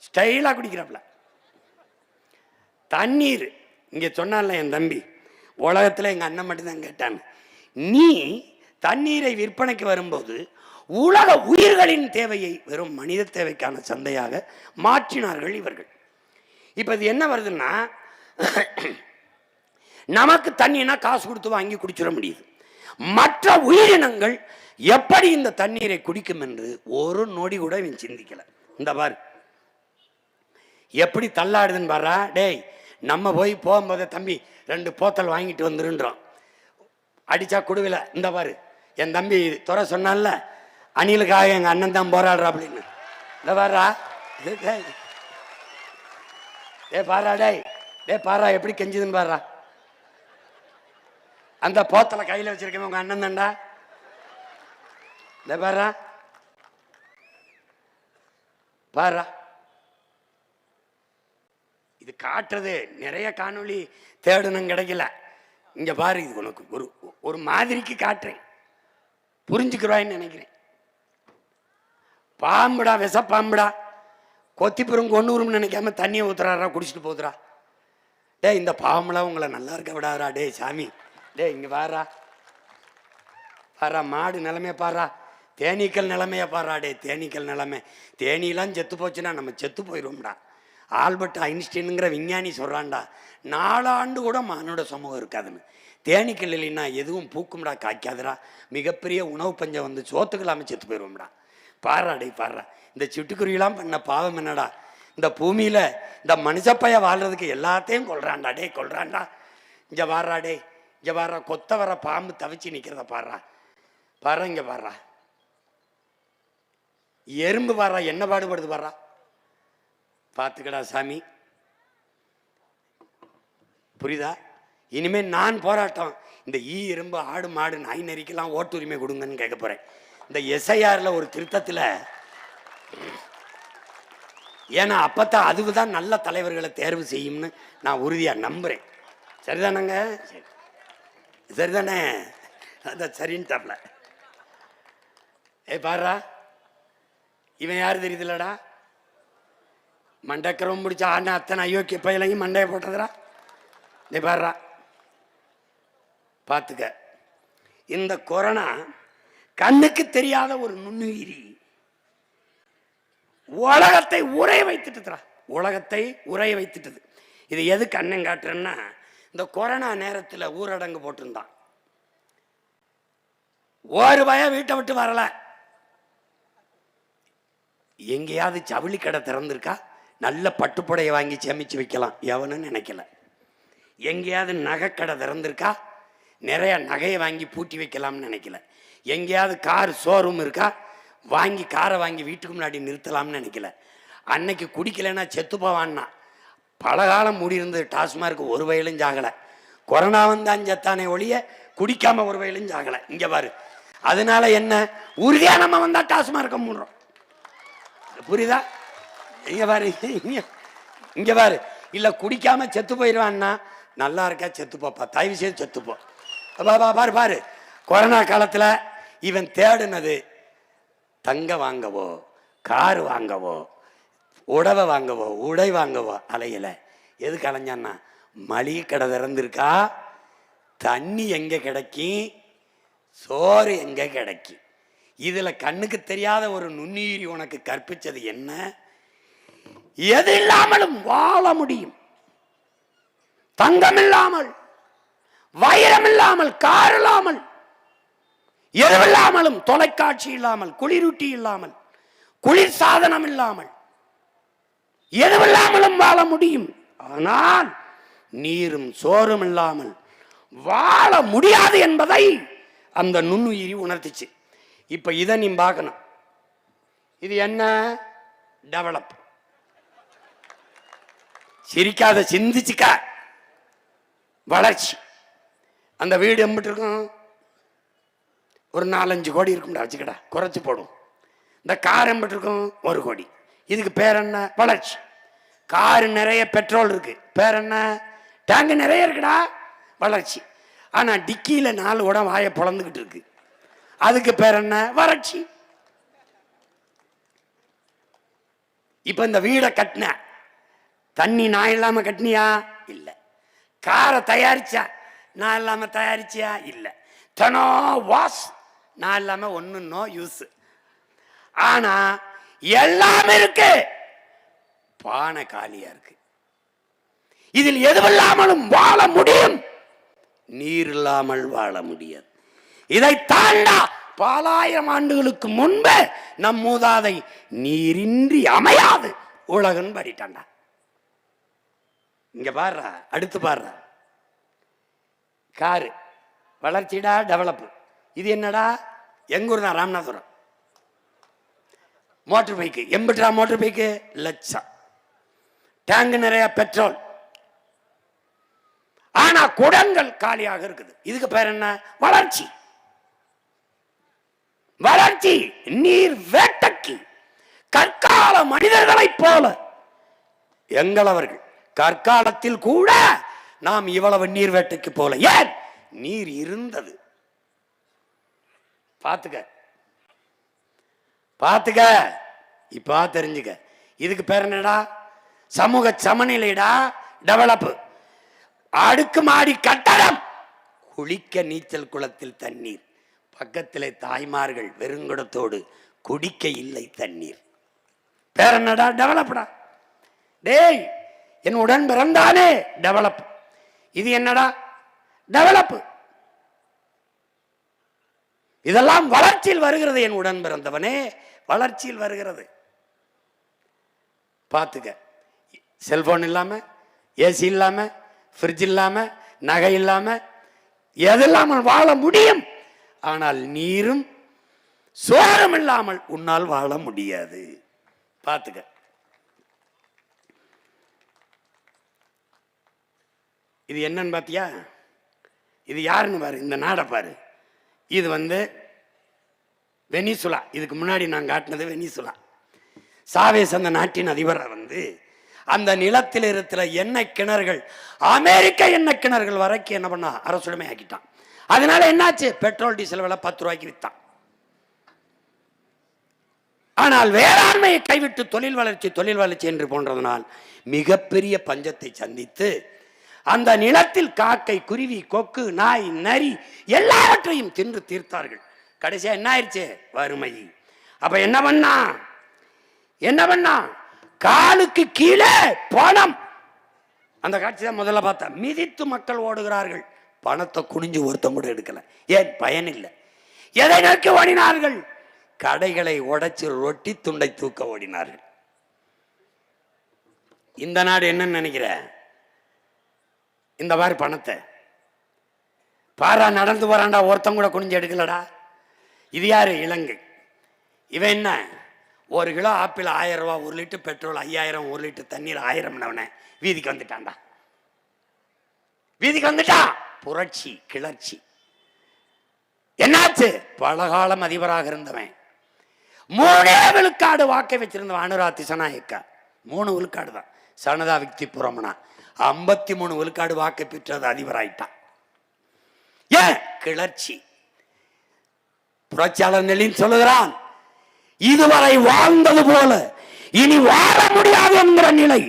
ஸ்டைலா குடிக்கிறாப்ல. தண்ணீர் இங்க சொன்னால என் தம்பி, உலகத்துல எங்க அண்ணன் மட்டும்தான் கேட்டான், நீ தண்ணீரை விற்பனைக்கு வரும்போது உலக உயிர்களின் தேவையை வெறும் மனித தேவைக்கான சந்தையாக மாற்றினார்கள் இவர்கள். இப்ப இது என்ன வருதுன்னா, நமக்கு தண்ணினா காசு கொடுத்து வாங்கி குடிச்சிட முடியுது. மற்ற உயிரினங்கள் எப்படி இந்த தண்ணீரை குடிக்கும் என்று ஒரு நொடி கூட இவன் சிந்திக்கல. இந்த பாரு எப்படி தள்ளாடுதுன்னு பாரா. டேய், நம்ம போய் போகும்போதே தம்பி 2 போத்தல் வாங்கிட்டு வந்துருன்றோம். அடிச்சா குடுவில. இந்த பாரு, என் தம்பி துறை சொன்னால, அணிலுக்காக எங்க அண்ணன் தான் போராடுறா அப்படின்னு. இந்த பாரா, பாரா, டே பாரா எப்படி கெஞ்சுதுன்னு பாரா. அந்த போத்தலை கையில வச்சிருக்கேன் உங்க அண்ணன் தான்டா. இந்த பாரா பாரா, இது காட்டுறது நிறைய காணொளி தேடணும், கிடைக்கல. இங்க பாரு, இது உனக்கு ஒரு மாதிரிக்கு காட்டுறேன், புரிஞ்சுக்கிறான்னு நினைக்கிறேன். பாம்புடா, விஷ பாம்புடா, கொத்தி பெரும் கொன்னூரும் நினைக்காம தண்ணியை ஊத்துறாரா, குடிச்சிட்டு போதுரா. டே, இந்த பாம்புலாம் உங்களை நல்லா இருக்க விடாதா. டே சாமி, டே இங்க பாரா பாரா, மாடு நிலைமைய பாரா, தேனீக்கள் நிலைமைய பாரா. டே தேனீக்கள் நிலைமை, தேனீலாம் செத்து போச்சுன்னா நம்ம செத்து போயிடுவோம்டா. ஆல்பர்ட் ஐன்ஸ்டீனுங்கிற விஞ்ஞானி சொல்றான்டா, 4 ஆண்டு கூட மானோட சமூகம் இருக்காதுன்னு. தேனீக்கள் இல்லைன்னா எதுவும் பூக்கும்டா, காய்க்காதுடா. மிகப்பெரிய உணவு பஞ்சம் வந்து சோத்துக்கு இல்லாமல் செத்து போயிடுவோம்டா. பாராடே பாடுறா, இந்த சிட்டுக்குருவிலாம் பண்ண பாவம் என்னடா? இந்த பூமியில இந்த மனுஷப்பைய வாழ்றதுக்கு எல்லாத்தையும் கொள்றான்டா. டே கொள்றான்டா. இங்க வாடுறா. டே இங்க வாடுறா. கொத்த வர பாம்பு தவிச்சு நிக்கிறத பாடுறா. பாரு இங்க பாடுறா. எறும்பு பாடுறா என்ன பாடுபடுது பாடுறா. பார்த்துக்கடா சாமி. புரியுதா? இனிமே நான் போராட்டம். இந்த எறும்பு ஆடு மாடு நாய் நரிக்கெல்லாம் ஓட்டுரிமை கொடுங்கன்னு கேட்க போறேன். இந்த எஸ்ஐஆர்ல ஒரு திருத்தத்தில், ஏன்னா அப்பத்தான் அதுதான் நல்ல தலைவர்களை தேர்வு செய்யும்னு நான் உறுதியா நம்புறேன். சரிதானங்க? சரிதானே? அதான் சரின்ட்டாப்ல. பாருடா, இவன் யாரு தெரியுதுலடா? மண்டக்கரம் முடிச்ச ஆனா அத்தனை அயோக்கிய பயிலையும் மண்டையை போட்டதுடா. பாருடா, பார்த்துக்க. இந்த கொரோனா கண்ணுக்கு தெரியாத ஒரு நுண்ணுயிரி உலகத்தை உரைய வைத்துட்டு, உலகத்தை உரைய வைத்துட்டது. இது எது கண்ணன் காட்டுறேன்னா, இந்த கொரோனா நேரத்தில் ஊரடங்கு போட்டிருந்தான். ஒரு பயம் வீட்டை விட்டு வரல. எங்கேயாவது ஜவுளி கடை திறந்திருக்கா? நல்ல பட்டுப்புடையை வாங்கி சேமிச்சு வைக்கலாம் எவனும் நினைக்கல. எங்கேயாவது நகைக்கடை திறந்திருக்கா? நிறைய நகையை வாங்கி பூட்டி வைக்கலாம்னு நினைக்கல. எங்கேயாவது கார் ஷோரூம் இருக்கா? வாங்கி காரை வாங்கி வீட்டுக்கு முன்னாடி நிறுத்தலாம்னு நினைக்கல. அன்னைக்கு குடிக்கலைன்னா செத்து போவான்னா பலகாலம் மூடியிருந்தது டாஸ்மார்க்கு ஒரு வயலும் ஜாகலை. கொரோனா வந்தான் செத்தானே ஒழிய குடிக்காம ஒரு வயலும் ஜாகலை. இங்க பாரு. அதனால என்ன, உறுதியா நம்ம வந்தா டாஸ்மார்க்க மூடுறோம். புரியுதா? இங்க பாரு, இங்க பாரு. இல்ல குடிக்காம செத்து போயிடுவான்னா நல்லா இருக்கா செத்து போப்பா, தயவு செய்து செத்துப்போ. பாரு பாரு, கொரோனா காலத்துல இவன் தேடுனது தங்க வாங்கவோ காரு வாங்கவோ உடவை வாங்கவோ உடை வாங்கவோ அலையில. எதுக்கு அலைஞ்சான்னா, மளிகை கடை திறந்திருக்கா, தண்ணி எங்க கிடைக்கும், சோறு எங்க கிடைக்கும். இதுல கண்ணுக்கு தெரியாத ஒரு நுண்ணுயிரி உனக்கு கற்பிச்சது என்ன? எது இல்லாமலும் வாழ முடியும். தங்கம் இல்லாமல், வைரம் இல்லாமல், கார் இல்லாமல், எதுவில்லாமலும், தொலைக்காட்சி இல்லாமல், குளிரூட்டி இல்லாமல், குளிர் சாதனம் இல்லாமல், எதுவில்லாமலும் வாழ முடியும். ஆனால் நீரும் சோறும் இல்லாமல் வாழ முடியாது என்பதை அந்த நுண்ணுயிரி உணர்த்துச்சு. இப்ப இதை நீ பார்க்கணும். இது என்ன? டெவலப். சிரிக்காத, சிந்திச்சுக்க. வளர்ச்சி. அந்த வீடு எம்பிட்டு இருக்கும்? ஒரு 4-5 கோடி இருக்கும்டா, வச்சுக்கடா, குறைச்சு போடும். இந்த கார் எம்பிட்டு இருக்கும்? 1 கோடி. இதுக்கு பேர் என்ன? வளர்ச்சி. காரு நிறைய பெட்ரோல் இருக்கு, பேர் என்ன? டேங்க் நிறைய இருக்குடா, வளர்ச்சி. ஆனா டிக்கியில 4 உடம் வாயை பொழந்துகிட்டு இருக்கு, அதுக்கு பேர் என்ன? வறட்சி. இப்ப இந்த வீடை கட்டின தண்ணி நான் இல்லாம கட்டினியா? இல்ல. காரை தயாரிச்சா நான் இல்லாம தயாரிச்சியா? இல்ல. தனோ வாஸ் நான் இல்லாம ஒன்னும் நோ யூஸ். ஆனா எல்லாமே இருக்கு, பானை காலியா இருக்கு. இதில் எதுவில்லாமலும் வாழ முடியும், நீர் இல்லாமல் வாழ முடியாது. இதை தாண்டா பலாயிரம் ஆண்டுகளுக்கு முன்பு நம் மூதாதை நீரின்றி அமையாது உலகன் படிட்டாண்டா. இங்க பாரு, அடுத்து பாரு. காரு வளர்ச்சிடா, டெவலப். இது என்னடா? எங்கூர் தான், ராமநாதபுரம். மோட்டர் பைக்கு எம்பிட்டா? மோட்டர் பைக்கு லட்சம். டேங்க் நிறைய பெட்ரோல். ஆனா குடங்கள் காலியாக இருக்குது. இதுக்கு பேர் என்ன? வளர்ச்சி. வளர்ச்சி. நீர் வேட்டைக்கு கற்கால மனிதர்களை போல எங்களவர்கள் கற்காலத்தில் கூட நாம் இவ்வளவு நீர் வேட்டைக்கு போல. ஏன்? நீர் இருந்தது. பாத்துக்க பாத்துக்க, இப்ப தெரிஞ்சுக்க. இதுக்கு பேர் என்னடா? சமூக சமநிலைடா, டெவலப். அடுக்கு மாடி கட்டடம், குளிக்க நீச்சல் குளத்தில் தண்ணீர், பக்கத்திலே தாய்மார்கள் வெறுங்குடத்தோடு குடிக்க இல்லை தண்ணீர். பேர் என்னடா? டெவலப்டா. டேய், என் உடன் பிறந்தானே, டெவலப். இது என்னடா? டெவலப். இதெல்லாம் வளர்ச்சியில் வருகிறது. என் உடன் பிறந்தவனே, வளர்ச்சியில் வருகிறது. பார்த்துக்க. செல்போன் இல்லாம, ஏசி இல்லாம, ஃப்ரிட்ஜ் இல்லாம, நகை இல்லாம, எதெல்லாமல் வாழ முடியும். ஆனால் நீரும் சோறும் இல்லாமல் உன்னால் வாழ முடியாது. பார்த்துக்க. இது என்னன்னு பாத்தியா? இது யாருன்னு பாரு, இந்த நாடை பாரு. இது வெனிசுலா. இதுக்கு முன்னாடி நான் காட்டினது வெனிசுலா. சாவேஸ் அந்த நாட்டின் அதிபரை அந்த நிலத்தில் இருக்கிற எண்ணெய் கிணறுகள், அமெரிக்க எண்ணெய் கிணறுகள் வரைக்கும் என்ன பண்ணா, அரசுடைமை ஆக்கிட்டான். அதனால என்னாச்சு, பெட்ரோல் டீசல் விலை 10 ரூபாய்க்கு வித்தான். ஆனால் வேளாண்மையை கைவிட்டு தொழில் வளர்ச்சி என்று போன்றதனால் மிகப்பெரிய பஞ்சத்தை சந்தித்து அந்த நிலத்தில் காக்கை, குருவி, கொக்கு, நாய், நரி எல்லாவற்றையும் தின்று தீர்த்தார்கள். கடைசியா என்ன ஆயிடுச்சு, வறுமை. அப்ப என்ன பண்ணா, காலுக்கு கீழே பணம். அந்த காட்சி தான் முதல்ல பார்த்தா. மிதித்து மக்கள் ஓடுகிறார்கள். பணத்தை குனிஞ்சு ஒருத்தம் கூட எடுக்கல. ஏன்? பயன் இல்லை. எதை நோக்கி ஓடினார்கள்? கடைகளை உடைச்சு ரொட்டி துண்டை தூக்க ஓடினார்கள். இந்த நாடு என்னன்னு நினைக்கிற? இந்த மாதிரி பணத்தை பாரா, நடந்து போறான்டா, ஒருத்தம் கூட குனிஞ்சு எடுக்கலடா. இது யாரு? இலங்கை. இவன் என்ன, 1 கிலோ ஆப்பிள் 1000 ரூபா, 1 லிட்டர் பெட்ரோல் 5000, 1 லிட்டர் தண்ணீர் 1000. வீதிக்கு வந்துட்டான்டா, வீதிக்கு வந்துட்டான். புரட்சி, கிளர்ச்சி. என்னாச்சு? பலகாலம் அதிபராக இருந்தவன், 3 விழுக்காடு வாக்கை வச்சிருந்தவன் அனுரா திசநாயக்கா. 3 விழுக்காடு தான். சனதா விக்தி புரமணா 53 விழுக்காடு வாக்கை பெற்றது, அதிபராயிட்டான். ஏன்? கிளர்ச்சி. புரட்சியாளர் நெலின் சொல்லுகிறான், இதுவரை வாழ்ந்தது போல இனி வாழ முடியாது என்கிற நிலை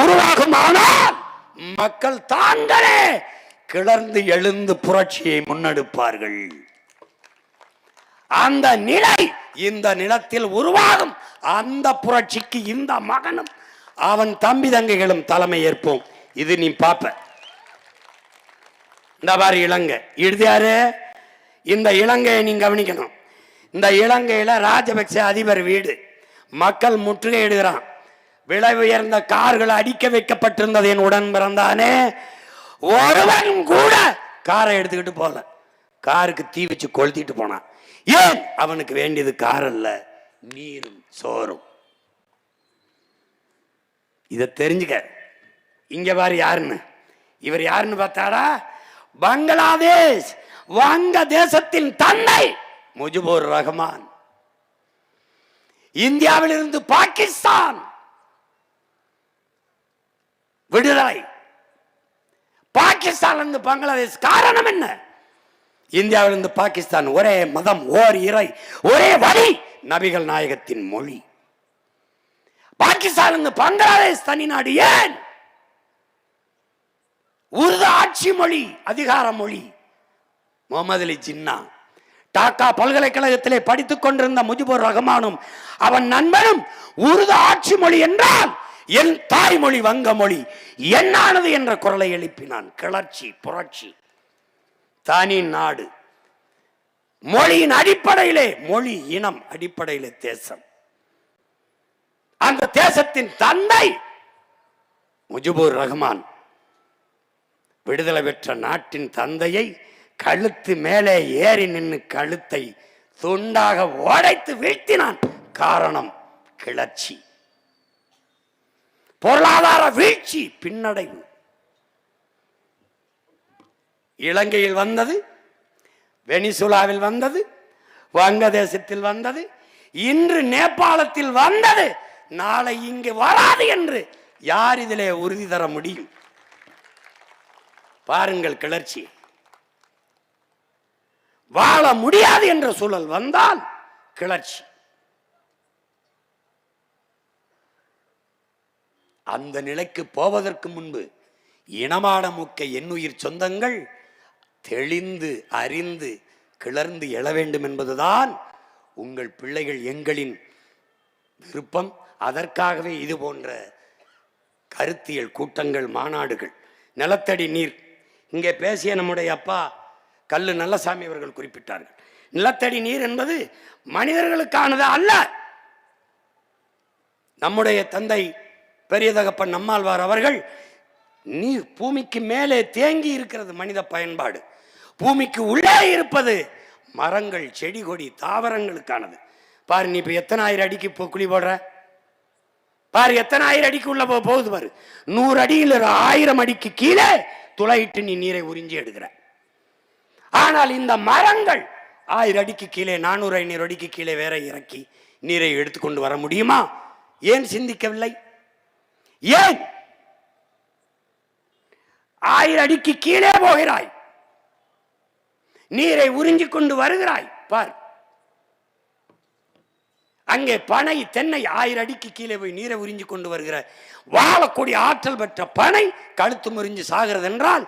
உருவாகும். ஆனால் மக்கள் தாங்களே கிளர்ந்து எழுந்து புரட்சியை முன்னெடுப்பார்கள். அந்த நிலை இந்த நிலத்தில் உருவாகும். அந்த புரட்சிக்கு இந்த மகனும் அவன் தம்பி தங்கைகளும் தலைமை ஏற்போம். இது நீ பாப்ப. இந்த மாதிரி இலங்கை இறுதியாரு. இந்த இலங்கையை நீங்க கவனிக்கணும். இந்த இலங்கையில ராஜபக்ச அதிபர் வீடு மக்கள் முற்றுகையிடுகிறான். விலை உயர்ந்த கார்கள் அடிக்க வைக்கப்பட்டிருந்தது. என் உடன் பிறந்தானே ஒருவன் கூட காரை எடுத்துக்கிட்டு போல. காருக்கு தீ வச்சு கொளுத்திட்டு போனான். ஏன்? அவனுக்கு வேண்டியது கார் அல்ல, நீரும் சோறும். இதை தெரிஞ்சுக்க. இங்க பாரு யாருன்னு. இவர் யாருன்னு பார்த்தாடா, பங்களாதேஷ் வங்க தேசத்தின் தந்தை முஜிபுர் ரஹ்மான். இந்தியாவிலிருந்து பாகிஸ்தான் விடுதலை, பாகிஸ்தான் பங்களாதேஷ். காரணம் என்ன? இந்தியாவிலிருந்து பாகிஸ்தான் ஒரே மதம், ஓர் இறை, ஒரே வழி, நபிகள் நாயகத்தின் மொழி. பாகிஸ்தான் பங்களாதேஷ் தனி நாடு. ஏன்? உருது ஆட்சி மொழி, அதிகார மொழி. முகமது அலி ஜின்னா டாக்கா பல்கலைக்கழகத்திலே படித்துக் கொண்டிருந்த முஜிபுர் ரஹ்மானும் அவன் நண்பனும் உருது ஆட்சி மொழி என்றால் என் தாய்மொழி வங்க மொழி என்னானது என்ற குரலை எழுப்பினான். கிளர்ச்சி, புரட்சி. தனி நாடு, மொழியின் அடிப்படையிலே, மொழி இனம் அடிப்படையிலே தேசம். அந்த தேசத்தின் தந்தை முஜிபுர் ரஹ்மான் விடுதலை பெற்ற நாட்டின் தந்தையை கழுத்து மேலே ஏறி நின்று கழுத்தை துண்டாக உடைத்து வீழ்த்தினான். காரணம் கிளர்ச்சி, பொருளாதார வீழ்ச்சி, பின்னடைவு. இலங்கையில் வந்தது, வெனிசுலாவில் வந்தது, வங்கதேசத்தில் வந்தது, இன்று நேபாளத்தில் வந்தது, நாளை இங்கு வராது என்று யார் இதிலே உறுதி தர முடியும்? பாருங்கள் கிளர்ச்சி. வாழ முடியாது என்ற சூழல் வந்தால் கிளர்ச்சி. அந்த நிலைக்கு போவதற்கு முன்பு இனமான முக்க எண்ணுயிர் சொந்தங்கள் தெளிந்து அறிந்து கிளர்ந்து எழ வேண்டும் என்பதுதான் உங்கள் பிள்ளைகள் எங்களின் விருப்பம். அதற்காகவே இது போன்ற கருத்தியல் கூட்டங்கள், மாநாடுகள். நிலத்தடி நீர், இங்கே பேசிய நம்முடைய அப்பா கல்லு நல்லசாமி அவர்கள் குறிப்பிட்டார்கள். நிலத்தடி நீர் என்பது மனிதர்களுக்கானது அல்ல. நம்முடைய தந்தை பெரிய தகப்பன் நம்மாழ்வார் அவர்கள், நீர் பூமிக்கு மேலே தேங்கி இருக்கிறது மனித பயன்பாடு, பூமிக்கு உள்ளே இருப்பது மரங்கள் செடி கொடி தாவரங்களுக்கானது. பாரு, நீ இப்ப எத்தனை ஆயிரம் அடிக்கு குழி போடுற பாரு, எத்தனை ஆயிரம் அடிக்கு உள்ள போகுது பாரு. 100 அடியில் 1000 அடிக்கு கீழே துளையிட்டு நீ நீரை உறிஞ்சி எடுக்கிற. ஆனால் இந்த மரங்கள் 1000 அடிக்கு கீழே 400-500 அடிக்கு கீழே வேற இறக்கி நீரை எடுத்துக்கொண்டு வர முடியுமா? ஏன் சிந்திக்கவில்லை? ஏன் 1000 அடிக்கு கீழே போகிறாய், நீரை உறிஞ்சி கொண்டு வருகிறாய். பார், அங்கே பனை தென்னை 1000 அடிக்கு கீழே போய் நீரை உறிஞ்சி கொண்டு வருகிற வாழக்கூடிய ஆற்றல் பெற்ற பனை கழுத்து முறிஞ்சு சாகிறது என்றால்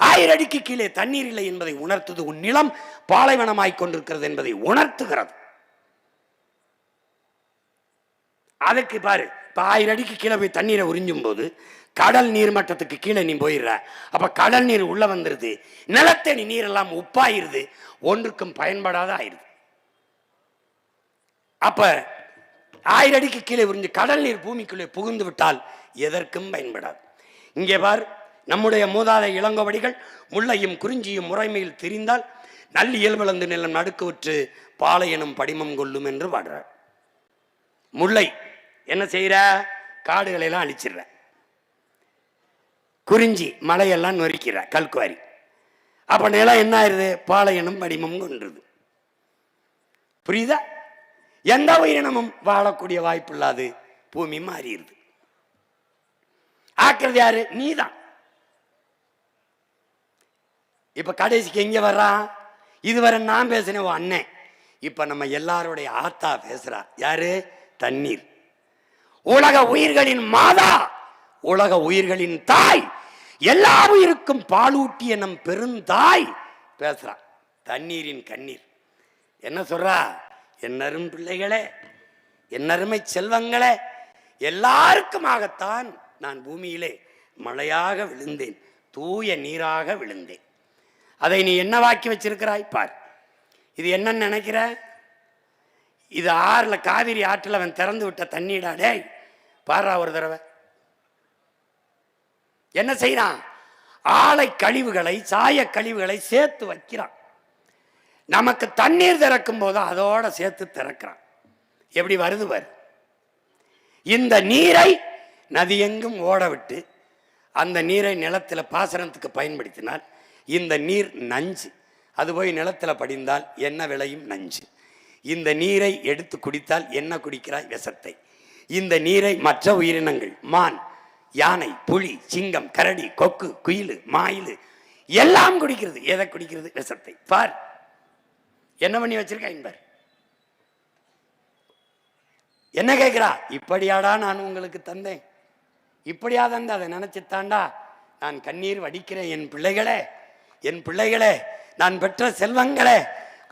1000 அடிக்கு கீழே தண்ணீர் இல்லை என்பதை உணர்த்துது. உன் நிலம் பாலைவனமாய் கொண்டிருக்கிறது என்பதை உணர்த்துகிறது. அதுக்கு பாரு, இப்ப 1000 அடிக்கு கீழே போய் தண்ணீரை உறிஞ்சும் போது கடல் நீர் மட்டத்துக்கு கீழே நீ போயிடுற. அப்ப கடல் நீர் உள்ள வந்துருது, நிலத்தடி நீர் எல்லாம் உப்பாயிருது, ஒன்றுக்கும் பயன்படாத ஆயிருது. அப்ப 1000 அடிக்கு கீழே உறிஞ்சு கடல் நீர் பூமிக்குள்ளே புகுந்து விட்டால் எதற்கும் பயன்படாது. இங்கே பார், நம்முடைய மூதாதை இளங்கோவடிகள் முல்லையும் குறிஞ்சியும் முறைமையில் திரிந்தால் நல்ல இயல்பளந்து நிலம் நடுக்குவிற்று பாலை எனும் படிமம் கொள்ளும் என்று பாடுறார். முல்லை என்ன செய்யற? காடுகளை எல்லாம் அழிச்சிடுற. குறிஞ்சி மலையெல்லாம் நொறுக்கிற, கல்குவாரி. அப்ப நிலம் என்ன ஆயிருது? பாலை எனும் படிமம் கொன்றுது. புரியுதா? எந்த உயிரினமும் வாழக்கூடிய வாய்ப்பு இல்லாது பூமி மாறிடுது. ஆக்குறது யாரு? நீதான். இப்ப கடைசிக்கு எங்க வர்றான்? இதுவரை நான் பேசினேன் அண்ணன், இப்ப நம்ம எல்லாருடைய ஆத்தா பேசுறா. யாரு? தண்ணீர். உலக உயிர்களின் மாதா, உலக உயிர்களின் தாய், எல்லா உயிருக்கும் பாலூட்டிய நம் பெருந்தாய் பேசுறா. தண்ணீரின் கண்ணீர் என்ன சொல்றா? என்னரும் பிள்ளைகளே, என்னருமை செல்வங்களே, எல்லாருக்குமாகத்தான் நான் பூமியிலே மழையாக விழுந்தேன், தூய நீராக விழுந்தேன். அதை நீ என்னவாக்கி வச்சிருக்கிறாய் பார். இது என்னன்னு நினைக்கிற? இது ஆறுல, காவிரி ஆற்றில் அவன் திறந்து விட்ட தண்ணீடா? டேய் பாரா ஒரு தடவை. என்ன செய்யறான்? ஆலை கழிவுகளை, சாய கழிவுகளை சேர்த்து வைக்கிறான். நமக்கு தண்ணீர் திறக்கும் போது அதோட சேர்த்து திறக்கிறான். எப்படி வருது பாரு. இந்த நீரை நதியெங்கும் ஓட விட்டு அந்த நீரை நிலத்தில் பாசனத்துக்கு பயன்படுத்தினால் இந்த நீர் நஞ்சு. அது போய் நிலத்தில் படிந்தால் என்ன விளையும்? நஞ்சு. இந்த நீரை எடுத்து குடித்தால் என்ன குடிக்கிறாய்? விஷத்தை. இந்த நீரை மற்ற உயிரினங்கள், மான், யானை, புலி, சிங்கம், கரடி, கொக்கு, குயில், மாயில் எல்லாம் குடிக்கிறது. எதை குடிக்கிறது? விஷத்தை. பார் என்ன பண்ணி வச்சிருக்கா என்பார். என்ன கேட்கிறா? இப்படியாடா நான் உங்களுக்கு தந்தேன், இப்படியா தந்த? அதை நினைச்சுத்தாண்டா நான் கண்ணீர் வடிக்கிறேன். என் பிள்ளைகளே, என் பிள்ளைகளே, நான் பெற்ற செல்வங்களே,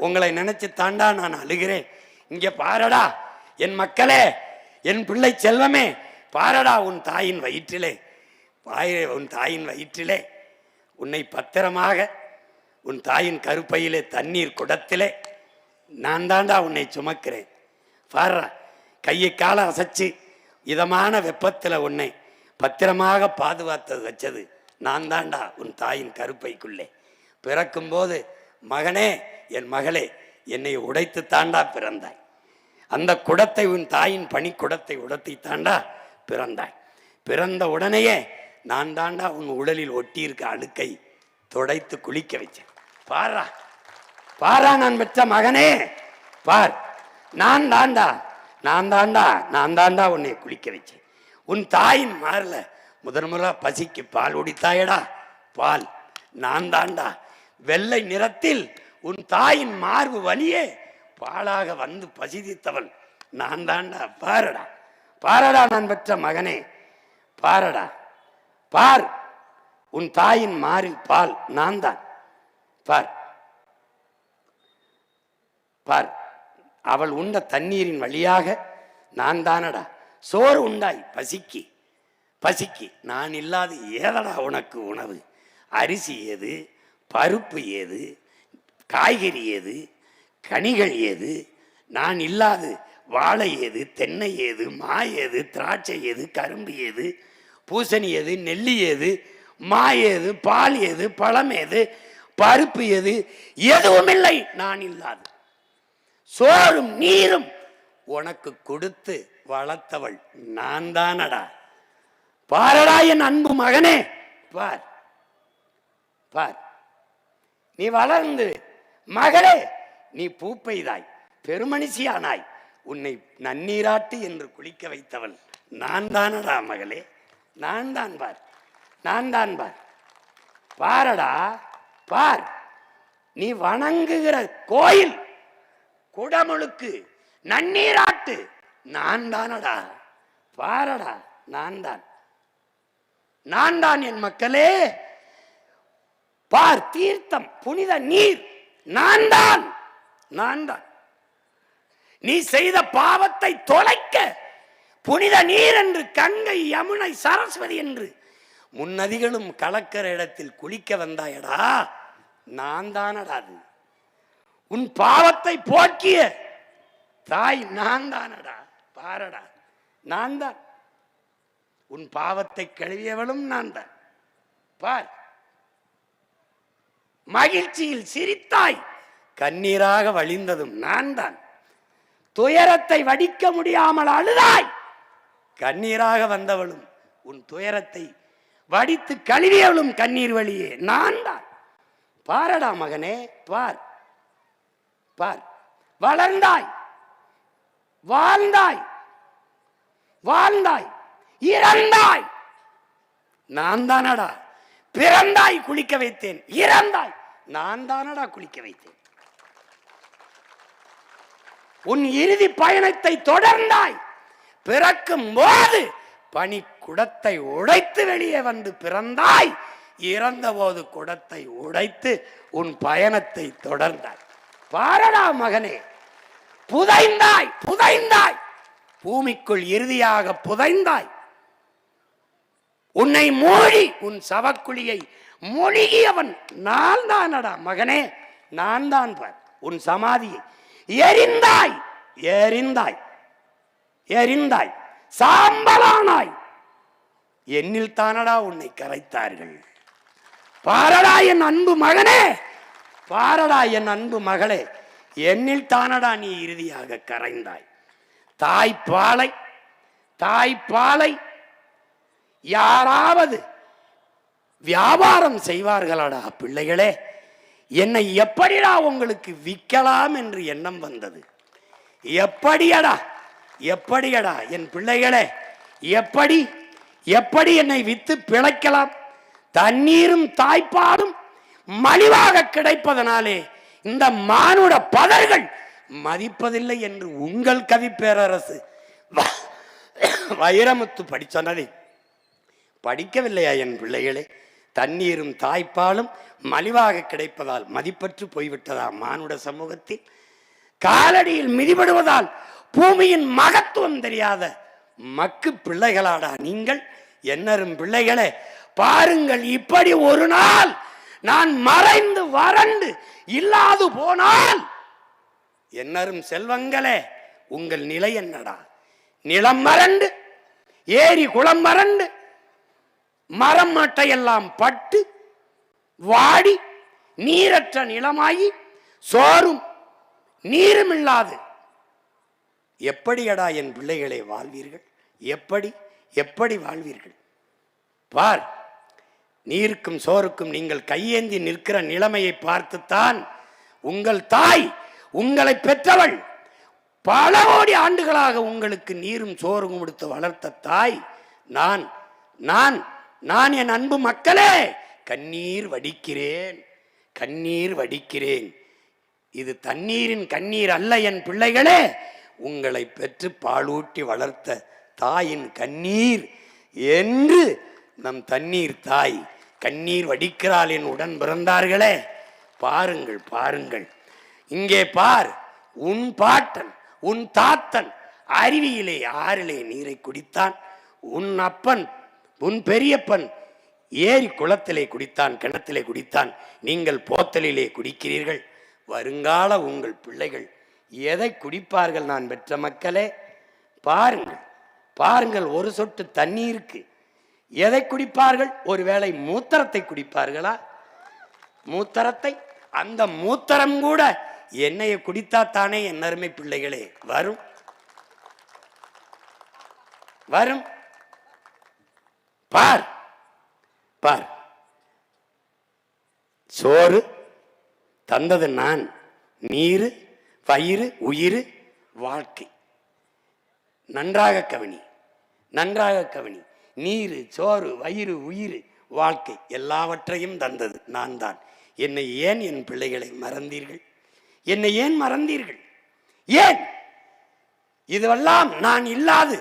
உங்களை நினைச்சு தாண்டா நான் அழுகிறேன். இங்க பாரடா என் மக்களே, என் பிள்ளை செல்வமே, பாரடா உன் தாயின் வயிற்றிலே, உன் தாயின் வயிற்றிலே உன்னை பத்திரமாக உன் தாயின் கருப்பையிலே தண்ணீர் குடத்திலே நான் தாண்டா உன்னை சுமக்கிறேன். பாரா, கையை கால அசைச்சு இதமான வெப்பத்தில் உன்னை பத்திரமாக பாதுகாத்தது வச்சது நான் தாண்டா உன் தாயின் கருப்பைக்குள்ளே. பிறக்கும் போது மகனே, என் மகளே, என்னை உடைத்து தாண்டா பிறந்தாய். அந்த குடத்தை, உன் தாயின் பனி குடத்தை உடைத்து தாண்டா பிறந்தாய். பிறந்த உடனேயே நான் தாண்டா உன் உடலில் ஒட்டி இருக்க அழுக்கை துடைத்து குளிக்க வச்சேன். பாரா பாரா, நான் பெற்ற மகனே பார், நான் தாண்டா உன்னை குளிக்க வச்சேன். உன் தாயின் மாறல முதன்முறை பசிக்கு பால் உடித்தாயடா, பால் நான் தாண்டா. வெள்ளை நிறத்தில் உன் தாயின் மார்பு வழியே பாலாக வந்து பசிதித்தவள் நான் தாண்டா. பாரடா பாரடா, நான் பெற்ற மகனே பாரடா, பார், உன் தாயின் மாறில் பால் நான் தான். பார் பார், அவள் உண்ட தண்ணீரின் வழியாக நான் தானடா சோறு உண்டாய் பசிக்கு. பசிக்கு நான் இல்லாது ஏதடா உனக்கு உணவு? அரிசி ஏது, பருப்பு ஏது, காய்கறி ஏது, கனிகள் ஏது? நான் இல்லாது வாழை ஏது, தென்னை ஏது, மா ஏது, திராட்சை ஏது, கரும்பு ஏது, பூசணி ஏது, நெல்லி ஏது, மா ஏது, பால் ஏது, பழம் ஏது, பருப்பு ஏது, எதுவும் இல்லை நான் இல்லாது. சோறும் நீரும் உனக்கு கொடுத்து வளர்த்தவள் நான் தானடா. பாரடா என் அன்பு மகனே, பார் பார், நீ வளர்ந்து மகளே நீ பூப்பெய்தாய், பெருமனுஷியானாய், உன்னை நன்னீராட்டு என்று குளிக்க வைத்தவள் நான் தானடா மகளே, நான் தான் பார், நான் தான் பார். பாரடா பார், நீ வணங்குகிற கோயில் குடமுழுக்கு நன்னீராட்டு நான் தானடா. பாரடா, நான் தான், நான் தான் என் மக்களே. பார், தீர்த்தம் புனித நீர் நான் தான், நான் தான். நீ செய்த பாவத்தை தொலைக்க புனித நீர் என்று கங்கை, யமுனை, சரஸ்வதி என்று முன்னதிகளும் கலக்கிற இடத்தில் குளிக்க வந்தாயடா, நான் தானடா. அது உன் பாவத்தை போக்கிய தாய் நான் தானடா. பாரடா, நான் தான். உன் பாவத்தை கழுவியவளும் நான் தான். பார், மகிழ்ச்சியில் சிரித்தாய், கண்ணீராக வழிந்ததும் நான் தான். துயரத்தை வடிக்க முடியாமல் அழுதாய், கண்ணீராக வந்தவளும் உன் துயரத்தை வடித்து கழுவியவளும் கண்ணீர் வழியே நான் தான். பாரடா மகனே, பார் பார், வளர்ந்தாய், வாழ்ந்தாய், வாழ்ந்தாய், இறந்தாய், நான் தானடா. பிறந்தாய், குளிக்க வைத்தேன், இறந்தாய், நான் தானடா குளிக்க வைத்தேன். உன் இறுதி பயணத்தை தொடர்ந்தாய், பிறக்கும் போது பனி குடத்தை உடைத்து வெளியே வந்து பிறந்தாய், இறந்த போது குடத்தை உடைத்து உன் பயணத்தை தொடர்ந்தாய். பாரடா மகனே, புதைந்தாய், புதைந்தாய், பூமிக்குள் இறுதியாக புதைந்தாய். உன்னை மூழ்கி உன் சவக்குழியை மூழ்கியவன் நான் தானடா மகனே, நான் தான். பார், உன் சமாதியை எரிந்தாய், எரிந்தாய், எரிந்தாய், சாம்பலானாய், என்னில் தானடா உன்னை கரைத்தார்கள். பாரடா என் அன்பு மகனே, பாரடா என் அன்பு மகளே, என்னில் தானடா நீ இறுதியாக கரைந்தாய். தாய்ப்பாலை, தாய்ப்பாலை யாராவது வியாபாரம் செய்வார்களாடா பிள்ளைகளே? என்னை எப்படிடா உங்களுக்கு விற்கலாம் என்று எண்ணம் வந்தது? எப்படியடா, எப்படியடா என் பிள்ளைகளே, எப்படி எப்படி என்னை வித்து பிழைக்கலாம்? தண்ணீரும் தாய்ப்பாலும் மலிவாக கிடைப்பதனாலே இந்த மானுட பதர்கள் மதிப்பதில்லை என்று உங்கள் கவி பேரரசு வைரமுத்து படிச்சனதை படிக்கவில்லையா என் பிள்ளைகளே? தண்ணீரும் தாய்ப்பாலும் மலிவாக கிடைப்பதால் மதிப்பற்று போய்விட்டதா மானுட சமூகத்தில்? காலடியில் மிதிபடுவதால் பூமியின் மகத்துவம் தெரியாத மக்கு பிள்ளைகளாடா நீங்கள்? என்னரும் பிள்ளைகளே, பாருங்கள், இப்படி ஒரு நாள் நான் மறைந்து வறண்டு இல்லாது போனால் என்னரும் செல்வங்களே, உங்கள் நிலை என்னடா? நிலம் மறண்டு, ஏரி குளம் மறண்டு, மரம் மட்டையெல்லாம் பட்டு வாடி நீரற்ற நிலமாகி சோறும் நீரும் இல்லாது எப்படியடா என் பிள்ளைகளை வாழ்வீர்கள்? எப்படி எப்படி வாழ்வீர்கள்? பார், நீருக்கும் சோறுக்கும் நீங்கள் கையேந்தி நிற்கிற நிலைமையை பார்த்துத்தான் உங்கள் தாய், உங்களை பெற்றவள், பல கோடி ஆண்டுகளாக உங்களுக்கு நீரும் சோறும் கொடுத்து வளர்த்த தாய் நான் நான் நான் என் அன்பு மக்களே, கண்ணீர் வடிக்கிறேன், கண்ணீர் வடிக்கிறேன். இது தண்ணீரின் கண்ணீர் அல்ல என் பிள்ளைகளே, உங்களை பெற்று பாலூட்டி வளர்த்த தாயின் கண்ணீர் என்று நம் தண்ணீர் தாய் கண்ணீர் வடிக்கிறாள் என் உடன் பிறந்தார்களே. பாருங்கள் பாருங்கள், இங்கே பார், உன் பாட்டன் உன் தாத்தன் அருவியிலே ஆறிலே நீரை குடித்தான், உன் அப்பன் உன் பெரியப்பன் ஏரி குளத்திலே குடித்தான், கிணத்திலே குடித்தான், நீங்கள் போத்தலிலே குடிக்கிறீர்கள். வருங்கால உங்கள் பிள்ளைகள் எதை குடிப்பார்கள் நான் பெற்ற மக்களே? பாருங்கள், பாருங்கள், ஒரு சொட்டு தண்ணீருக்கு எதை குடிப்பார்கள்? ஒருவேளை மூத்திரத்தை குடிப்பார்களா? மூத்திரத்தை, அந்த மூத்திரம் கூட எண்ணெயை குடித்தாத்தானே என் அருமை பிள்ளைகளே வரும். வரும். பார் பார், சோறு தந்தது நான், நீரு, வயிறு, உயிர், வாழ்க்கை. நன்றாக கவனி, நன்றாக கவனி. நீரு, சோறு, வயிறு, உயிர், வாழ்க்கை எல்லாவற்றையும் தந்தது நான் தான். என்னை ஏன் என் பிள்ளைகளை மறந்தீர்கள்? என்னை ஏன் மறந்தீர்கள்? ஏன்? இதுவெல்லாம் நான் இல்லாது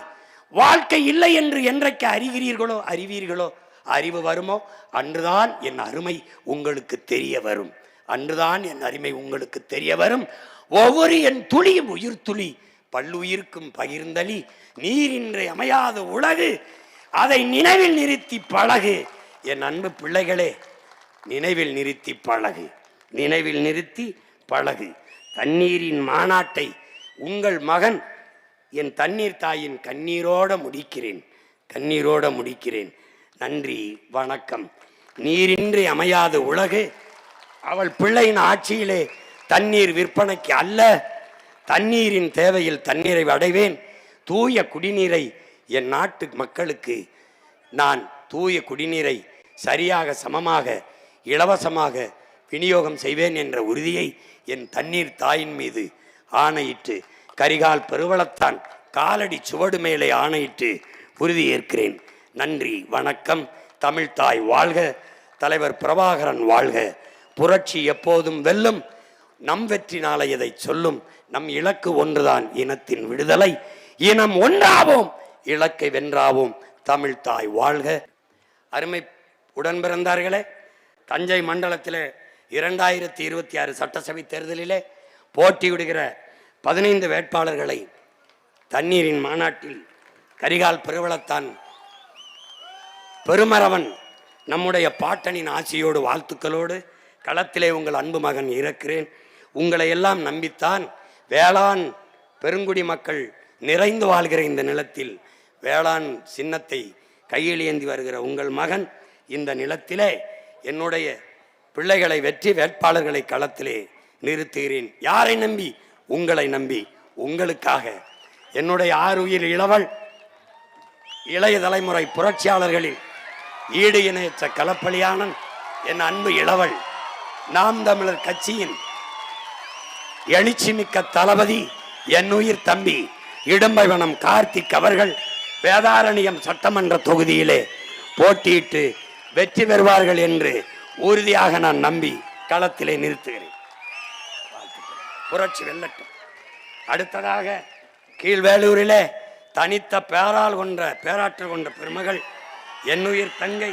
வாழ்க்கை இல்லை என்று என்றைக்கு அறிகிறீர்களோ, அறிவீர்களோ, அறிவு வருமோ அன்றுதான் என் அருமை உங்களுக்கு தெரிய வரும். அன்றுதான் என் அருமை உங்களுக்கு தெரிய வரும். ஒவ்வொரு என் துளியும் உயிர் துளி பல்லுயிர்க்கும் பகிர்ந்தளி நீரின்றி அமையாத உலகு, அதை நினைவில் நிறுத்தி பழகு. என் அன்பு பிள்ளைகளே, நினைவில் நிறுத்தி பழகு, நினைவில் நிறுத்தி பழகு. தண்ணீரின் மாநாட்டை உங்கள் மகன் என் தண்ணீர் தாயின் கண்ணீரோட முடிக்கிறேன், கண்ணீரோட முடிக்கிறேன். நன்றி, வணக்கம். நீரின்றி அமையாத உலகு, அவள் பிள்ளையின் ஆட்சியிலே தண்ணீர் விற்பனைக்கு அல்ல, தண்ணீரின் தேவையில் தண்ணீரை அடைவேன். தூய குடிநீரை என் நாட்டு மக்களுக்கு நான் தூய குடிநீரை சரியாக, சமமாக, இலவசமாக விநியோகம் செய்வேன் என்ற உறுதியை என் தண்ணீர் தாயின் மீது ஆணையிட்டு, கரிகால் பெருவளத்தான் காலடி சுவடு மேலே ஆணையிட்டு உறுதி ஏற்கிறேன். நன்றி, வணக்கம். தமிழ்தாய் வாழ்க, தலைவர் பிரபாகரன் வாழ்க. புரட்சி எப்போதும் வெல்லும், நம் வெற்றி நாளை இதை சொல்லும். நம் இலக்கு ஒன்றுதான், இனத்தின் விடுதலை. இனம் ஒன்றாவோம், இலக்கை வென்றாவோம். தமிழ்தாய் வாழ்க. அருமை உடன் பிறந்தார்களே, தஞ்சை மண்டலத்தில் 2026 சட்டசபை தேர்தலிலே போட்டியிடுகிற 15 வேட்பாளர்களை தண்ணீரின் மாநாட்டில் கரிகால் பெருவளத்தான் பெருமரவன் நம்முடைய பாட்டனின் ஆசையோடு வாழ்த்துக்களோடு களத்திலே உங்கள் அன்பு மகன் இருக்கிறேன். உங்களை எல்லாம் நம்பித்தான் வேளாண் பெருங்குடி மக்கள் நிறைந்து வாழ்கிற இந்த நிலத்தில் வேளாண் சின்னத்தை கையில் ஏந்தி வருகிற உங்கள் மகன் இந்த நிலத்திலே என்னுடைய பிள்ளைகளை வெற்றி வேட்பாளர்களை களத்திலே நிறுத்துகிறேன். யாரை நம்பி? உங்களை நம்பி, உங்களுக்காக. என்னுடைய ஆறுயிர் இளவல், இளைய தலைமுறை புரட்சியாளர்களில் ஈடு இணையற்ற களப்பலியானன் என் அன்பு இளவல், நாம் தமிழர் கட்சியின் எழுச்சி மிக்க தளபதி என் உயிர் தம்பி இடும்பைவனம் கார்த்திக் அவர்கள் வேதாரண்யம் சட்டமன்ற தொகுதியிலே போட்டியிட்டு வெற்றி பெறுவார்கள் என்று உறுதியாக நான் நம்பி களத்திலே நிறுத்துகிறேன். புரட்சி வெல்லட்டும். அடுத்ததாக கீழ்வேலூரிலே தனித்த பேராற்றல் கொண்ட பெருமகள் என்னுயிர் தங்கை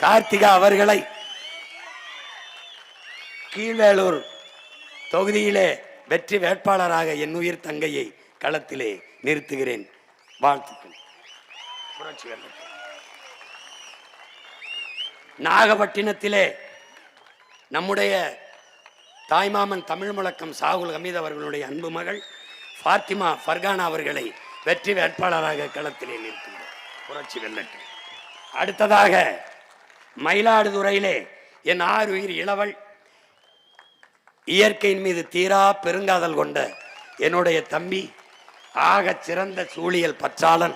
கார்த்திகா அவர்களை கீழ்வேலூர் தொகுதியிலே வெற்றி வேட்பாளராக என்னுயிர் தங்கையை களத்திலே நிறுத்துகிறேன். வாழ்த்துக்கள். புரட்சி வெல்லட்டும். நாகப்பட்டினத்திலே நம்முடைய தாய்மாமன் தமிழ் முழக்கம் சாகுல் ஹமீத் அவர்களுடைய அன்பு மகள் ஃபாத்திமா ஃபர்கானா அவர்களை வெற்றி வேட்பாளராக களத்திலே நிறுத்துகிறோம். புரட்சி வெல்லட்டும். அடுத்ததாக மயிலாடுதுறையிலே என் ஆறுயிர் இளவல், இயற்கையின் மீது தீரா பெருங்காதல் கொண்ட என்னுடைய தம்பி, ஆகச் சிறந்த சூழியல் பற்றாளன்,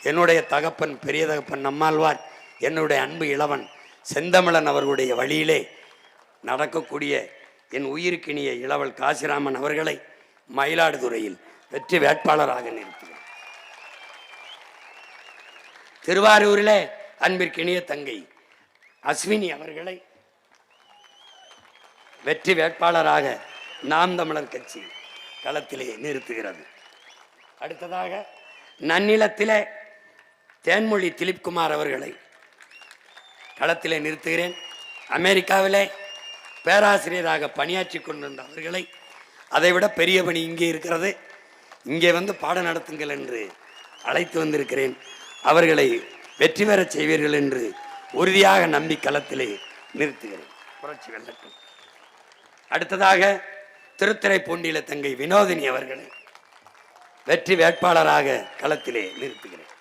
என்னுடைய தகப்பன் பெரிய தகப்பன் நம்மாழ்வார், என்னுடைய அன்பு இளவன் செந்தமிழன் அவர்களுடைய வழியிலே நடக்கக்கூடிய என் உயிருக்கினிய இளவல் காசிராமன் அவர்களை மயிலாடுதுறையில் வெற்றி வேட்பாளராக நிறுத்துகிறேன். திருவாரூரிலே அன்பிற்கினிய தங்கை அஸ்வினி அவர்களை வெற்றி வேட்பாளராக நாம் தமிழர் கட்சி களத்திலே நிறுத்துகிறது. அடுத்ததாக நன்னிலத்திலே தேன்மொழி திலீப்குமார் அவர்களை களத்திலே நிறுத்துகிறேன். அமெரிக்காவிலே பேராசிரியராக பணியாற்றி கொண்டிருந்த அவர்களை, அதைவிட பெரிய பணி இங்கே இருக்கிறது, இங்கே வந்து பாடம் நடத்துங்கள் என்று அழைத்து வந்திருக்கிறேன். அவர்களை வெற்றி பெறச் செய்வீர்கள் என்று உறுதியாக நம்பி களத்திலே நிறுத்துகிறேன். புரட்சி வெல்லட்டும். அடுத்ததாக திருத்துறைப்பூண்டியில தங்கை வினோதினி அவர்களை வெற்றி வேட்பாளராக களத்திலே நிறுத்துகிறேன்.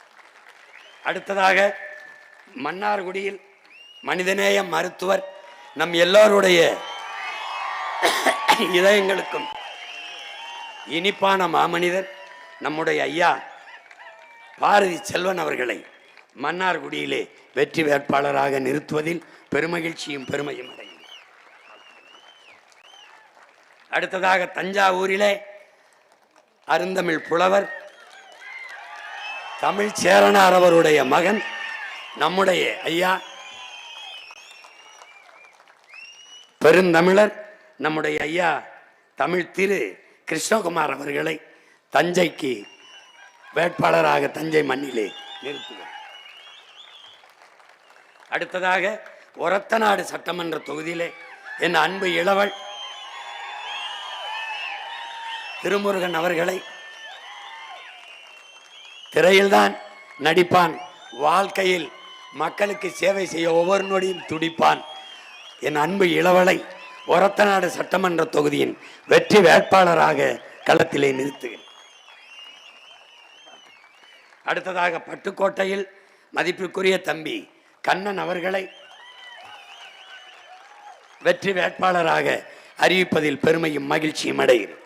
அடுத்ததாக மன்னார்குடியில் மனிதநேய மருத்துவர், நம் எல்லோருடைய இதயங்களுக்கும் இனிப்பான மாமனிதர் நம்முடைய ஐயா பாரதி செல்வன் அவர்களை மன்னார்குடியிலே வெற்றி வேட்பாளராக நிறுத்துவதில் பெருமகிழ்ச்சியும் பெருமையும் அடைகிறேன். அடுத்ததாக தஞ்சாவூரிலே அருந்தமிழ் புலவர் தமிழ் சேரனார் அவருடைய மகன் நம்முடைய ஐயா பெருந்தமிழர் நம்முடைய ஐயா தமிழ் திரு கிருஷ்ணகுமார் அவர்களை தஞ்சைக்கு வேட்பாளராக தஞ்சை மண்ணிலே நிறுத்துவோம். அடுத்ததாக ஒரத்தநாடு சட்டமன்ற தொகுதியிலே என் அன்பு இளவல் திருமுருகன் அவர்களை திரையில்தான் நடிப்பான், வாழ்க்கையில் மக்களுக்கு சேவை செய்ய ஒவ்வொரு நொடியும் துடிப்பான். என் அன்பு இளவலை ஒரத்தநாடு சட்டமன்ற தொகுதியின் வெற்றி வேட்பாளராக களத்திலே நிறுத்துகிறேன். அடுத்ததாக பட்டுக்கோட்டையில் மதிப்பிற்குரிய தம்பி கண்ணன் அவர்களை வெற்றி வேட்பாளராக அறிவிப்பதில் பெருமையும் மகிழ்ச்சியும் அடைகிறேன்.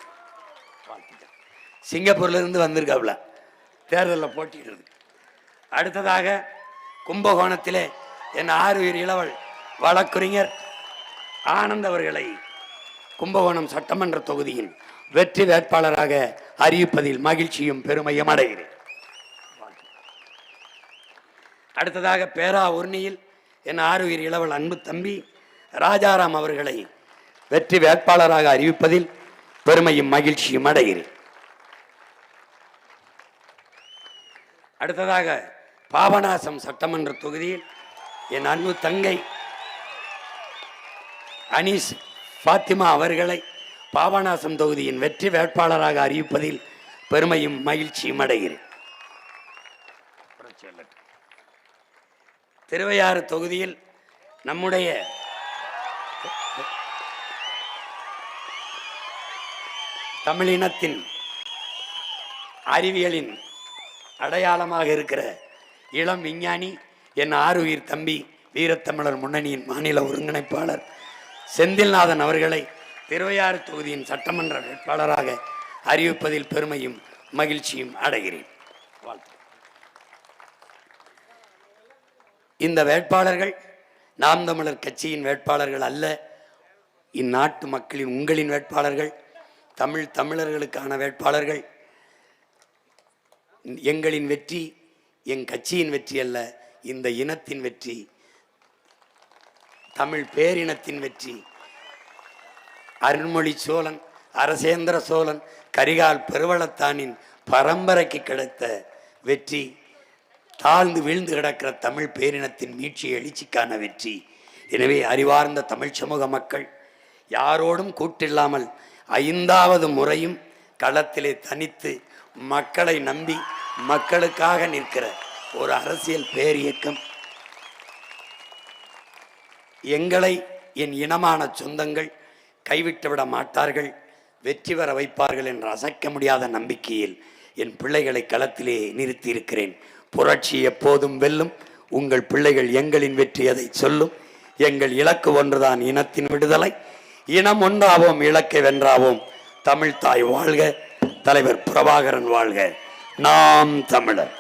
சிங்கப்பூர்ல இருந்து வந்திருக்காப்ல தேர்தலில் போட்டியிடுறது. அடுத்ததாக கும்பகோணத்திலே என் ஆறுயிர் இளவல் வழக்குரைஞர் ஆனந்த் அவர்களை கும்பகோணம் சட்டமன்ற தொகுதியின் வெற்றி வேட்பாளராக அறிவிப்பதில் மகிழ்ச்சியும் பெருமையும் அடைகிறேன். அடுத்ததாக பேராவூர்ணியில் என் ஆறுயிர் இளவல் அன்பு தம்பி ராஜாராம் அவர்களை வெற்றி வேட்பாளராக அறிவிப்பதில் பெருமையும் மகிழ்ச்சியும் அடைகிறேன். அடுத்ததாக பாபநாசம் சட்டமன்ற தொகுதியில் என் அன்பு தங்கை அனீஸ் ஃபாத்திமா அவர்களை பாபநாசம் தொகுதியின் வெற்றி வேட்பாளராக அறிவிப்பதில் பெருமையும் மகிழ்ச்சியும் அடைகிறேன். திருவையாறு தொகுதியில் நம்முடைய தமிழினத்தின் அறிவியலின் அடையாளமாக இருக்கிற இளம் விஞ்ஞானி என் ஆறுயிர் தம்பி வீரத்தமிழர் முன்னணியின் மாநில ஒருங்கிணைப்பாளர் செந்தில்நாதன் அவர்களை திருவையாறு தொகுதியின் சட்டமன்ற வேட்பாளராக அறிவிப்பதில் பெருமையும் மகிழ்ச்சியும் அடைகிறேன். இந்த வேட்பாளர்கள் நாம் தமிழர் கட்சியின் வேட்பாளர்கள் அல்ல, இந்நாட்டு மக்களின் உங்களின் வேட்பாளர்கள், தமிழர்களுக்கான வேட்பாளர்கள். எங்களின் வெற்றி என் கட்சியின் வெற்றி அல்ல, இந்த இனத்தின் வெற்றி, தமிழ் பேரினத்தின் வெற்றி. அருண்மொழி சோழன், அரசேந்திர சோழன், கரிகால் பெருவளத்தானின் பரம்பரைக்கு கிடைத்த வெற்றி, தாழ்ந்து வீழ்ந்து கிடக்கிற தமிழ் பேரினத்தின் மீட்சி எழுச்சிக்கான வெற்றி. எனவே அறிவார்ந்த தமிழ் சமூக மக்கள் யாரோடும் கூட்டில்லாமல் 5வது முறையும் களத்திலே தனித்து மக்களை நம்பி மக்களுக்காக நிற்கிற ஒரு அரசியல் பேரியக்கம். எங்களை என் இனமான சொந்தங்கள் கைவிட்டுவிட மாட்டார்கள், வெற்றி பெற வைப்பார்கள் என்ற அசைக்க முடியாத நம்பிக்கையில் என் பிள்ளைகளை களத்திலே நிறுத்தி இருக்கிறேன். புரட்சி எப்போதும் வெல்லும். உங்கள் பிள்ளைகள் எங்களின் வெற்றி அதை சொல்லும். எங்கள் இலக்கு ஒன்றுதான், இனத்தின் விடுதலை. இனம் ஒன்றாவோம், இலக்கை வென்றாவோம். தமிழ் தாய் வாழ்க, தலைவர் பிரபாகரன் வாழ்க. நாம் தமிழர்.